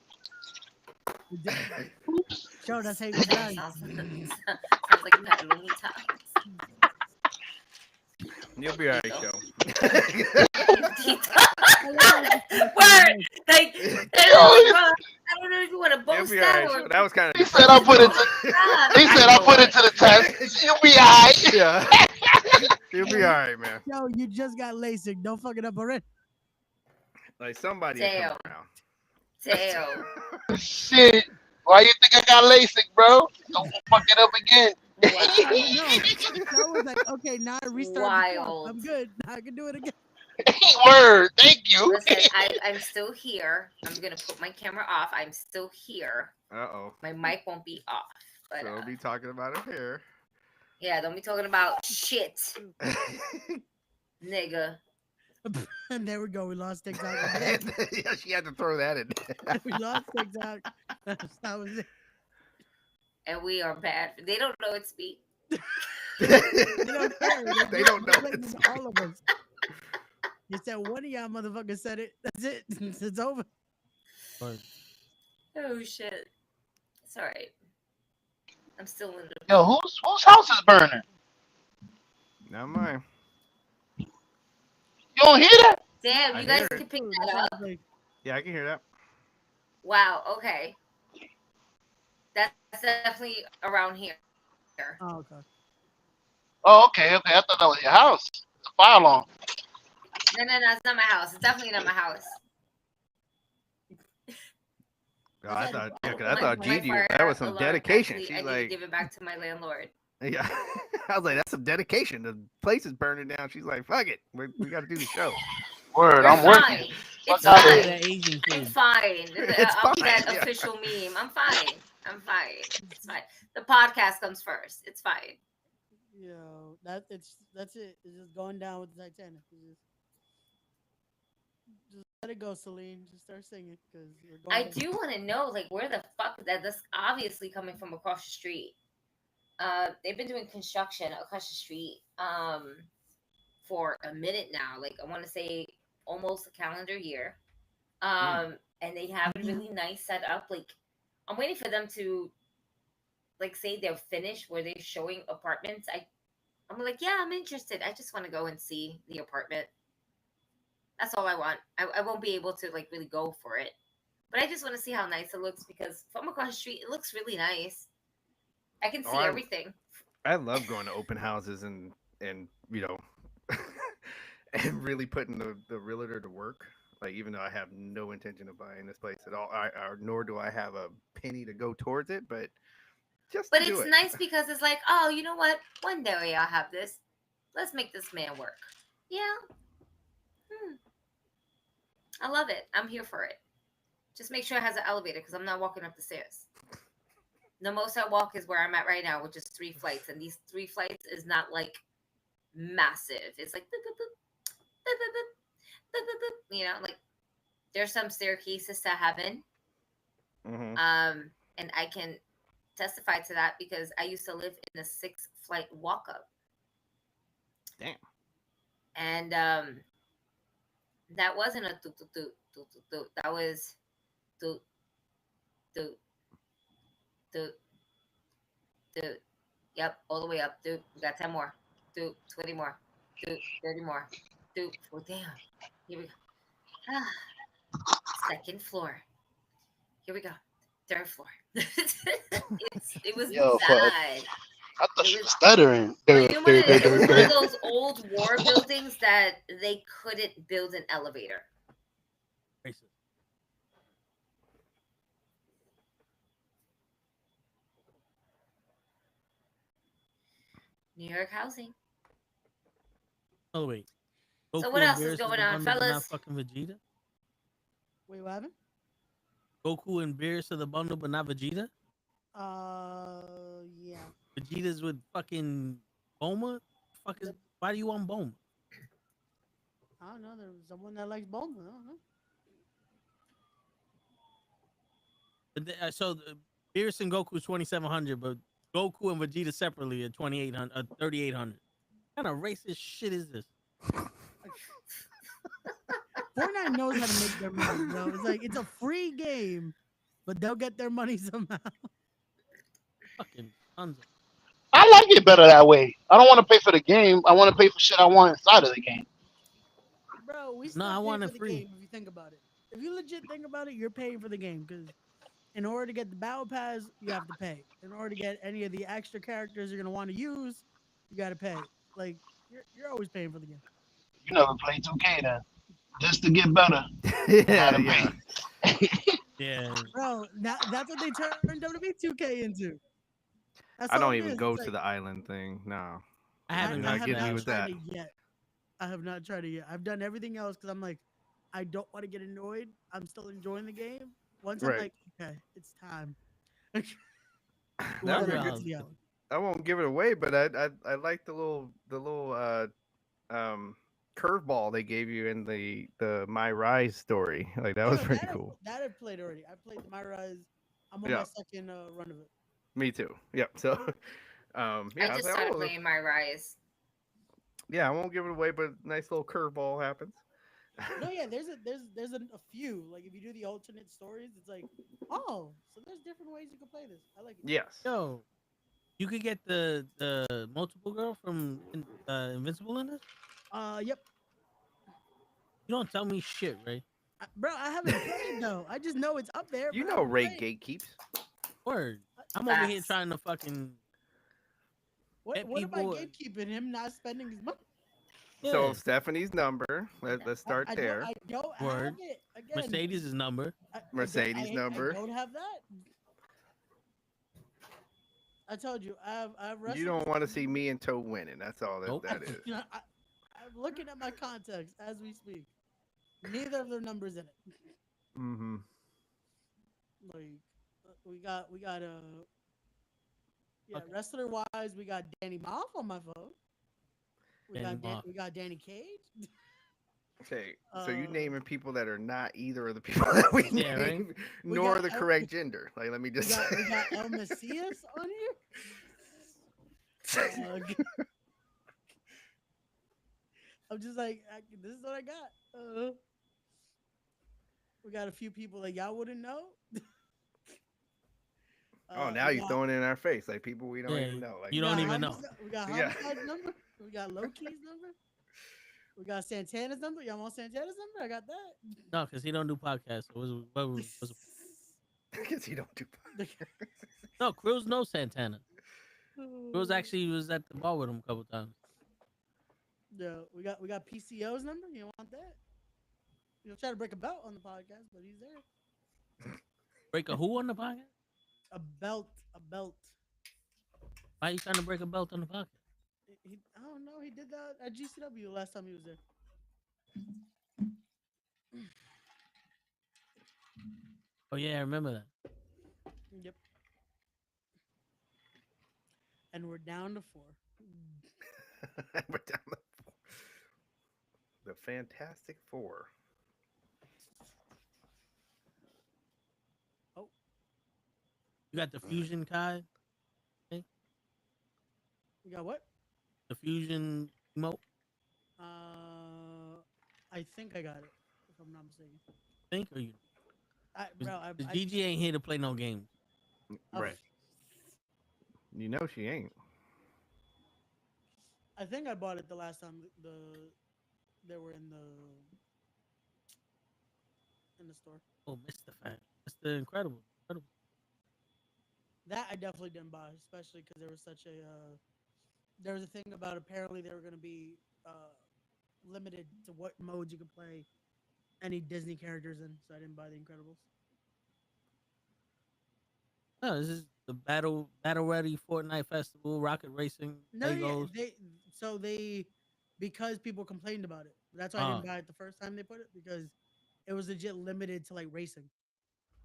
Show that's how you die. Sounds like you had lonely times. You'll be alright, Joe. Word! Like, I don't know if you want to boast that or. That was kind of. He said I put it to. He said I put it to the test. You'll be alright. Yeah. You'll be alright, man. Yo, you just got LASIK. Don't fuck it up already. Like somebody will come around. Damn. Shit. Why you think I got LASIK, bro? Don't fuck it up again. No, I was like, okay, now I restart. Wild. I'm good. Now I can do it again. Word. Thank you. Listen, I'm still here. I'm gonna put my camera off. I'm still here. Uh-oh. My mic won't be off. But, So we'll be talking about it here. Yeah, don't be talking about shit, nigga. And there we go. We lost TikTok. Yeah, she had to throw that in. We lost TikTok. That was it. And we are bad. They don't know it's me. They don't care. They don't know They're it's all of us. You said one of y'all motherfuckers said it. That's it. It's over. Oh shit. It's all right. I'm still in the. Yo, whose house is burning? Not mine. You don't hear that? Damn, I you guys hear it. can pick that up. Yeah, I can hear that. Wow. Okay. That's definitely around here. Oh, okay. Oh, okay. I thought that was your house. It's a fire alarm. No, it's not my house. It's definitely not my house. Oh, I thought, yeah, 'cause I My- thought my Gigi, fire that was some alarm, dedication. actually, I She's need to like, give it back to my landlord. yeah. I was like, that's some dedication. The place is burning down. She's like, fuck it. We got to do the show. Word, We're I'm working. fine. It's Fuck out of fine. here. Asian I'm kid. fine. It's I'll be fine, that yeah. official meme. I'm fine. It's fine. The podcast comes first. It's fine. Yo, that's it. It's just going down with the Titanic. Just let it go, Celine. Just start singing because I do want to know, like, where the fuck that this obviously coming from across the street. They've been doing construction across the street for a minute now. Like, I want to say almost a calendar year. And they have a really nice setup. Like, I'm waiting for them to, like, say they're finished where they're showing apartments. I'm like, yeah, I'm interested. I just want to go and see the apartment. That's all I want. I won't be able to like really go for it, but I just want to see how nice it looks because from across the street, it looks really nice. I can Oh, see everything. I love going to open houses and you know and really putting the realtor to work. Like even though I have no intention of buying this place at all, nor do I have a penny to go towards it, but just But to do it's it. nice because it's like, oh, you know what? One day I'll have this. Let's make this man work. Yeah. I love it. I'm here for it. Just make sure it has an elevator because I'm not walking up the stairs. The most I walk is where I'm at right now, which is 3 flights. And these 3 flights is not like massive. It's like, boop, boop, boop, boop, boop, boop, boop, boop, boop, you know, like there's some staircases to heaven. Mm-hmm. And I can testify to that because I used to live in a 6 flight walk up. Damn. And that wasn't a toot toot toot toot toot toot. That was toot toot toot toot. Yep, all the way up. Toot. We got 10 more. Toot. 20 more. Toot. 30 more. Toot. Oh damn. Here we go. Second floor. Here we go. 3rd floor. It was bad. I thought you were stuttering. It was one of those old war buildings that they couldn't build an elevator. New York housing. Oh wait. So what else is going on, fellas? Not fucking Vegeta. Wait, what happened? Goku and Beerus to the bundle, but not Vegeta. Yeah. Vegeta's with fucking Bulma. Why do you want Bulma? I don't know. There's someone that likes Bulma. I don't know. So Beerus and Goku is 2,700, but Goku and Vegeta separately at 2,800, 3,800. What kind of racist shit is this? Fortnite knows how to make their money, bro. It's like it's a free game, but they'll get their money somehow. Fucking tons of. I like it better that way. I don't want to pay for the game. I want to pay for shit I want inside of the game. Bro, we No, I want it it free. game if you think about it. If you legit think about it, you're paying for the game because in order to get the battle pass, you have to pay. In order to get any of the extra characters you're gonna want to use, you gotta pay. Like you're always paying for the game. You never played 2K then, just to get better. Yeah. Yeah. Bro, that's what they turned WWE 2K into. That's I all don't it even is. go It's to like, the island thing. No. I haven't. I get you with that. tried it yet. I have not tried it yet. I've done everything else because I'm like, I don't want to get annoyed. I'm still enjoying the game. Once I'm Right. like, okay, it's time. That was Then a I good- get to the island. I won't give it away, but I like the little curveball they gave you in the My Rise story. Like that was pretty cool. That I've played already. I played the My Rise. I'm on Yeah. my second run of it. Me too. Yep. So I yeah, was just like, started oh, playing my Rise. yeah, I won't give it away, but nice little curveball happens. No, yeah, there's a few. Like if you do the alternate stories, it's like, oh, so there's different ways you can play this. I like it. Yes. Yo, you could get the multiple girl from Invincible in this. Yep. You don't tell me shit, Ray. Bro, I haven't played though. I just know it's up there. You but I know haven't Ray played. gatekeeps. Word. I'm over here Facts. trying to fucking. What get am I people- gatekeeping him not spending his money? So Yeah. Stephanie's number. Let's start I there. don't Word. have it. Again, Mercedes' number. Mercedes' number. I don't have that. I told you, I've You don't want to see me and Toe winning. That's all that, Nope. that is. You know, I'm looking at my contacts as we speak. Neither of their numbers in it. Mm-hmm. Like we got yeah, Okay. wrestler wise, we got Danny Moff on my phone. Danny Moff. We got Danny Cage. Okay, so you Uh, naming people that are not either of the people that we Yeah, right? named, We nor got the El- correct gender. Like, let me We just got, say. we got El Macias on here. I'm just like, this is what I got. We got a few people that y'all wouldn't know. Oh, now you're throwing it in our face like people we don't even know. Like you don't even know. We got Homicide's number. We got Low Key's number. We got Santana's number. Y'all want Santana's number? I got that. No, because he don't do podcasts. So what was because he don't do podcasts. No, Kryllzzz knows Santana. Kryllzzz actually was at the bar with him a couple times. Yeah, we got PCO's number. You don't want that? You'll try to break a belt on the podcast, but he's there. Break a who on the podcast? A belt. Why are you trying to break a belt on the podcast? I don't know. He did that at GCW the last time he was there. Oh yeah, I remember that. Yep. And we're down to 4. We're down to 4. The Fantastic Four. Oh. You got the Fusion Kai? Okay. You got what? The Fusion emote? I think I got it, if I'm not mistaken. Think or you? The GG ain't here to play no games. Right. You know she ain't. I think I bought it the last time they were in the store. Oh, Mr. Fan. Mr. Incredible. That I definitely didn't buy, especially because there was such a there was a thing about apparently they were going to be limited to what modes you could play any Disney characters in, so I didn't buy the Incredibles. No, this is the Battle Ready Fortnite Festival, Rocket Racing. No, they because people complained about it. That's why I didn't buy it the first time they put it, because it was legit limited to like racing,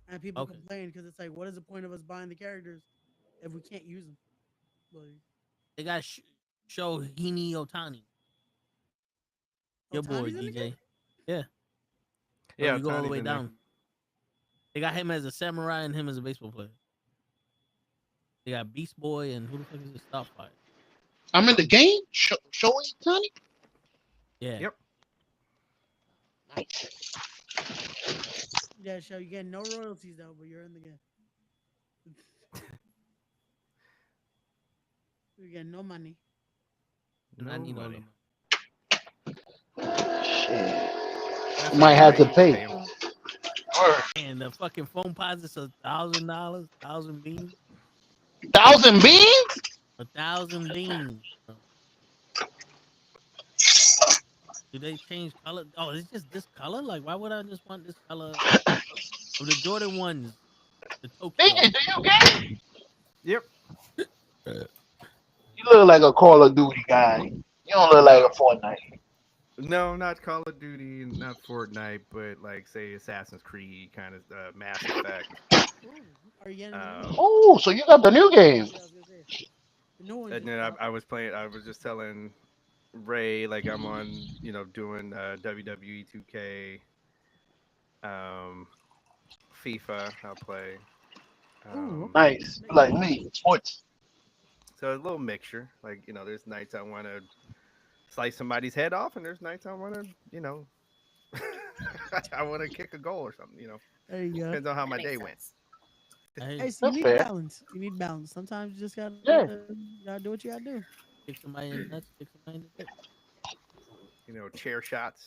and people complained because it's like, what is the point of us buying the characters if we can't use them? Like, they got show Hini Otani. Your boy DJ. Yeah. Yeah, you go all the way down. They got him as a samurai and him as a baseball player. They got Beast Boy and who the fuck is this Starfire? I'm in the game? Showing Tony? Yeah. Yep. Nice. Yeah, show you get no royalties though, but you're in the game. You get no money. I need no money. Shit. Might have to pay. And the fucking phone posits $1,000, 1,000 beans. 1,000 beans? 1,000 beans. Do they change color? Oh, it's just this color? Like, why would I just want this color of the Jordan ones? The Tokyo. Do you game? Yep. You look like a Call of Duty guy. You don't look like a Fortnite. No, not Call of Duty, not Fortnite, but like say Assassin's Creed kind of Mass Effect. Are you getting oh, so you got the new game? And then I was playing. I was just telling Ray like I'm on, doing WWE 2K, FIFA. I'll play. Nice, like me, sports. So a little mixture. Like there's nights I want to slice somebody's head off, and there's nights I want to, I want to kick a goal or something. There you go. Depends on how my day went. Hey, so you need balance. You need balance. Sometimes you just gotta do what you gotta do. Kick somebody in the nuts, kick somebody in the dick. Chair shots.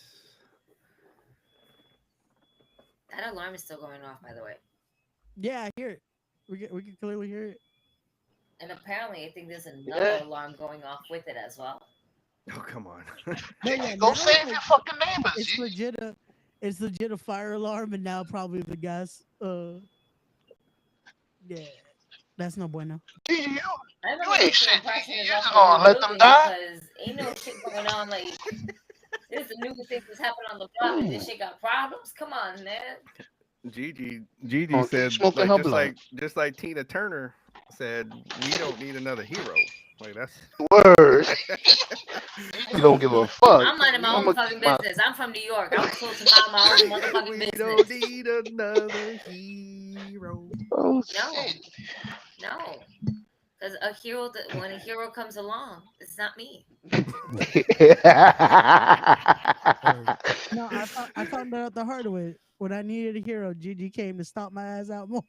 That alarm is still going off, by the way. Yeah, I hear it. We can clearly hear it. And apparently, I think there's another alarm going off with it as well. Oh, come on. Go save your fucking neighbors. It's legit a fire alarm, and now probably the gas. Yeah, that's no bueno. You ain't shit. You just gonna let them die? Because ain't no shit going on. Like, there's the new thing that's happening on the block. And this shit got problems. Come on, man. Gigi said, just like Tina Turner said, we don't need another hero. Like that's word. You don't give a fuck. I'm minding my own fucking business. I'm from New York. I'm supposed to mind my own motherfucking business. We don't need another hero. Oh, no. Because when a hero comes along, it's not me. No, I found out the hard way. When I needed a hero, Gigi came to stomp my ass out more.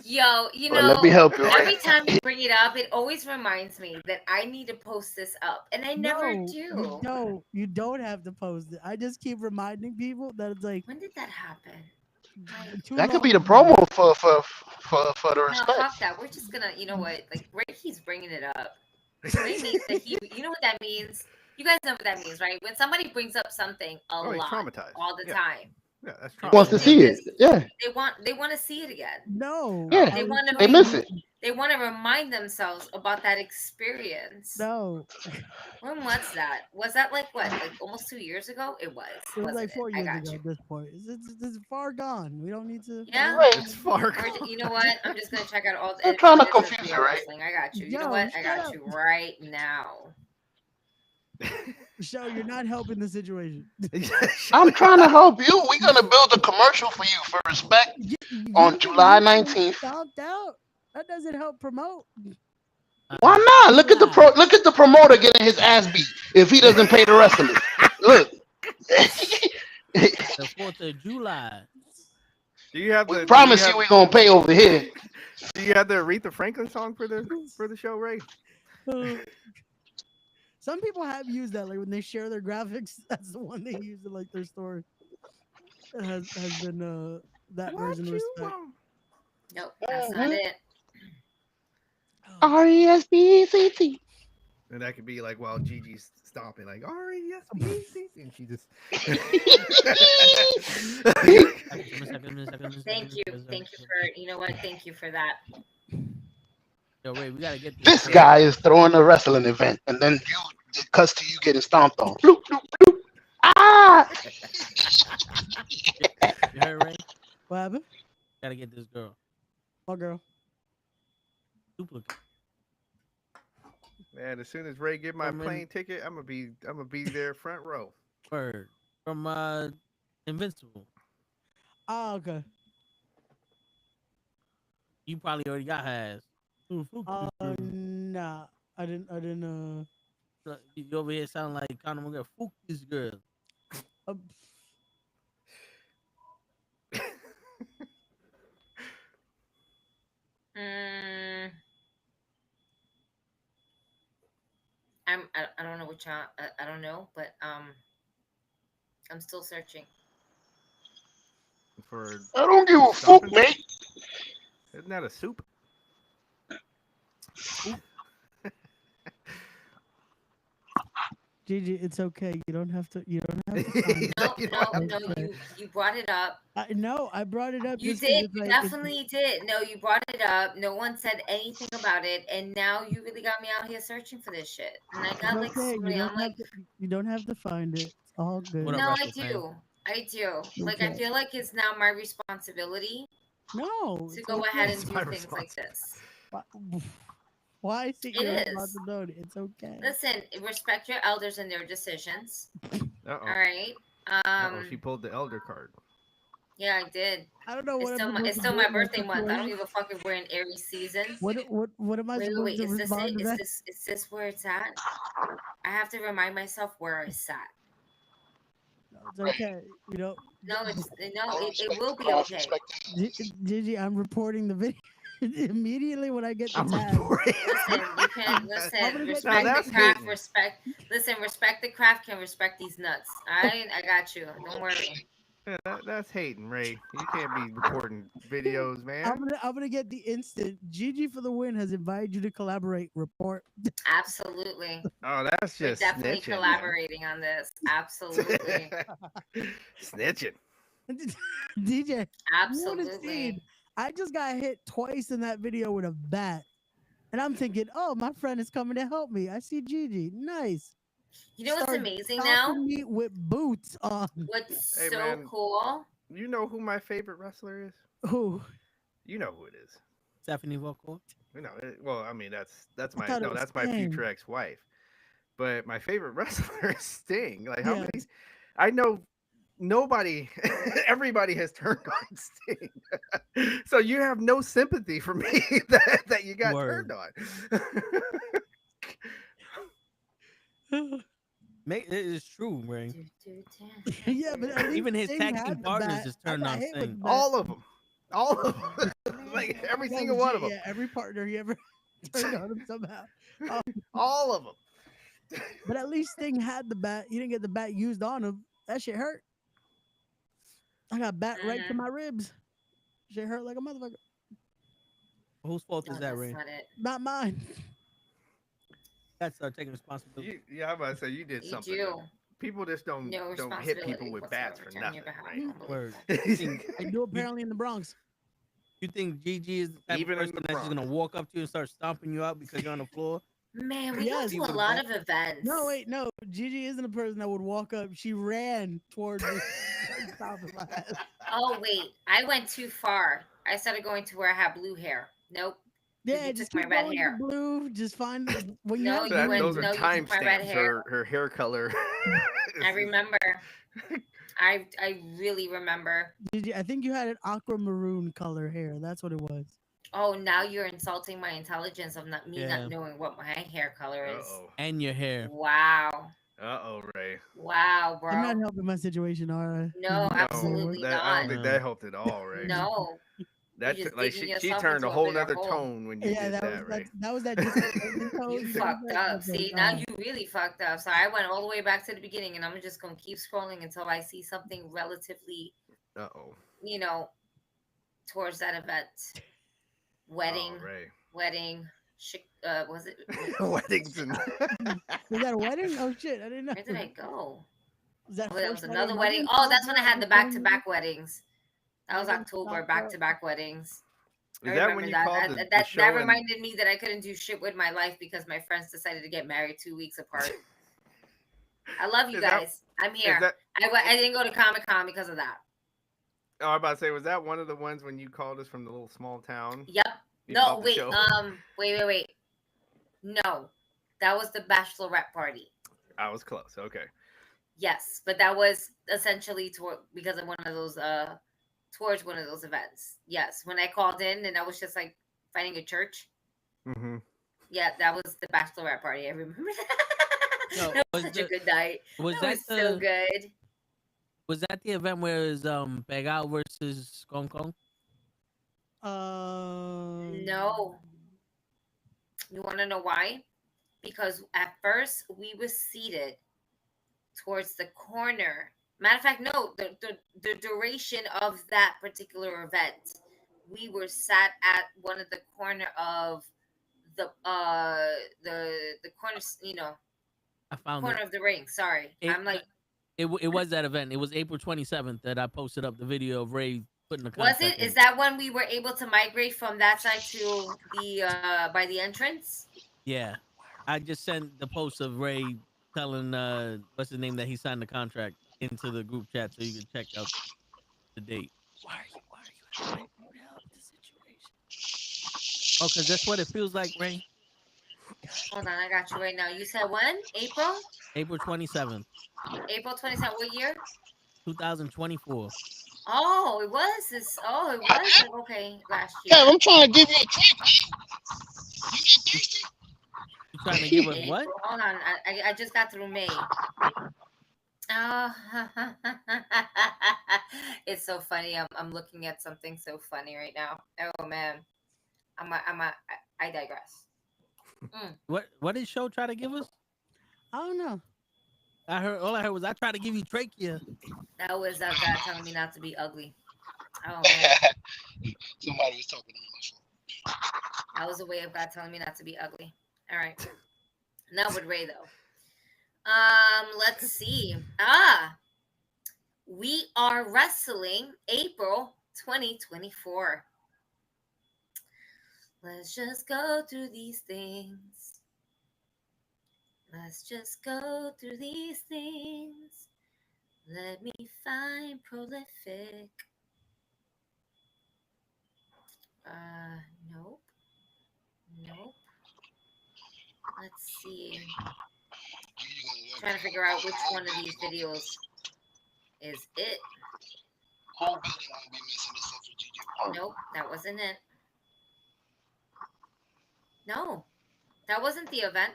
Yo, you Well, know, let me help you. every time you bring it up, it always reminds me that I need to post this up, and I never No, do. you don't. You don't have to post it. I just keep reminding people that it's like When did that happen? too That could be long the ago. promo for the No, respect. fuck that. We're just gonna, you know what? Like Ray keeps bringing it up. Ray needs to hear. You know what that means? You guys know what that means, right? When somebody brings up something a Oh, he's lot, traumatized. all the Yeah. time, Yeah, that's He wants to traumatized. see it. Yeah, they want to see it again. No. yeah. They want to They miss it. they want to remind themselves about that experience. No. When was that? Was that like what? Like almost 2 years ago? It was. It was Wasn't like 4 it? I years got ago you. at this point. It's far gone. We don't need to. Yeah. It's far. You know what? I'm just gonna check out all I'm trying to editions of confuse Real it, right? Wrestling. I got you. You know Yo, what? I shut got up. you right now. Show you're not helping the situation. I'm trying to help you. We're gonna build a commercial for you for respect on July 19th. Stomped out. That doesn't help promote. Why not? Look at the promoter getting his ass beat if he doesn't pay the wrestlers. Look. The 4th of July. Do you have We the? promise you we're gonna pay over here. Do you have the Aretha Franklin song for the show, Ray? Some people have used that, like when they share their graphics. That's the one they use in like their story. It has been that version of respect. Nope, that's not it. RESPECT. And that could be like while Gigi's stomping, like RESPECT, and she just. Thank you for Thank you for that. Yo, Ray, we gotta get This guy is throwing a wrestling event, and then it cuts to you getting stomped on. Bloop, bloop, bloop. Ah! You heard, Ray? What happened? Gotta get this girl. What girl? Duplicate. Man, as soon as Ray get my plane ticket, I'm gonna be there front row. Word. From Invincible. Oh, okay. You probably already got her ass. Nah. I didn't You over here sound like Conor McGregor. Fuck this girl. I don't know which I don't know, but I'm still searching. For I don't give a fuck, mate. Isn't that a soup? Gigi, it's okay. You don't have to. No. You brought it up. No, I brought it up. You did. You definitely did. No, you brought it up. No one said anything about it, and now you really got me out here searching for this shit. And I got like so many. I'm like, you don't have to find it. It's all good. No, I do. I do. Like, I feel like it's now my responsibility. No. To go ahead and do things like this. Why is it your responsibility? It's okay. Listen, respect your elders and their decisions. Uh-oh. All right. She pulled the elder card. Yeah, I did. I don't know what it's still my birthday month. I don't give a fuck if we're in Aries season. What am I supposed to respond to that? Is this where it's at? I have to remind myself where I sat. No, it's okay. You know. No, it will be okay. Gigi, I'm reporting the video immediately when I get the tag. Listen. Respect the craft. Respect the craft. Can respect these nuts. I got you. Don't worry. Yeah, that's hating, Ray. You can't be reporting videos, man. I'm gonna get the instant. Gigi for the win has invited you to collaborate. Report. Absolutely. Oh, that's just we're definitely snitching, collaborating on this. Absolutely. Snitching. DJ. Absolutely. I just got hit twice in that video with a bat, and I'm thinking, oh, my friend is coming to help me. I see Gigi. Nice. You know what's amazing now? Me with boots on. What's cool? You know who my favorite wrestler is? Who? You know who it is. Stephanie Volkov. You know, well, I mean that's my future ex-wife. But my favorite wrestler is Sting. Like how many? I know nobody, everybody has turned on Sting. So you have no sympathy for me that you got turned on. It is true, Ray. Yeah, but even his tag team partners just turned on Sting. All of them. All of them. Like every Yeah, single one legit, of them. Yeah, every partner he ever turned on him somehow. All of them. But at least Sting had the bat. He didn't get the bat used on him. That shit hurt. I got bat right to my ribs. Shit hurt like a motherfucker. Whose fault No, is that, that's Ray? not it. Not mine. Gotta start taking responsibility. Yeah, I'm about to say you did You something. do. People just don't No hit people responsibility with bats for whatsoever. Turn your nothing, back. right? Word. I do apparently in the Bronx. You think Gigi is the type Even of in person the that's just gonna walk up to you and start stomping you out because you're on the floor? Man, we Yes. go to a lot of events. No, wait, no. Gigi isn't a person that would walk up. She ran towards me. Oh wait, I went too far. I started going to where I have blue hair. Nope. 'Cause Yeah, you just took keep my red going hair. to blue. Just find when you No, have you That, went- those are no, you took my red timestamps. hair. Her hair color. I remember. I really remember. Gigi, I think you had an aquamarine color hair. That's what it was. Oh, now you're insulting my intelligence of not Yeah. not knowing what my hair color is. And your hair. Wow. Ray. Wow, bro. I'm not helping my situation, all right? No, absolutely I not. don't think that helped at all, Ray. No. That You're just like digging she yourself turned into a a whole bigger nother hole. tone when you Yeah, did that that, Ray. was that disappointing tone. You fucked up. See, now you really fucked up. So I went all the way back to the beginning, and I'm just gonna keep scrolling until I see something relatively, you know, towards that event. Wedding, wedding. Was it weddings? Was that a wedding? Oh shit, I didn't know. Where did I go? Was that Oh, that was first night another of wedding. London? Oh, that's when I had the back-to-back weddings. That was London, October, stop back-to-back weddings. Is I that remember when you that. called the That show and- reminded me that I couldn't do shit with my life because my friends decided to get married 2 weeks apart. I love you Is that- guys. I'm here. that- I didn't go to Comic-Con because of that. Oh, I'm about to say, was that one of the ones when you called us from the little small town? Yep. You No, called the wait. show? Wait. No, that was the bachelorette party. I was close. Okay. Yes, but that was essentially because of one of those towards one of those events. Yes, when I called in and I was just like finding a church. Mm-hmm. Yeah, that was the bachelorette party. I remember that. No, That was such a good night. Was that was so good. Was that the event where it was Pegao versus Kong Kong? No. You want to know why? Because at first we were seated towards the corner. Matter of fact, no, the duration of that particular event, we were sat at one of the corner of the corner, I found corner it. of the ring. Sorry, I'm like, It was that event. It was April 27th that I posted up the video of Ray putting the was contract it? in. Is that when we were able to migrate from that side to the by the entrance? Yeah. I just sent the post of Ray telling what's his name that he signed the contract into the group chat so you can check out the date. Why are you trying to help the situation? Oh, because that's what it feels like, Ray. Hold on, I got you right now. You said when? April? April 27th, April 27th. What year? 2024. Oh, it was this. Oh, it was okay last year. Kev, I'm trying to give you a treat, You trying to give us what? April. Hold on, I just got through May. Oh, it's so funny. I'm looking at something so funny right now. Oh man, I digress. What did Show try to give us? I don't know. All I heard was I tried to give you trachea. That was that guy telling me not to be ugly. Oh man. Somebody was talking on my phone. That was a way of God telling me not to be ugly. All right. Not with Ray though. Let's see. We are wrestling April 2024. Let's just go through these things. Let's just go through these things. Let me find prolific. Nope. Let's see. Trying to figure out which one of these videos is it. Nope, that wasn't it. No, that wasn't the event.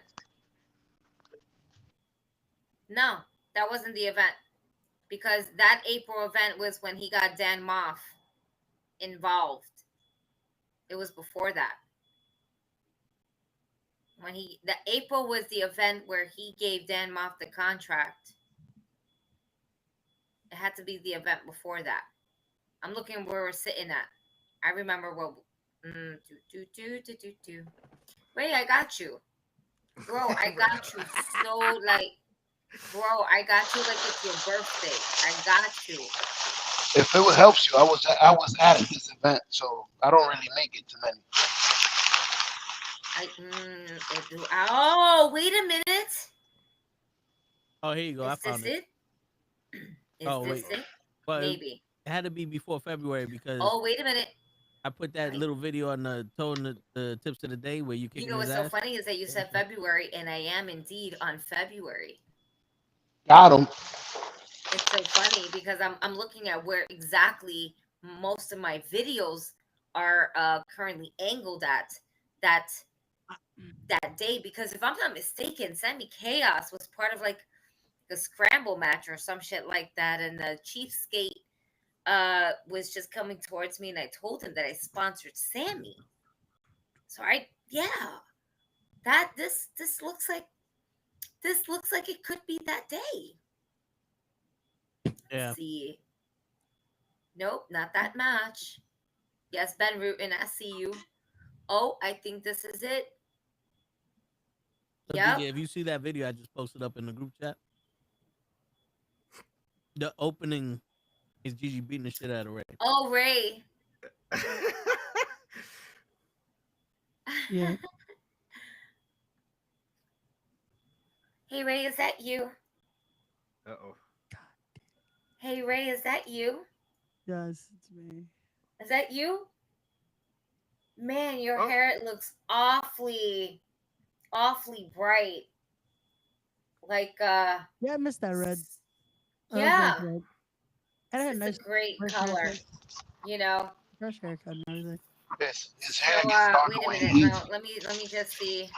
No, that wasn't the event. Because that April event was when he got Dan Moff. involved. It was before that. When the April was the event where he gave Dan Moff the contract. It had to be the event before that. I'm looking where we're sitting at. I remember what. Ray, I got you, bro. I got you. So like, bro, I got you like it's your birthday. I got you. If it helps you, I was at this event, so I don't really make it to many. Oh, wait a minute. Oh, here you go. I found it. Is this it? Well, maybe. It had to be before February because. Oh, wait a minute. I put that little video on the the tips of the day where you. You know what's so funny is that you said February, and I am indeed on February. Got him. It's so funny because I'm looking at where exactly most of my videos are currently angled at that day, because if I'm not mistaken, Sammy Chaos was part of like the scramble match or some shit like that, and the Cheapskate was just coming towards me, and I told him that I sponsored Sammy. So this looks like it could be that day. Yeah. Let's see. Nope, not that match. Yes, Ben Rutin, I see you. Oh, I think this is it. So Yeah. If you see that video I just posted up in the group chat, the opening is Gigi beating the shit out of Ray. Oh, Ray. Yeah. Hey, Ray, is that you? Uh-oh. Hey, Ray, is that you? Yes, it's me. Is that you? Man, your hair looks awfully bright. Like Yeah, I missed that red. Yeah. And I had a nice great color. You know. Fresh haircut and everything. His hair So, gets dark wait a away. minute. No, let me just see.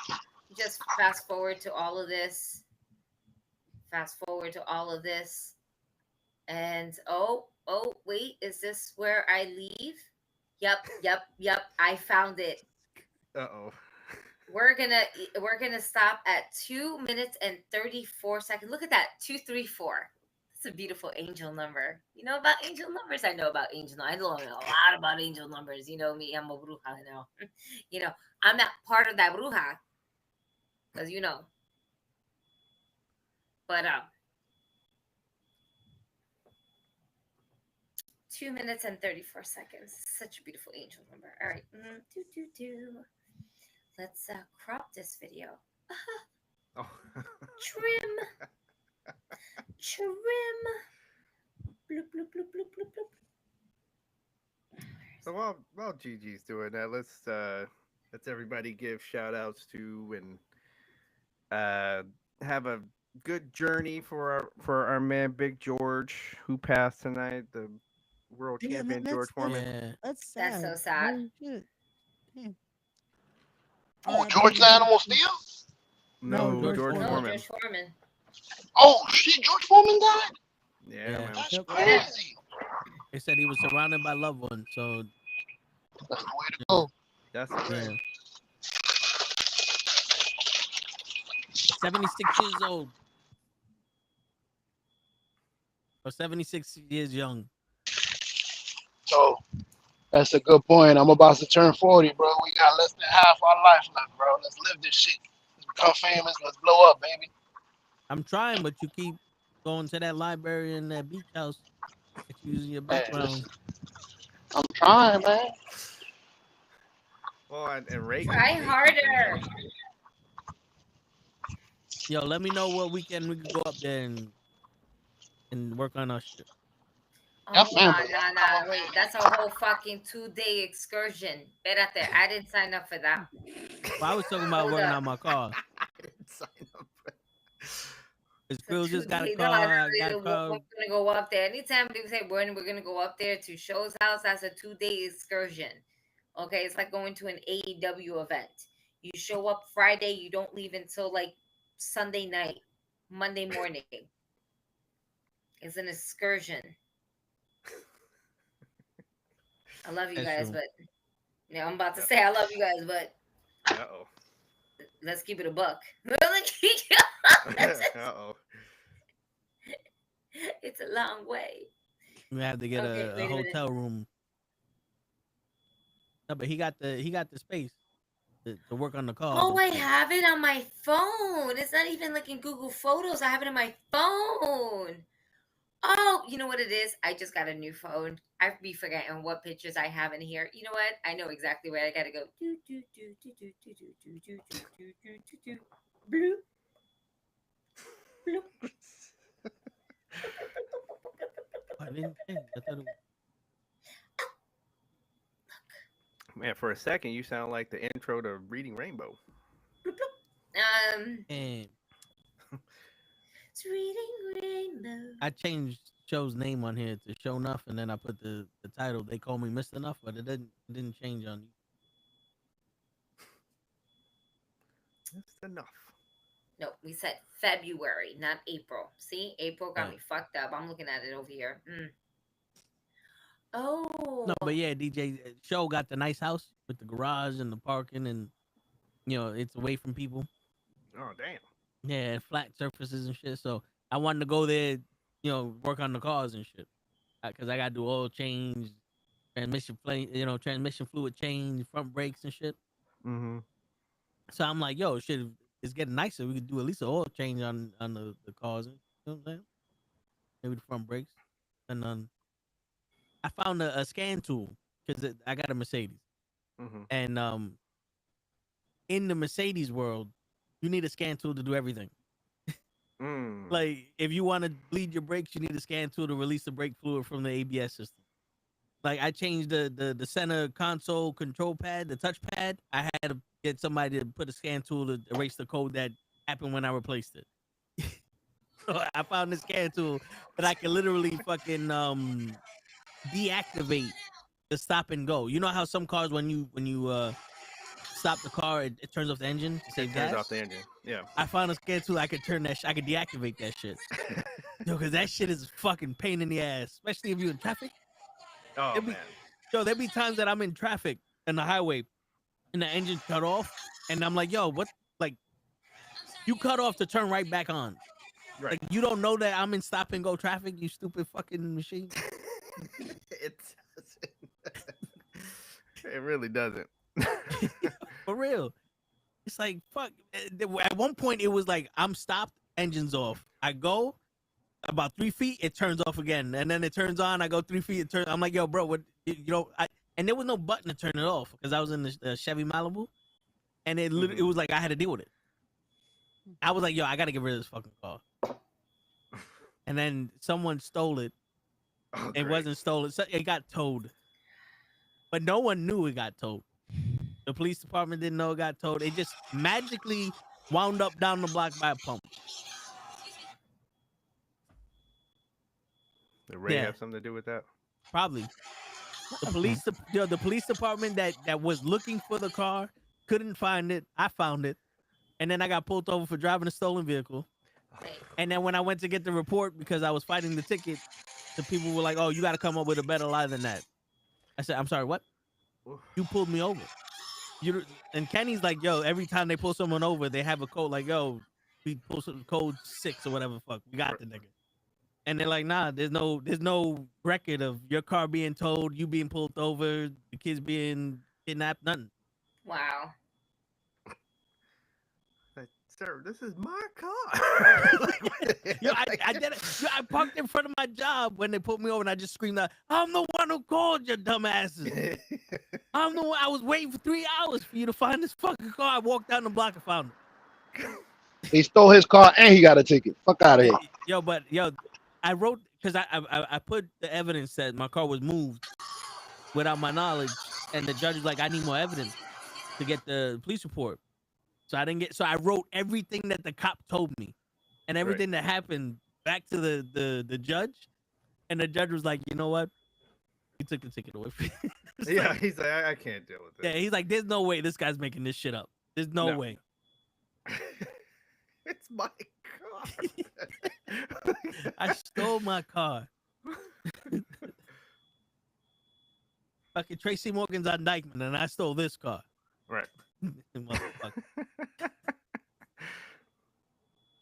Just fast forward to all of this. And oh, wait, is this where I leave? Yep. I found it. Uh-oh. We're gonna stop at 2 minutes and 34 seconds. Look at that, 234. It's a beautiful angel number. You know about angel numbers? I know about angel numbers. I know a lot about angel numbers. You know me, I'm a bruja now. You know, I'm not part of that bruja. Because you know. But 2 minutes and 34 seconds. Such a beautiful angel number. All right. Let's crop this video. Oh. Trim. Bloop, bloop, bloop, bloop, bloop, bloop. So while Gigi's doing that, let's everybody give shout outs to and have a good journey for our man Big George, who passed tonight, the world champion George Foreman. That's sad. That's so sad. Holy shit. Damn. Oh, George the Animal Steel? No, George No, Foreman. George Foreman. Oh shit, George Foreman died? Yeah, man. That's Yep. crazy. They said he was surrounded by loved ones, so That's the way to go. That's the way. yeah. 76 years old. Or 76 years young. So that's a good point. I'm about to turn 40, bro. We got less than half our life left, bro. Let's live this shit. Let's become famous. Let's blow up, baby. I'm trying, but you keep going to that library and that beach house that you use in your background. I'm trying, man. Well, and Ray. Try harder. Yo, let me know what weekend we can go up there and work on our shit. Oh, nah. Wait, that's a whole fucking 2-day excursion. Espérate, I didn't sign up for that. Well, I was talking about working on my car. Sign up. This girl just got a No, car. I we're got a car. gonna go up there. Anytime people say we're gonna go up there to Show's house, that's a 2-day excursion. Okay, it's like going to an AEW event. You show up Friday, you don't leave until like Sunday night, Monday morning. It's an excursion. I love you That's guys, true. but I'm about to say I love you guys, but Uh-oh. let's keep it a buck. Uh-oh. It's a long way. We have to get Okay, a wait a minute. hotel room. No, but he got the space to work on the cars. Oh, and I shit. have it on my phone. It's not even like in Google Photos. I have it in my phone. Oh, you know what it is? I just got a new phone. I be forgetting what pictures I have in here. You know what? I know exactly where I gotta go. Bloop. Bloop. I didn't change. I thought it was... Man, for a second, you sound like the intro to Reading Rainbow. And It's Reading Rainbow. I changed show's name on here to Show Nuff, and then I put the title. They call me Mr. Nuff, but it didn't change on you. That's enough. No, we said February, not April. See, April got Right. me fucked up. I'm looking at it over here. Oh. No, but yeah, DJ Show got the nice house with the garage and the parking, and it's away from people. Oh, damn. Yeah, flat surfaces and shit. So I wanted to go there, work on the cars and shit, because I gotta do oil change, transmission fluid change, front brakes and shit. Mm-hmm. So I'm like, yo, shit, it's getting nicer. We could do at least an oil change on the cars. You know what I'm saying? Maybe the front brakes. And I found a scan tool because I got a Mercedes. Mm-hmm. And in the Mercedes world, you need a scan tool to do everything. Like, if you want to bleed your brakes, you need a scan tool to release the brake fluid from the ABS system. Like, I changed the center console control pad, the touch pad. I had to get somebody to put a scan tool to erase the code that happened when I replaced it. So I found this scan tool that I can literally fucking deactivate the stop and go. You know how some cars, when you stop the car, it turns off the engine to save gas? Turns off the engine. Yeah. I found a scan tool I could turn that. I could deactivate that shit. Because that shit is fucking pain in the ass, especially if you're in traffic. Oh, man. There'll be times that I'm in traffic in the highway and the engine cut off, and I'm like, yo, what? Like, you cut off to turn right back on. Right. Like, you don't know that I'm in stop and go traffic, you stupid fucking machine. It doesn't. It really doesn't. For real. It's like, fuck. At one point, it was like, I'm stopped, engine's off. I go about 3 feet, it turns off again. And then it turns on, I go 3 feet, it turns. I'm like, yo, bro, what? And there was no button to turn it off because I was in the Chevy Malibu. And it was like, I had to deal with it. I was like, yo, I got to get rid of this fucking car. And then someone stole it. Oh, It wasn't stolen. So it got towed. But no one knew it got towed. The police department didn't know it got towed. It just magically wound up down the block by a pump. Did Ray have something to do with that? Probably. The police department that was looking for the car couldn't find it. I found it. And then I got pulled over for driving a stolen vehicle. And then when I went to get the report because I was fighting the ticket, the people were like, oh, you got to come up with a better lie than that. I said, I'm sorry, what? You pulled me over. And Kenny's like, yo, every time they pull someone over, they have a code like, yo, we pull some code 6 or whatever the fuck. We got the nigga. And they're like, nah, there's no record of your car being towed, you being pulled over, the kids being kidnapped, nothing. Wow. Like, sir, this is my car. Yo, I did it. Yo, I parked in front of my job when they pulled me over, and I just screamed out, I'm the one who called you, dumbasses. I'm the one. I was waiting for 3 hours for you to find this fucking car. I walked down the block and found it. He stole his car and he got a ticket. Fuck out of here. Yo, I wrote, because I put the evidence that my car was moved without my knowledge, and the judge was like, I need more evidence to get the police report. So I wrote everything that the cop told me and everything that happened back to the judge, and the judge was like, you know what? He took the ticket away from me. Yeah, he's like, I can't deal with this. Yeah, he's like, there's no way this guy's making this shit up. There's no way. It's my car. I stole my car. fucking Tracy Morgan's on Dykeman, and I stole this car. Right. Motherfucker.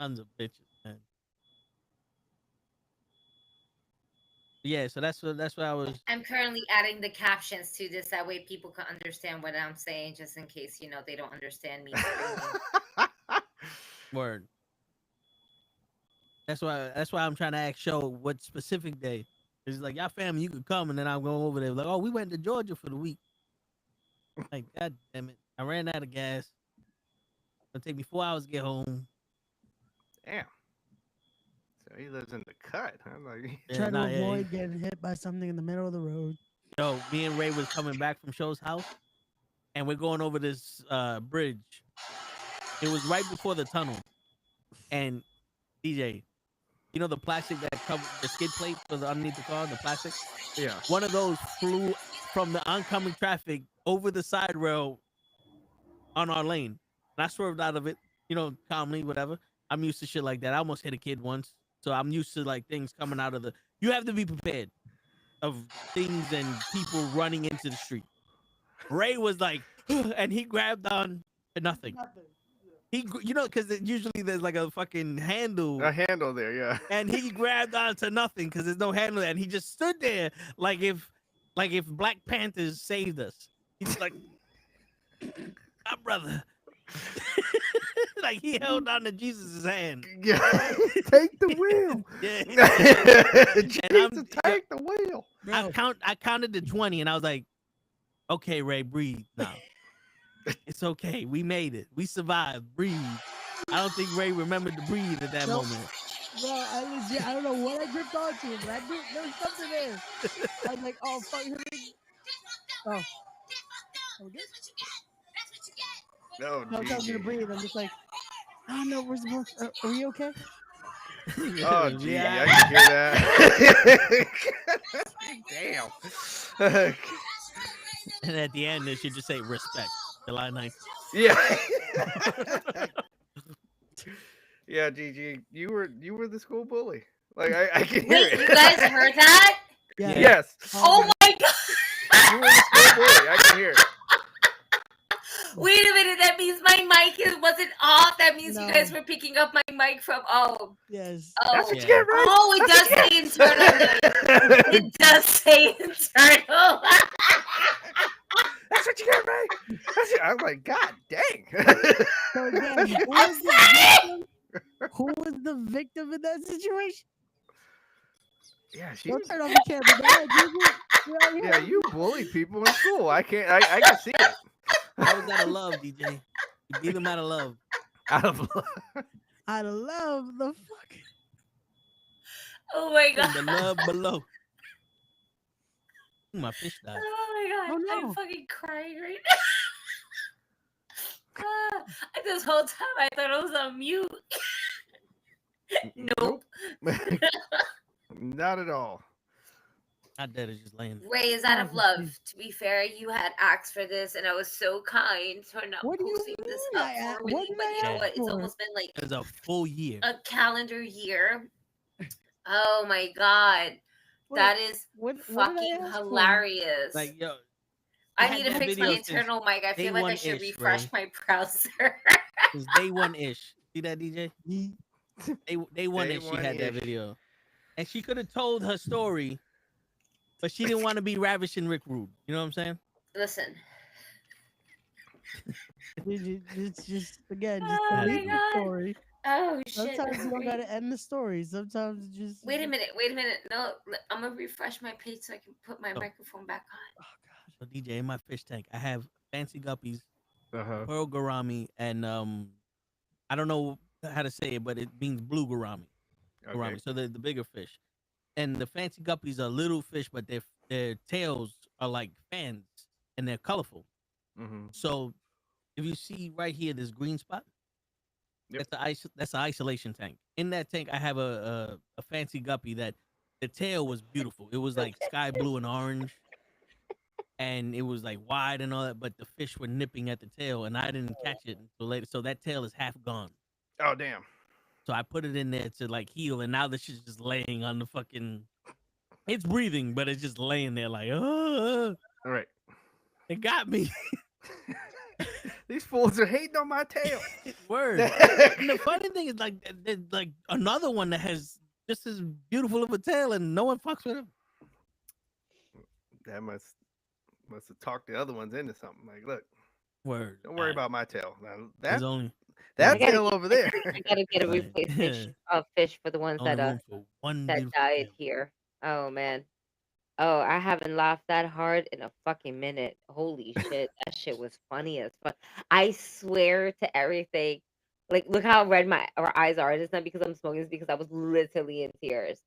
Tons of bitches, man. Yeah, so that's what I was. I'm currently adding the captions to this. That way people can understand what I'm saying, just in case, they don't understand me screaming. Word. That's why I'm trying to ask Show what specific day. It's like, y'all family, you could come, and then I'm going over there. Like, oh, we went to Georgia for the week. Like, God damn it. I ran out of gas. It'll take me 4 hours to get home. Damn. So he lives in the cut. I'm like, Trying to avoid getting hit by something in the middle of the road. Yo, me and Ray was coming back from Show's house, and we're going over this bridge. It was right before the tunnel. And DJ, you know the plastic that covers the skid plate for the underneath the car, the plastic? Yeah. One of those flew from the oncoming traffic over the side rail on our lane. And I swerved out of it, calmly, whatever. I'm used to shit like that. I almost hit a kid once. So I'm used to like things coming out of the. You have to be prepared of things and people running into the street. Ray was like, and he grabbed on to nothing. He, because usually there's like a fucking handle. A handle there, yeah. And he grabbed onto nothing because there's no handle, and he just stood there like if Black Panthers saved us. He's like, my brother. Like he held on to Jesus' hand. Yeah, take the wheel. Yeah. Jesus, take the wheel. I counted to 20, and I was like, okay, Ray, breathe now. It's okay. We made it. We survived. Breathe. I don't think Ray remembered to breathe at that moment. Bro, I don't know what I gripped onto, but I knew there was something there. I was like, oh, fuck. Oh. No, I'm telling you to breathe. I'm just like, I don't know. We're supposed to, are we okay? Oh, gee, yeah. I can hear that. Damn. And at the end, they should just say respect. July 9th. Yeah. Yeah, Gigi, you were the school bully. Like I can hear Wait, it. you guys heard that? Yeah. Yes. Oh my god. You were the school bully. I can hear it. Wait a minute, that means my mic wasn't off. That means you guys were picking up my mic from Yes. Oh. That's what you get, right? Oh, it does say internal. It does say internal. That's what you get, right? I'm like, God dang. So again, who was the victim in that situation? Yeah, Don't turn off the camera. Yeah, you bully people in school. I can see it. I was out of love, DJ. You beat them out of love. Out of love. Out of love, the fuck. Oh my god. And the love below. My fish died. Oh my god. Oh, no. I'm fucking crying right now. This whole time I thought I was on mute. Nope. Not at all. Not dead, it's just laying there. Ray is out of love. To be fair, you had asked for this, and I was so kind for not What do you posting this mean up I for a- me. what did But I you know ask what? It's for? almost been like It was a full year. a calendar year. Oh my god. That is fucking hilarious. Like, yo, I had need to that fix my video since internal mic. I day feel like I one-ish, should refresh Ray. my browser. It was day one-ish. See that, DJ? Day one-ish, she had that one-ish. video. And she could have told her story, but she didn't want to be ravishing Rick Rude. You know what I'm saying? Listen. It's just, again, just Oh my believe the God. story. Oh shit. Sometimes that's you don't great. gotta end the story. Sometimes you just Wait a minute. No, I'm gonna refresh my page so I can put my microphone back on. So DJ, in my fish tank, I have fancy guppies, Uh-huh. pearl gourami, and I don't know how to say it, but it means blue gourami. Gourami. Okay. So they're the bigger fish. And the fancy guppies are little fish, but their tails are like fans and they're colorful. Mm-hmm. So if you see right here, this green spot, Yep. that's an isolation tank. In that tank, I have a fancy guppy that the tail was beautiful. It was like sky blue and orange, and it was like wide and all that. But the fish were nipping at the tail, and I didn't catch it until later. So that tail is half gone. Oh damn. So I put it in there to like heal, and now the shit's just laying on the fucking. It's breathing, but it's just laying there like, oh. All right. It got me. These fools are hating on my tail. Word. And the funny thing is, like, there's like another one that has just as beautiful of a tail, and no one fucks with him. That must have talked the other ones into something. Like, look, Word. don't worry about my tail. Now, There's that only tail over there. I gotta get a replacement fish for the ones only that room for one that beautiful died tail. here. Oh man. Oh, I haven't laughed that hard in a fucking minute. Holy shit, that shit was funny as fuck. I swear to everything. Like, look how red our eyes are. It's not because I'm smoking. It's because I was literally in tears.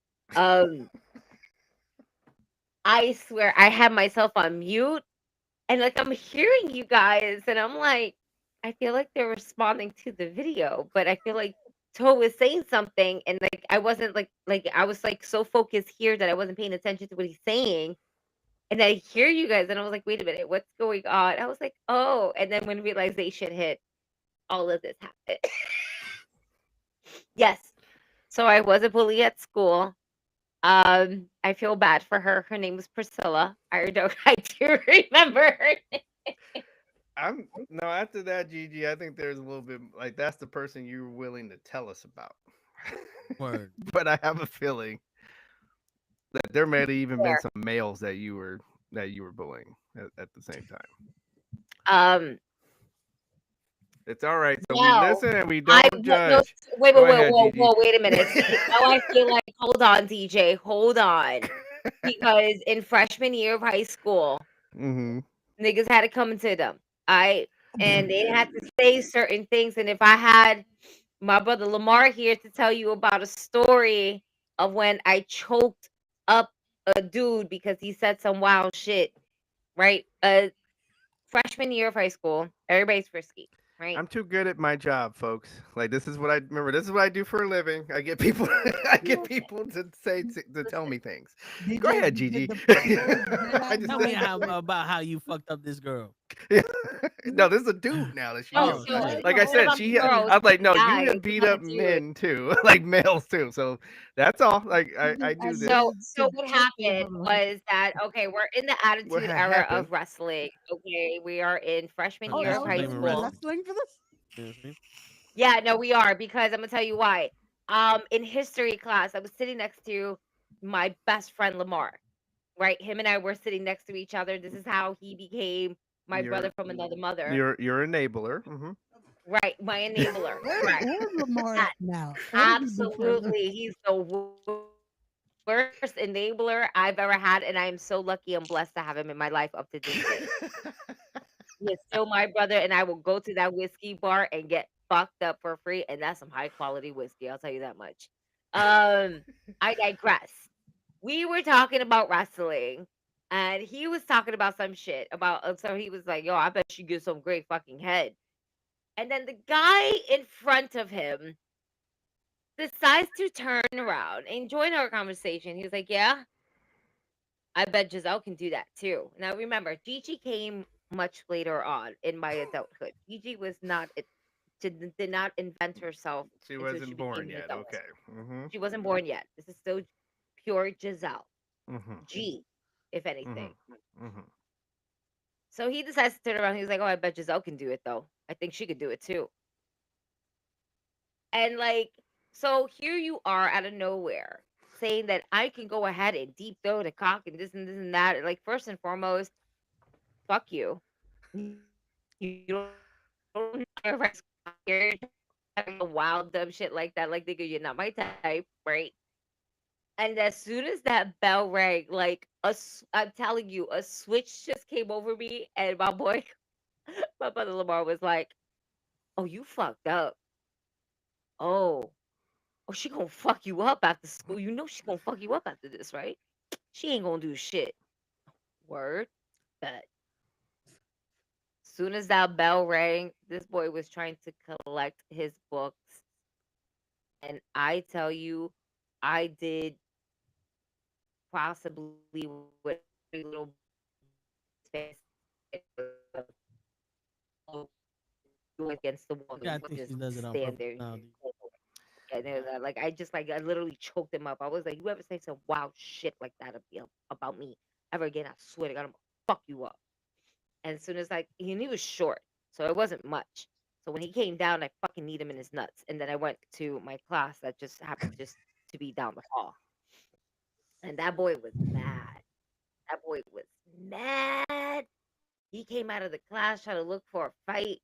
I swear I had myself on mute, and like I'm hearing you guys, and I'm like, I feel like they're responding to the video, but I feel like Toe was saying something, and like I wasn't like I was like so focused here that I wasn't paying attention to what he's saying. And I hear you guys, and I was like, wait a minute, what's going on? I was like, oh, and then when realization hit, all of this happened. Yes. So I was a bully at school. I feel bad for her. Her name was Priscilla. I do remember her name. No, after that, Gigi, I think there's a little bit like that's the person you were willing to tell us about. Word. But I have a feeling that there may have even been Fair. some males that you were bullying at the same time. It's all right. So we listen and we don't judge. Wait, Go ahead, Gigi. wait a minute. Now I feel like, hold on, DJ, hold on, because in freshman year of high school, niggas had to come to them, and they had to say certain things. And if I had my brother Lamar here to tell you about a story of when I choked up a dude because he said some wild shit, right? Freshman year of high school, everybody's frisky. Right. I'm too good at my job, folks. Like this is what I remember. This is what I do for a living. I get people. I get people to tell me things. Go ahead, Gigi. Tell me about how you fucked up this girl. No, this is a dude now that she. Oh, like I said, she. I'm like, no, you have beat up men too, like males too. So that's all. Like I do this. So what happened was that we're in the attitude era of wrestling. Okay, we are in freshman year of high school. Wrestling for this? Yeah, no, we are, because I'm gonna tell you why. In history class, I was sitting next to my best friend Lamar. Right, him and I were sitting next to each other. This is how he became my brother from another mother. Your enabler. Mm-hmm. Right, my enabler. Correct. Where's Lamar now? Absolutely, he's the worst enabler I've ever had, and I am so lucky and blessed to have him in my life up to this day. He is still my brother, and I will go to that whiskey bar and get fucked up for free, and that's some high quality whiskey. I'll tell you that much. I digress. We were talking about wrestling, and he was talking about some shit about. So he was like, "Yo, I bet you get some great fucking head." And then the guy in front of him decides to turn around and join our conversation. He was like, "Yeah, I bet Giselle can do that too." Now remember, Gigi came much later on in my adulthood. Gigi was not did not invent herself. She wasn't born yet. Okay. Mm-hmm. She wasn't born yet. This is still pure Giselle. Mm-hmm. G, if anything. Mm-hmm. So he decides to turn around. He's like, "Oh, I bet Giselle can do it though. I think she could do it too." And like, so here you are out of nowhere saying that I can go ahead and deep throw the cock and this and this and that. Like, first and foremost, fuck you. You don't you're having a wild dumb shit like that. Like, nigga, you're not my type, right? And as soon as that bell rang, like I'm telling you, a switch just came over me, and my boy, my brother Lamar was like, "Oh, you fucked up. Oh, she gonna fuck you up after school. You know she gonna fuck you up after this, right? She ain't gonna do shit." Word, bet. Soon as that bell rang, this boy was trying to collect his books, and I tell you, I did possibly with every little space against the wall. Yeah, I think she does it on stand purpose there. now. And like I literally choked him up. I was like, "You ever say some wild shit like that about me ever again? I swear to God, I'm gonna fuck you up. And as soon as he was short, so it wasn't much. So when he came down, I fucking kneed him in his nuts. And then I went to my class that just happened just to be down the hall. And that boy was mad. That boy was mad. He came out of the class trying to look for a fight.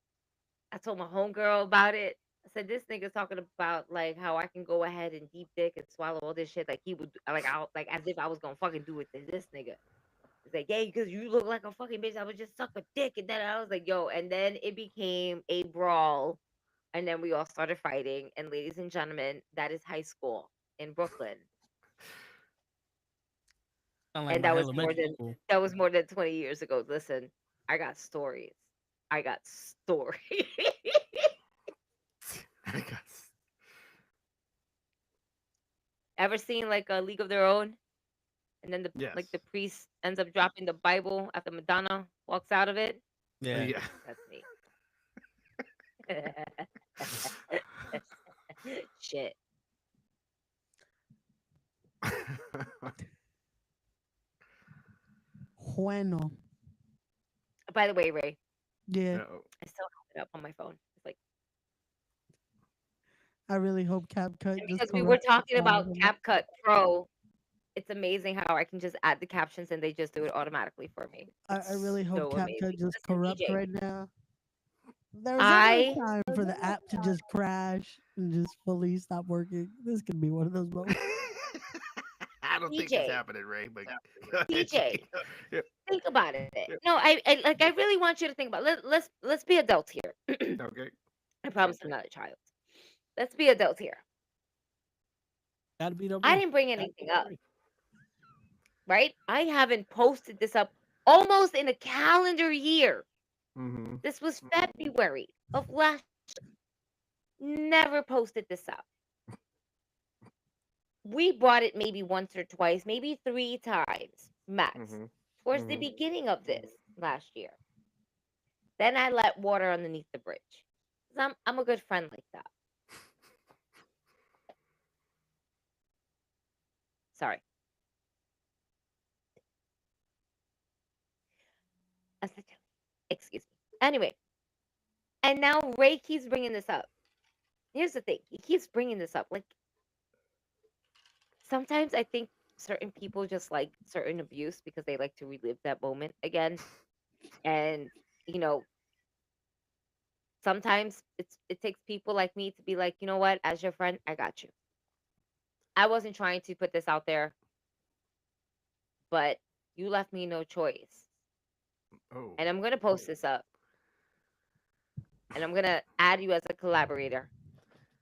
I told my homegirl about it. I said, this nigga's talking about like how I can go ahead and deep dick and swallow all this shit like he would like as if I was gonna fucking do it to this nigga. It's like, yeah, because you look like a fucking bitch. I would just suck a dick. And then I was like, yo, and then it became a brawl. And then we all started fighting. And ladies and gentlemen, that is high school in Brooklyn. Sound like And my that was elementary school. more than 20 years ago. Listen, I got stories. I got stories. Ever seen like a League of Their Own? And then the priest ends up dropping the Bible after Madonna walks out of it. Yeah. That's me. Shit. Bueno. By the way, Ray. Yeah. I still have it up on my phone. It's like I really hope CapCut just because we were corrects talking the about problem. CapCut Pro. It's amazing how I can just add the captions and they just do it automatically for me. I really hope so CapCut amazing. just Listen, corrupts DJ. right now. There's never a time for the app to just crash and just fully stop working. This could be one of those moments. I don't think it's happening, Ray. But DJ, Yep. think about it. No, I really want you to think about it. Let's be adults here. Okay. I promise I'm not a child. Let's be adults here. Gotta be the I didn't bring anything up. Right? I haven't posted this up almost in a calendar year. Mm-hmm. This was February of last year. Never posted this up. We brought it maybe once or twice, maybe 3 times max, towards the beginning of this last year. Then I let water underneath the bridge. 'Cause I'm a good friend like that. Sorry. Excuse me. Anyway, and now Ray keeps bringing this up. Here's the thing. He keeps bringing this up. Like, sometimes I think certain people just like certain abuse because they like to relive that moment again. And, you know, sometimes it takes people like me to be like, you know what? As your friend, I got you. I wasn't trying to put this out there, but you left me no choice. Oh. And I'm going to post this up. And I'm going to add you as a collaborator.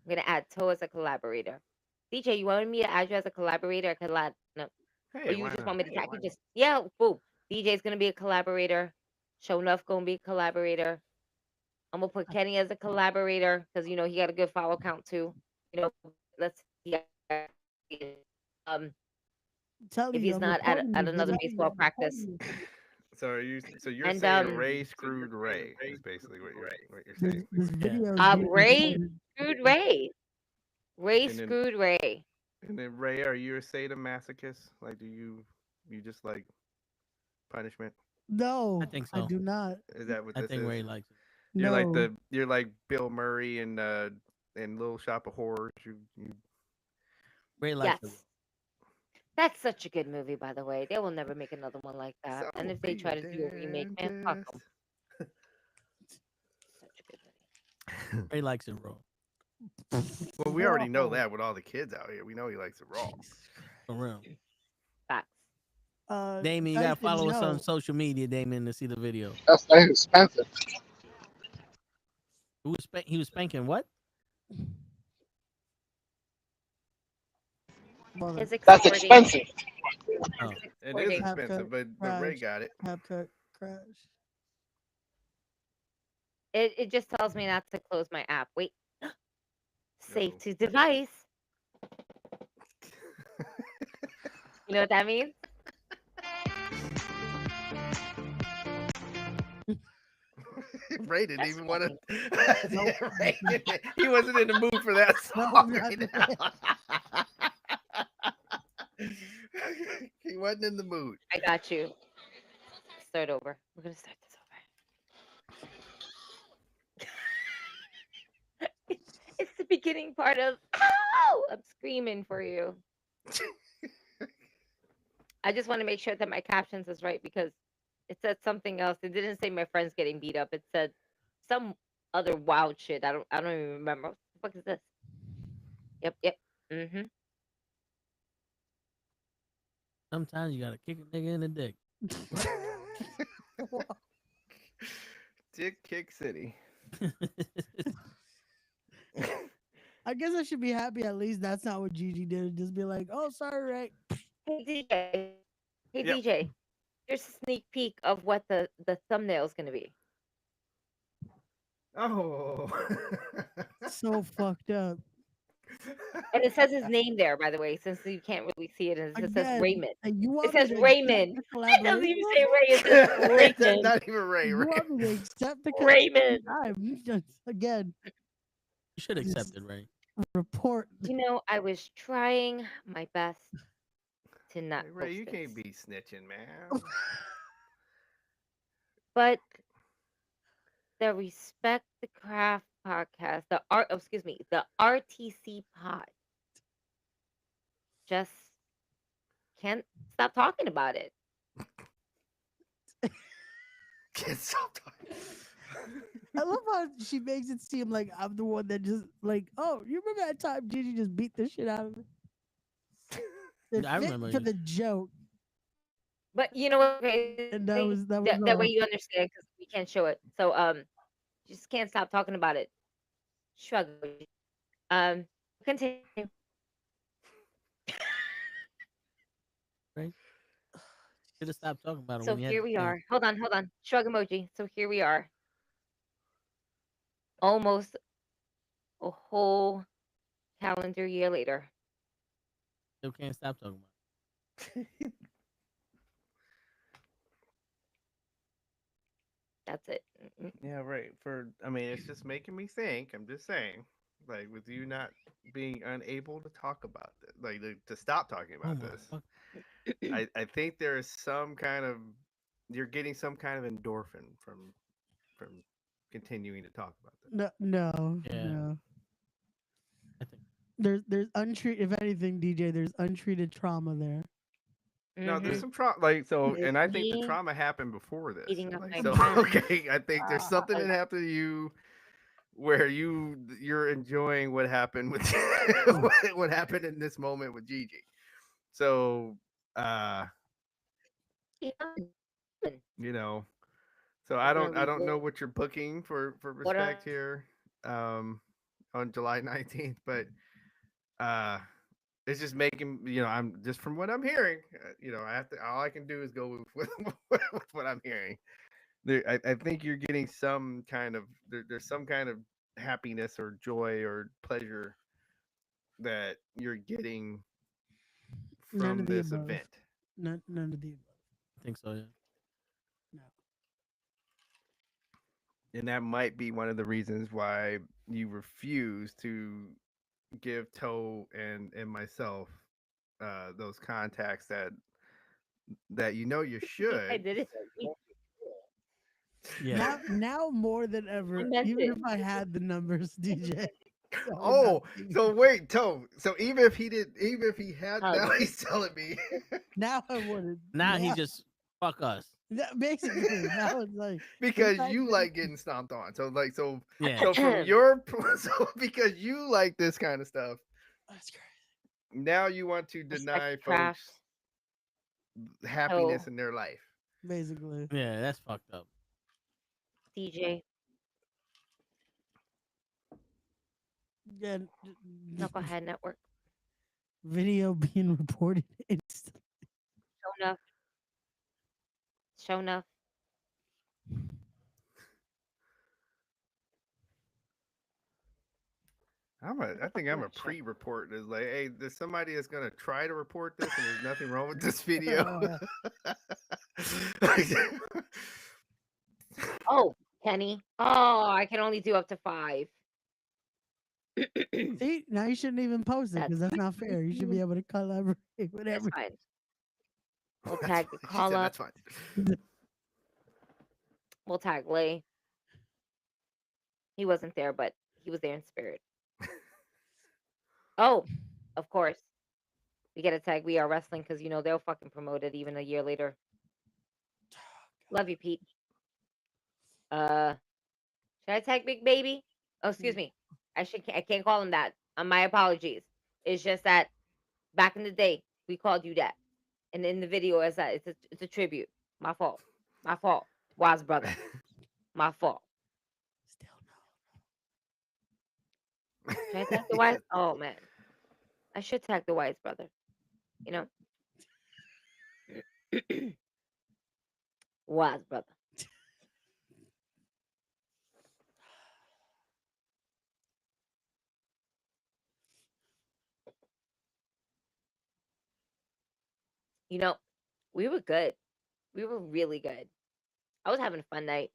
I'm going to add Toe as a collaborator. DJ, you wanted me to add you as a collaborator? No. Hey, Or you just want me to tag you? Just, yeah, boom. DJ's going to be a collaborator. Show Enough going to be a collaborator. I'm going to put Kenny as a collaborator because, you know, he got a good follow count too. You know, let's see. If he's not at another baseball practice. So you're And, saying Ray screwed Ray? Is basically what you're saying. This video is being Ray recorded. screwed Ray. Ray And then- screwed Ray. And then Ray, are you a sadomasochist? Like, do you just like punishment? No, I think so. I do not. Is that what I this think is? Ray likes it. No. You're like Bill Murray and Little Shop of Horrors. You Ray likes Yes. it. That's such a good movie, by the way. They will never make another one like that. So And if they try to do a remake, man, fuck them. Such a good movie. Ray likes it raw. Well, we already know that with all the kids out here. We know he likes it raw. For real. Facts. Damien, you guys gotta follow didn't us on know- social media, Damien, to see the video. That's expensive. He was spanking what? Well, It's That's exporting. expensive. Oh. It's It is exporting. expensive, but Ray crash. got it. CapCut crash. It just tells me not to close my app. Wait. Save Uh-oh. to device. You know what that means? Ray didn't That's even want funny. to. He wasn't in the mood for that song right now. He wasn't in the mood. I got you. start over. We're gonna start this over. It's the beginning part of. Ow! I'm screaming for you. I just want to make sure that my captions is right because it said something else. It didn't say my friend's getting beat up. It said some other wild shit. I don't even remember. What the fuck is this? Yep. Mm-hmm. Sometimes you gotta kick a nigga in the dick. Dick Kick City. I guess I should be happy at least that's not what Gigi did. Just be like, oh, sorry, Ray. Hey DJ. Hey Yep. DJ. Here's a sneak peek of what the thumbnail is gonna be. Oh. So fucked up. And it says his name there, by the way, since you can't really see it. And it says Again, Raymond. and you It want me says to Raymond. accept the It doesn't even say collaboration? Ray. It says It's Raymond. not even Ray. You Ray. want me to accept the Raymond. collaboration? Just, again, You should accept it, Ray. report. You know, I was trying my best to not Hey, Ray, post you this. can't be snitching, man. But the Respect the Craft podcast, the RTC pod, just can't stop talking about it. Can't stop talking. I love how she makes it seem like I'm the one that just like, oh, you remember that time Gigi just beat the shit out of me? It I fit remember for you. the joke. But you know what? Okay, And that was that all. way you understand because we can't show it. So just can't stop talking about it. Shrug. Continue. Right? Should have stopped talking about it So when you had here the we chance. are. Hold on. Shrug emoji. So here we are. Almost a whole calendar year later. Still can't stop talking about it. That's it. Yeah, right. I mean, it's just making me think. I'm just saying, like, with you not being unable to talk about this, like, to stop talking Oh about my this, fuck. I think there's some kind of you're getting some kind of endorphin from continuing to talk about this. No. Yeah. I think There's untreated. If anything, DJ, there's untreated trauma there. No, there's Mhm. some trauma, like so, There's and I think the me trauma happened before this. eating up Like, my so, friends. okay, I think there's something that happened to you where you're enjoying what happened with what happened in this moment with Gigi. So, Yeah. you know, so I don't know what you're booking for respect here, on July 19th, but it's just making, I'm just from what I'm hearing, all I can do is go with what I'm hearing. I think you're getting some kind of there's some kind of happiness or joy or pleasure that you're getting None from of the this above. event. None of the above. I think so, yeah. No. And that might be one of the reasons why you refuse to give Toe and myself those contacts that you should. I did it. Yeah. Now more than ever, meant even it. if I had the numbers, DJ. I would Oh, not be- so wait, Toe. So even if he had, Oh. now he's telling me. now I wouldn't. Now he just fuck us. Basically now it's like Because I you did- like getting stomped on. So Yeah. so because you like this kind of stuff, That's crazy. now you want to Respect deny the craft. folks happiness Oh. in their life. Basically. Yeah, that's fucked up. DJ. Again, Knucklehead Network. video being reported instantly. Show enough. I think I'm a pre-report. Is like, hey, there's somebody that's gonna try to report this, and there's nothing wrong with this video. Oh, Kenny. Oh, I can only do up to 5. See, now you shouldn't even post it because that's not fair. You should be able to collaborate with That's every. fine. We'll tag the She call said up. that's fine. We'll tag Lay. He wasn't there, but he was there in spirit. Oh, of course. We get a tag We Are Wrestling because they'll fucking promote it even a year later. Love you, Pete. Should I tag Big Baby? Oh, excuse me. I can't call him that. My apologies. It's just that back in the day we called you that, and in the video as that it's a tribute. My fault. My fault. Wise brother. My fault. Still Should I tag the Wise? Oh man, I should tag the Wise brother. Wise brother. We were good. We were really good. I was having a fun night.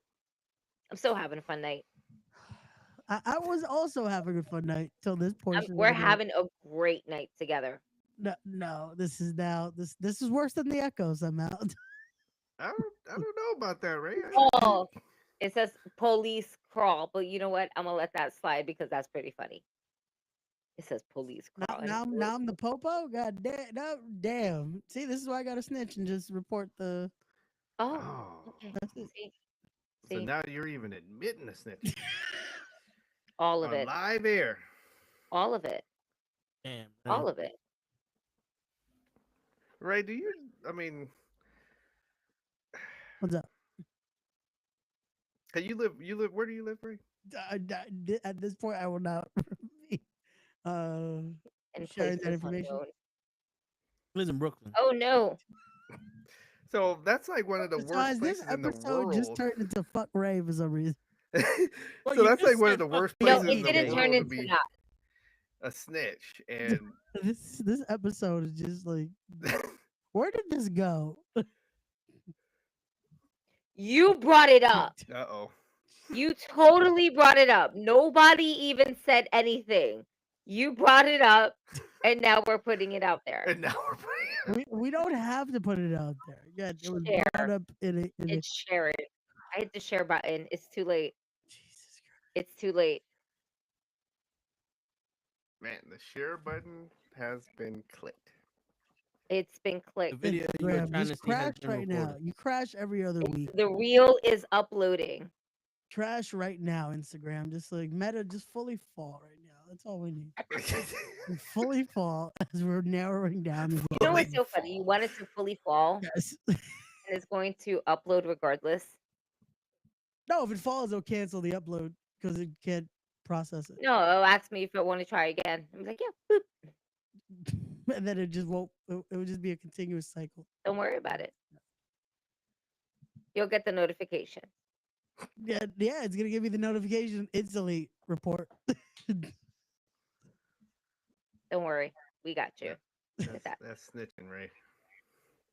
I'm still having a fun night. I was also having a fun night till this portion. We're having a great night together. No, this is worse than the echoes. I'm out. I don't know about that, Ray. Oh, it says police crawl, but you know what? I'm gonna let that slide because that's pretty funny. It says police crawl. Now I'm the popo. God damn! No, damn. See, this is why I got to snitch and just report the. Oh, okay. So now you're even admitting a snitch. All of on it. Live air. All of it. Damn. All of it. Ray, What's up? Hey, where do you live, Ray? At this point, I will not be sharing that information. Lives in Brooklyn. Oh no. So that's like one of the worst places in the world. Just turned into fuck Ray for some reason. So that's like one of the worst places in the world to be that. A snitch. And this episode is just like, where did this go? You brought it up. Uh-oh. You totally brought it up. Nobody even said anything. You brought it up, and now we're putting it out there. And now we're putting we don't have to put it out there. Yeah, it was brought up in it. Share it. I hit the share button. It's too late. Jesus Christ. It's too late. Man, the share button has been clicked. It's been clicked. The video you were trying to see crash right now. You crash every other week. The reel is uploading. Crash right now, Instagram. Just like Meta, just fully fall right now. That's all we need. Fully fall as we're narrowing down. You know what's so funny? You want it to fully fall. Yes. And it's going to upload regardless. No, if it falls, it'll cancel the upload because it can't process it. No, it'll ask me if I want to try again. I'm like, yeah, boop. And then it just won't. It will just be a continuous cycle. Don't worry about it. You'll get the notification. Yeah, it's gonna give you the notification instantly. Report. Don't worry, we got you. That's snitching, Ray.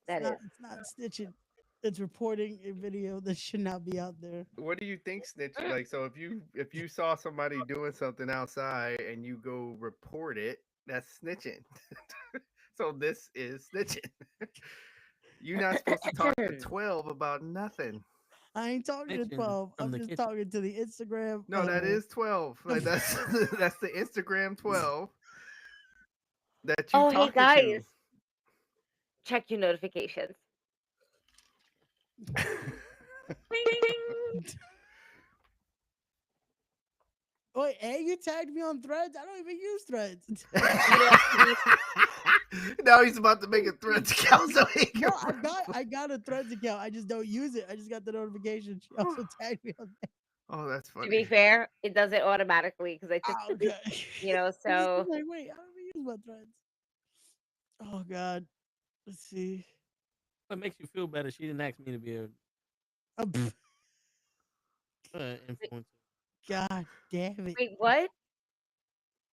It's not snitching. It's reporting a video that should not be out there. What do you think snitching? Like, so if you saw somebody doing something outside and you go report it, that's snitching. So this is snitching. You're not supposed to talk to 12 about nothing. I ain't talking to 12. I'm just talking to the Instagram. No, that is 12. Like that's the Instagram 12 that you talking hey guys, check your notifications. Wait, hey, you tagged me on Threads? I don't even use Threads. Now he's about to make a Threads account. So no, I got a Threads account. I just don't use it. I just got the notification. She also tagged me on there. Oh, that's funny. To be fair, it does it automatically because I just, so. Like, wait, I don't even use my Threads. Oh God, let's see. What makes you feel better? She didn't ask me to be a influencer. God damn it! Wait, what?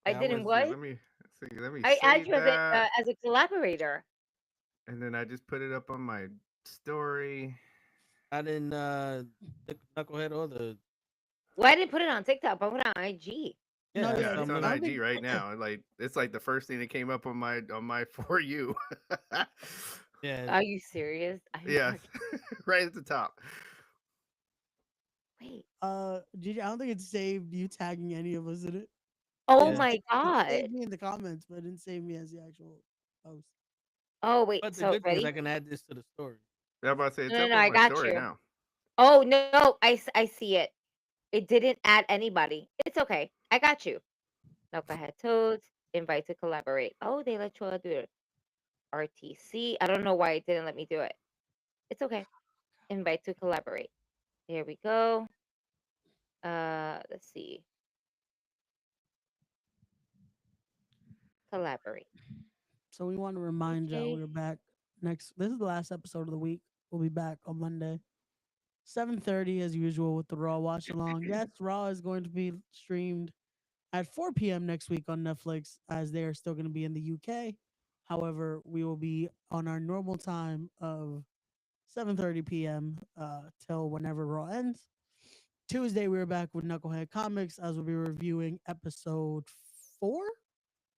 I didn't what? Let me see. I add you as a collaborator. And then I just put it up on my story. I didn't Knucklehead or the. Well, I didn't put it on TikTok. I put it on IG. Yeah, it's on IG right now. Like it's like the first thing that came up on my For You. Yeah. Are you serious? Yeah, right at the top. Wait. Gigi, I don't think it saved you tagging any of us in it. Oh Yeah. my It god. saved me in the comments, but it didn't save me as the actual post. Oh wait. But the So good thing is ready? I can add this to the story. I'm about to say it's No, no, up no. on I my got story you. now. Oh no, I see it. It didn't add anybody. It's okay. I got you. Knucklehead Toads, invite to collaborate. Oh, they let you all do it. RTC. I don't know why it didn't let me do it. It's okay. Invite to collaborate. There we go. Let's see. Collaborate. So we want to remind y'all Okay. we're back next. This is the last episode of the week. We'll be back on Monday, 7:30 as usual with the Raw watch along. Yes, Raw is going to be streamed at 4 p.m. next week on Netflix, as they are still going to be in the UK. However, we will be on our normal time of 7:30 p.m. Till whenever Raw ends. Tuesday, we're back with Knucklehead Comics as we'll be reviewing episode 4.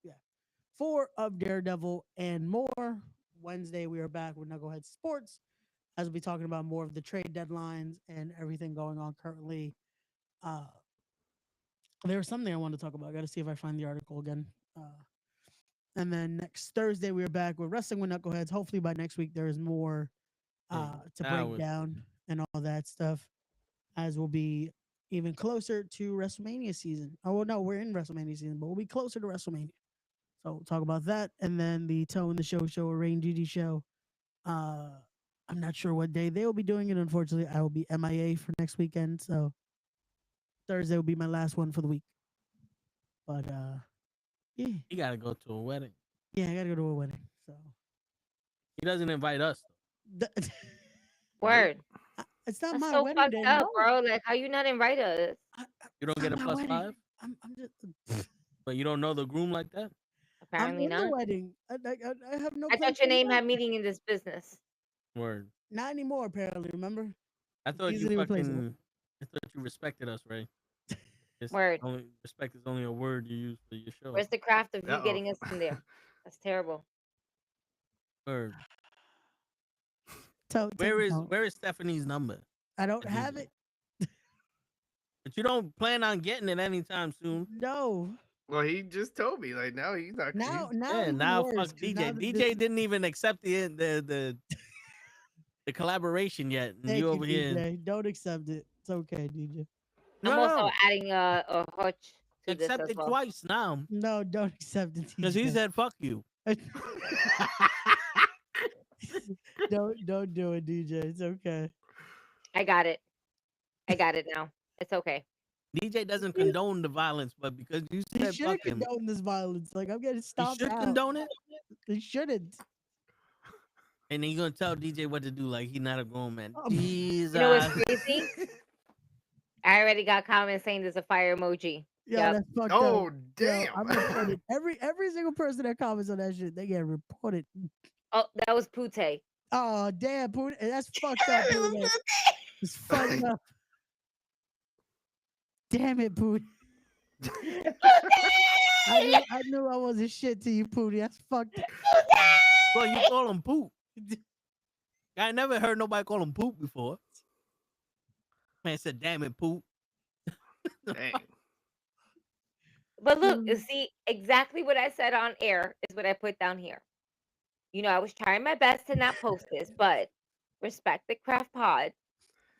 Yeah, 4 of Daredevil and more. Wednesday, we are back with Knucklehead Sports as we'll be talking about more of the trade deadlines and everything going on currently. Uh, there was something I wanted to talk about. I got to see if I find the article again. And then next Thursday, we're back with Wrestling with Knuckleheads. Hopefully, by next week, there is more to break down and all that stuff, as we'll be even closer to WrestleMania season. Oh, well, no, we're in WrestleMania season, but we'll be closer to WrestleMania. So we'll talk about that. And then the Toe and the Show, Ray and GIGI show. I'm not sure what day they will be doing it. Unfortunately, I will be MIA for next weekend. So Thursday will be my last one for the week. But yeah. You gotta go to a wedding. Yeah, I gotta go to a wedding. So He doesn't invite us. Word. It's not That's my so wedding fucked day, up, no. bro. Like, how you not invite us? You don't It's get a not my plus wedding. 5, I'm just. but you don't know the groom like that. I'm Apparently in the not. wedding. I have no I place thought your to name go. had meaning in this business. Word. Not anymore, apparently. Remember? I thought you Easily replaceable. fucking. I thought you respected us, Ray. Word. Respect is only a word you use for your show. Where's the craft of you Uh-oh. getting us in there? That's terrible. Word. So Where is Stephanie's number? I don't to have DJ? it. But you don't plan on getting it anytime soon. No. Well, he just told me like now he's not. Now, he's- now, Yeah, even now worse, fuck 'cause DJ. now that DJ didn't even accept the collaboration yet. And Thank you you, over here. DJ. Don't accept it. It's okay, DJ. I'm No, also no. adding a hutch to this Accept as it well. twice now. No, don't accept it, Because he DJ. said fuck you. Don't do it, DJ. It's okay. I got it. I got it now. It's okay. DJ doesn't condone the violence, but because you He said shouldn't fuck him, condone this violence. Like, I'm getting he stomped should out. condone it. He shouldn't. And then you're gonna tell DJ what to do, like he's not a grown man. Oh. Jesus. You know what's crazy? I already got comments saying there's a fire emoji. Yo, Yep. that's fucked Oh up. damn! Yo, I'm reported. Every single person that comments on that shit, they get reported. Oh, that was Pute. Oh damn, Pooh, that's fucked up. Pooh. It's fucked up. Damn it, Pooh. I knew I wasn't shit to you, Pootie. That's fucked up. Bro, you call him poop. I never heard nobody call him poop before. Man said, damn it, poop. Dang. But look, you see, exactly what I said on air is what I put down here. You know, I was trying my best to not post this, but respect the craft pod.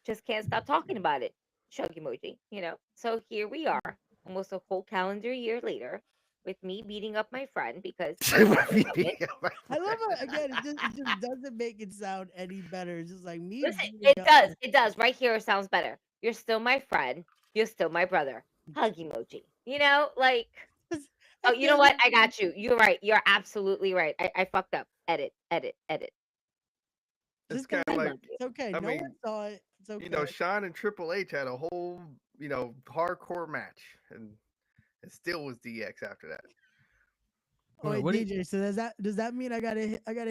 Just can't stop talking about it. Shrug emoji, you know. So here we are, almost a whole calendar year later, with me beating up my friend because I love it. Again, it just doesn't make it sound any better. It's just like me. Listen, beating it up- does. It does. Right here, it sounds better. You're still my friend. You're still my brother. Hug emoji. You know, like. Oh, you know what? I got you. You're right. You're absolutely right. I fucked up. Edit. It's Just kind of go like ahead. It's okay. I No mean, one saw it. It's okay. you know, Sean and Triple H had a whole hardcore match, and it still was DX after that. Oh, wait, What do you- DJ. So does that mean I gotta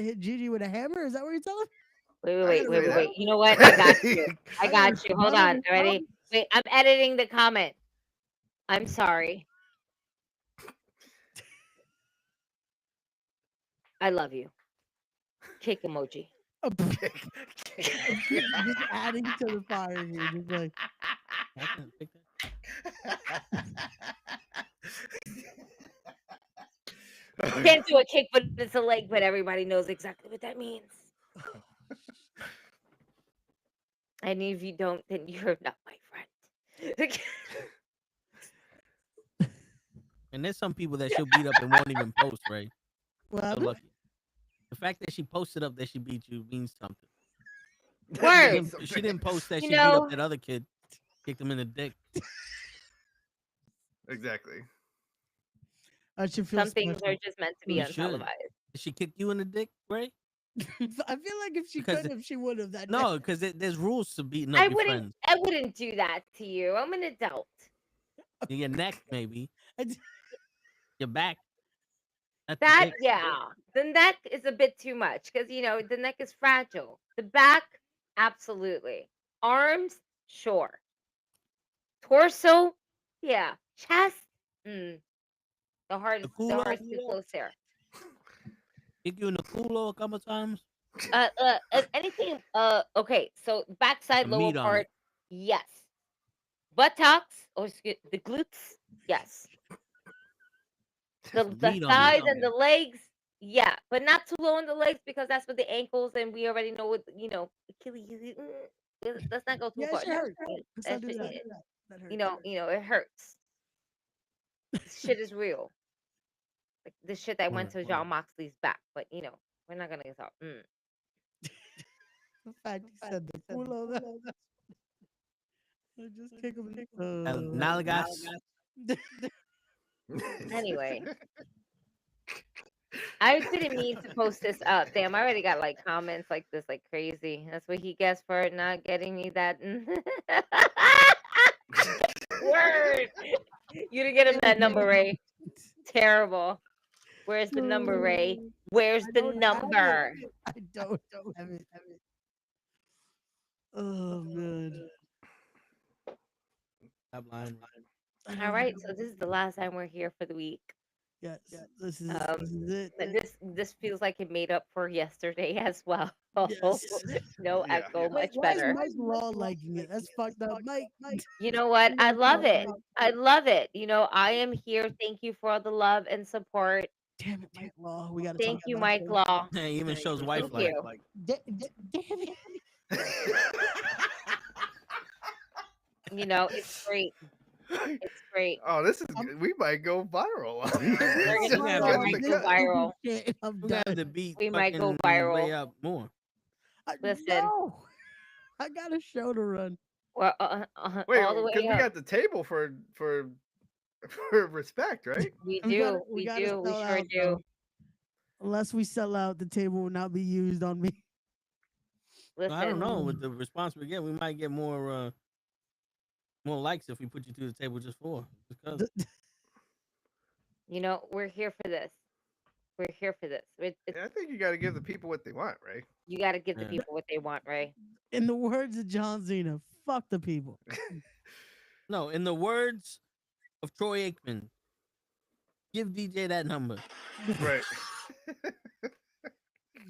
hit Gigi with a hammer? Is that what you're telling me? Wait. You know what? I got you. I got you. Hold on. Ready? Wait, I'm editing the comment. I'm sorry. I love you. Kick emoji. Just adding to the fire here. Just like I can pick that. Can't do a kick, but it's a leg, but everybody knows exactly what that means. And if you don't, then you're not my friend. And there's some people that she'll beat up and won't even post, right? What So happened? lucky. The fact that she posted up that she beat you means something. Word. She didn't post that You she beat up know- that other kid, kicked him in the dick. Exactly. I should feel Some things special. are just meant to be You should. untelevised. Did she kick you in the dick, Ray? I feel like if she Because could have, she would have. That No, because there's rules to beating up I your wouldn't. friends. I wouldn't do that to you. I'm an adult. Your neck, maybe. Your back. That's the That dick. yeah, the neck is a bit too much because the neck is fragile. The back, absolutely. Arms, sure. Torso, yeah. Chest, the heart is culo? too close there. Kick you in the culo a couple times. Anything. Okay. So backside, The lower meat on part, it. yes. Buttocks, or the glutes, yes. The meat on it. thighs and the legs, yeah, but not too low in the legs because that's with the ankles, and we already know what Achilles. Let's not go too Yeah, far. it hurts. That Let's not do shit- that. That hurts. it hurts. This shit is real. Like the shit that went to Word, John word. Moxley's back, but we're not gonna get out. The fact you said the culo. Just kick him. Nalgas. Anyway, I didn't mean to post this up. Damn, I already got like comments like this, like crazy. That's what he gets for not getting me that. Word. You didn't get him that number, Ray. Terrible. Where's the number, Ray? Where's the number? I don't have it. Oh man. Stop lying. All right, so this is the last time we're here for the week. Yes. This is it. But this feels like it made up for yesterday as well. Yes. No Yeah. echo, Wait, much why is better. Mike Law liking it? That's fucked up, Mike. You know what? I love it. I love it. I am here. Thank you for all the love and support. Damn it, Mike Law. We gotta. Thank talk you, about Mike this. Law. He even shows wife Thank like. you. Damn it. It's great. It's great. Oh, this is we might go viral. We're Just gonna have we to might go viral. I'm We have done. to beat. We might go fucking viral. Way up more. Listen. No. I got a show to run. Well, Wait, all the because way we up. got the table for respect, right? We We gotta- do. we We gotta do. We sell sure out, do. though. Unless we sell out, the table will not be used on me. Listen. I don't know. With the response we get, we might get more likes if we put you to the table just because. We're here for this. We're here for this. Yeah, I think you got to give the people what they want, right? You got to give the Yeah. people what they want, Ray. In the words of John Cena, fuck the people. No, in the words of Troy Aikman, give DJ that number. Right.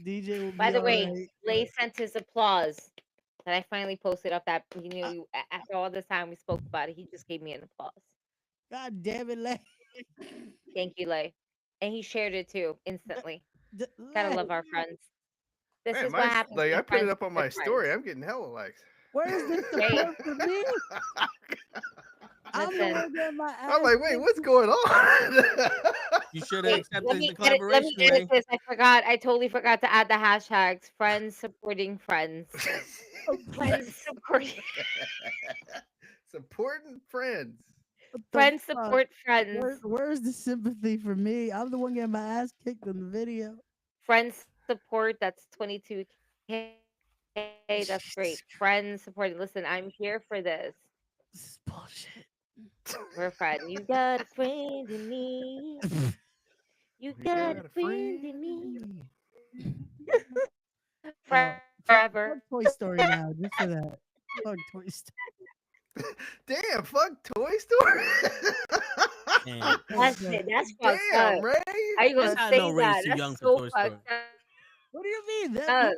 DJ will By be the way, alright. Lay sent his applause that I finally posted up. That after all this time we spoke about it, he just gave me an applause. God damn it, Lay. Thank you, Lay. And he shared it too instantly. Gotta Lay, love our friends. This Man, is what happens. like when I put it friends up on are my story. friends. I'm getting hella likes. where's the Hey. support for me? I'm the Listen. one getting my ass I'm like, wait, kicked. what's going on? You should have Wait, accepted let me the edit, collaboration, Ray. this. I forgot. I totally forgot to add the hashtags. Friends supporting friends. Friends supporting Supporting friends. What the friends fuck? support friends. Where's the sympathy for me? I'm the one getting my ass kicked in the video. Friends support. That's 22K. That's great. Friends supporting. Listen, I'm here for this. This is bullshit. We're friends. You got a friend in me. You got a friend in me. Fuck Forever. Toy Story now, just for that. Fuck Toy Story. Damn, fuck Toy Story. Man, That's it. That's fucked Damn, up. Ray. How you gonna That's how I say know Ray's that? too That's young for so Toy fucked Story. up. What do you mean? That, Uh,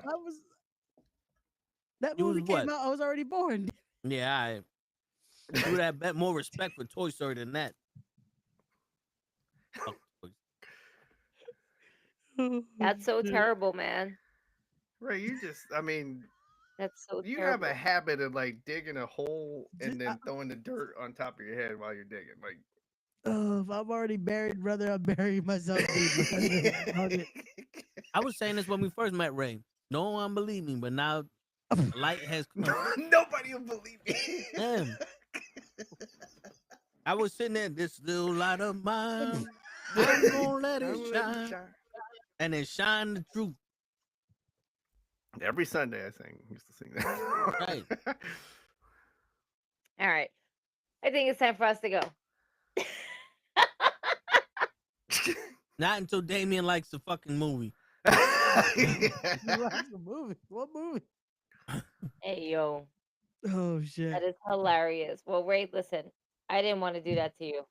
that You movie was came what? out. I was already born. yeah, You would have more respect for Toy Story than that. Fuck Toy That's so Shit. terrible, man. Right, you just, I mean, That's so you have terrible. a habit of like digging a hole and Just- then throwing the dirt on top of your head while you're digging. Like, Oh, if I'm already buried, brother, I'm burying myself deep. Fuck it. I was saying this when we first met Ray. No one believed me, but now the light has come. nobody will believe me. Damn. I was sitting there, this little light of mine, I'm gonna let it shine. And it shine the truth. Every Sunday, I used to sing that. Right. All right. I think it's time for us to go. Not until Damien likes the fucking movie. You like the movie? What movie? Hey, yo. Oh shit. That is hilarious. Well, Ray, listen, I didn't want to do that to you.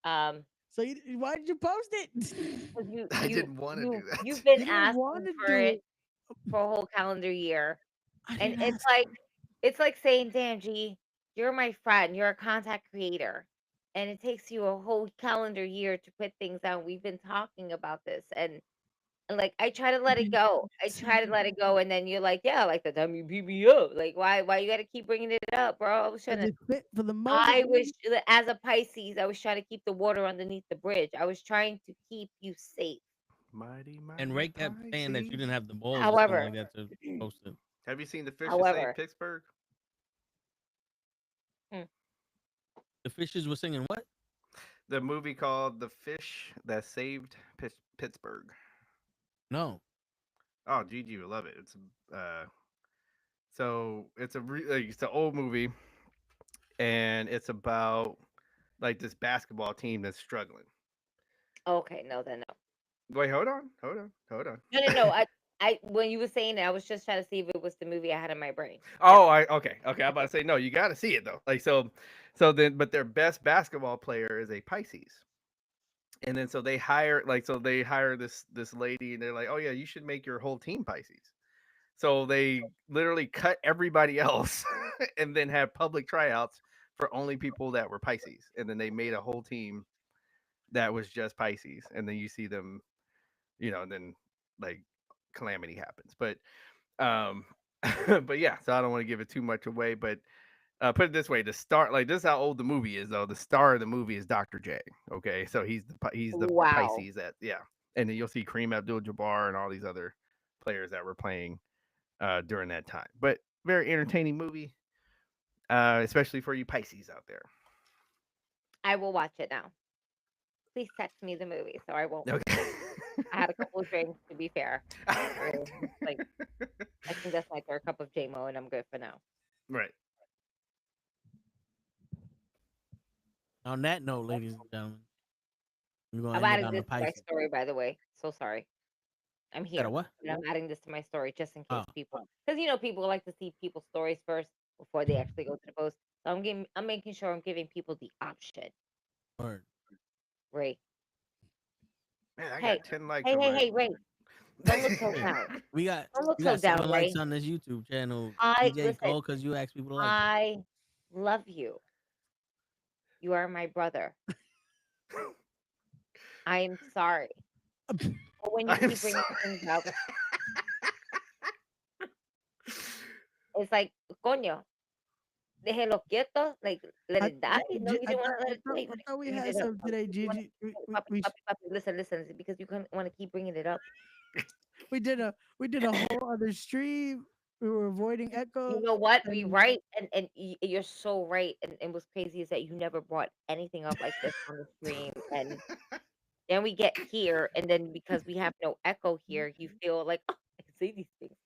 So why did you post it? 'Cause I didn't want to do that. You've been You didn't asking want to for do it it. for a whole calendar year. I And didn't it's like saying, damn, G, you're my friend, you're a content creator. And it takes you a whole calendar year to put things out. We've been talking about this. And like I try to let it go. I try to let it go. And then you're like, yeah, like the time you beat me up. Like, why you gotta keep bringing it up, bro? I was trying to It fit for the moment. I was as a Pisces, I was trying to keep the water underneath the bridge. I was trying to keep you safe. Mighty, And Ray kept saying that you didn't have the balls or However, something like that to post it. Have you seen The Fish That However. Saved Pittsburgh? The fishes were singing what? The movie called The Fish That Saved Pittsburgh. No. Oh, Gigi would love it. It's so it's it's an old movie, and it's about like this basketball team that's struggling. Okay, no, then no. Wait, hold on. No. I when you were saying it, I was just trying to see if it was the movie I had in my brain. Oh, okay. I'm about to say no. You got to see it though. Like but their best basketball player is a Pisces, and then so they hire this lady, and they're like, oh yeah, you should make your whole team Pisces. So they literally cut everybody else, and then have public tryouts for only people that were Pisces, and then they made a whole team that was just Pisces, and then you see them, and then like calamity happens, but but yeah, so I don't want to give it too much away, but put it this way, this is how old the movie is though. The star of the movie is Dr. J. Okay, so he's the Wow. Pisces and then you'll see Kareem Abdul-Jabbar and all these other players that were playing during that time, but very entertaining movie, especially for you Pisces out there. I will watch it now. Please text me the movie so I won't. Okay. I had a couple of drinks, to be fair. Like, I think that's my third cup of JMO, and I'm good for now. Right. On that note, ladies and gentlemen, we're I'm gonna end it adding on this the to my Pisces. story, by the way. So sorry. I'm here. What? And I'm adding this to my story just in case Oh. people, because people like to see people's stories first before they actually go to the post. So I'm making sure I'm giving people the option. Word. Ray. Man, I Hey, got 10 likes. hey, Ray. Don't look so down. We got Don't look we so got down, 7 Ray. likes on this YouTube channel. I DJ listen. Cole, because you ask people to like it. I love you. You are my brother. I am sorry. But when you keep bringing things up, it's like, coño, déjelo quieto, like let it die. No, you didn't want to let it die. I thought we Bring had it up. some today, You wanna- Gigi. Puppy, listen, because you want to keep bringing it up. We did a whole other stream. We were avoiding echo. You know what? We and- right, and you're so right. And what's crazy is that you never brought anything up like this on the stream, and then we get here, and then because we have no echo here, you feel like, oh, I can say these things,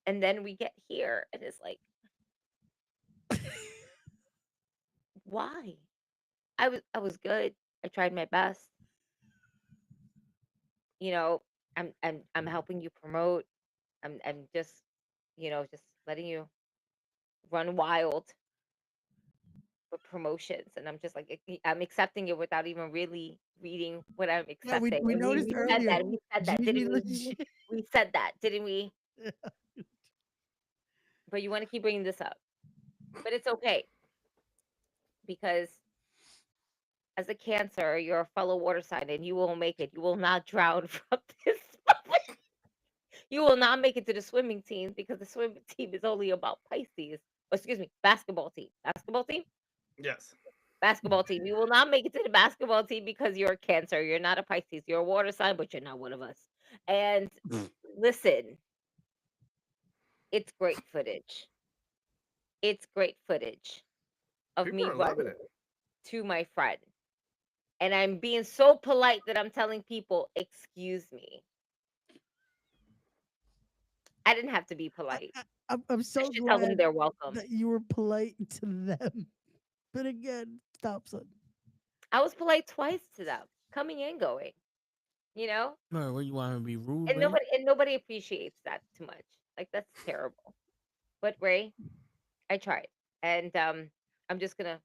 and then we get here, and it's like, why? I was good. I tried my best. I'm helping you promote. I'm just just letting you run wild with promotions, and I'm just like I'm accepting it without even really reading what I'm Yeah, we accepting. And noticed said earlier. that. We said that, Gigi didn't we? legit- We said that, didn't we? But you want to keep bringing this up. But it's okay because as a Cancer, you're a fellow water sign, and you will make it. You will not drown from this. You will not make it to the swimming team because the swimming team is only about Pisces. Oh, excuse me, basketball team. Basketball team. Yes. Basketball team. You will not make it to the basketball team because you're a Cancer. You're not a Pisces. You're a water sign, but you're not one of us. And listen, it's great footage. It's great footage of People me are loving running it. to my friend. And I'm being so polite that I'm telling people, excuse me. I didn't have to be polite. I'm so I should tell them glad they're welcome. that you were polite to them. But again, stop, son. I was polite twice to them, coming and going. You know? What you want to be rude? And Ray? nobody appreciates that too much. Like that's terrible. But Ray, I tried. And I'm just gonna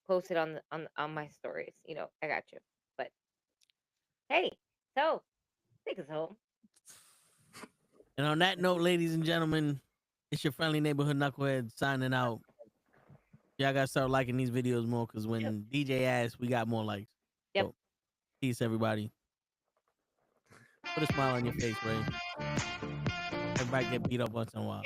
post it on my stories. You know, I got you. But hey, so take us home. And on that note, ladies and gentlemen, it's your friendly neighborhood knucklehead signing out. Y'all gotta start liking these videos more because when DJ asks, we got more likes. Yep. So, peace, everybody. Put a smile on your face, Ray. Everybody get beat up once in a while.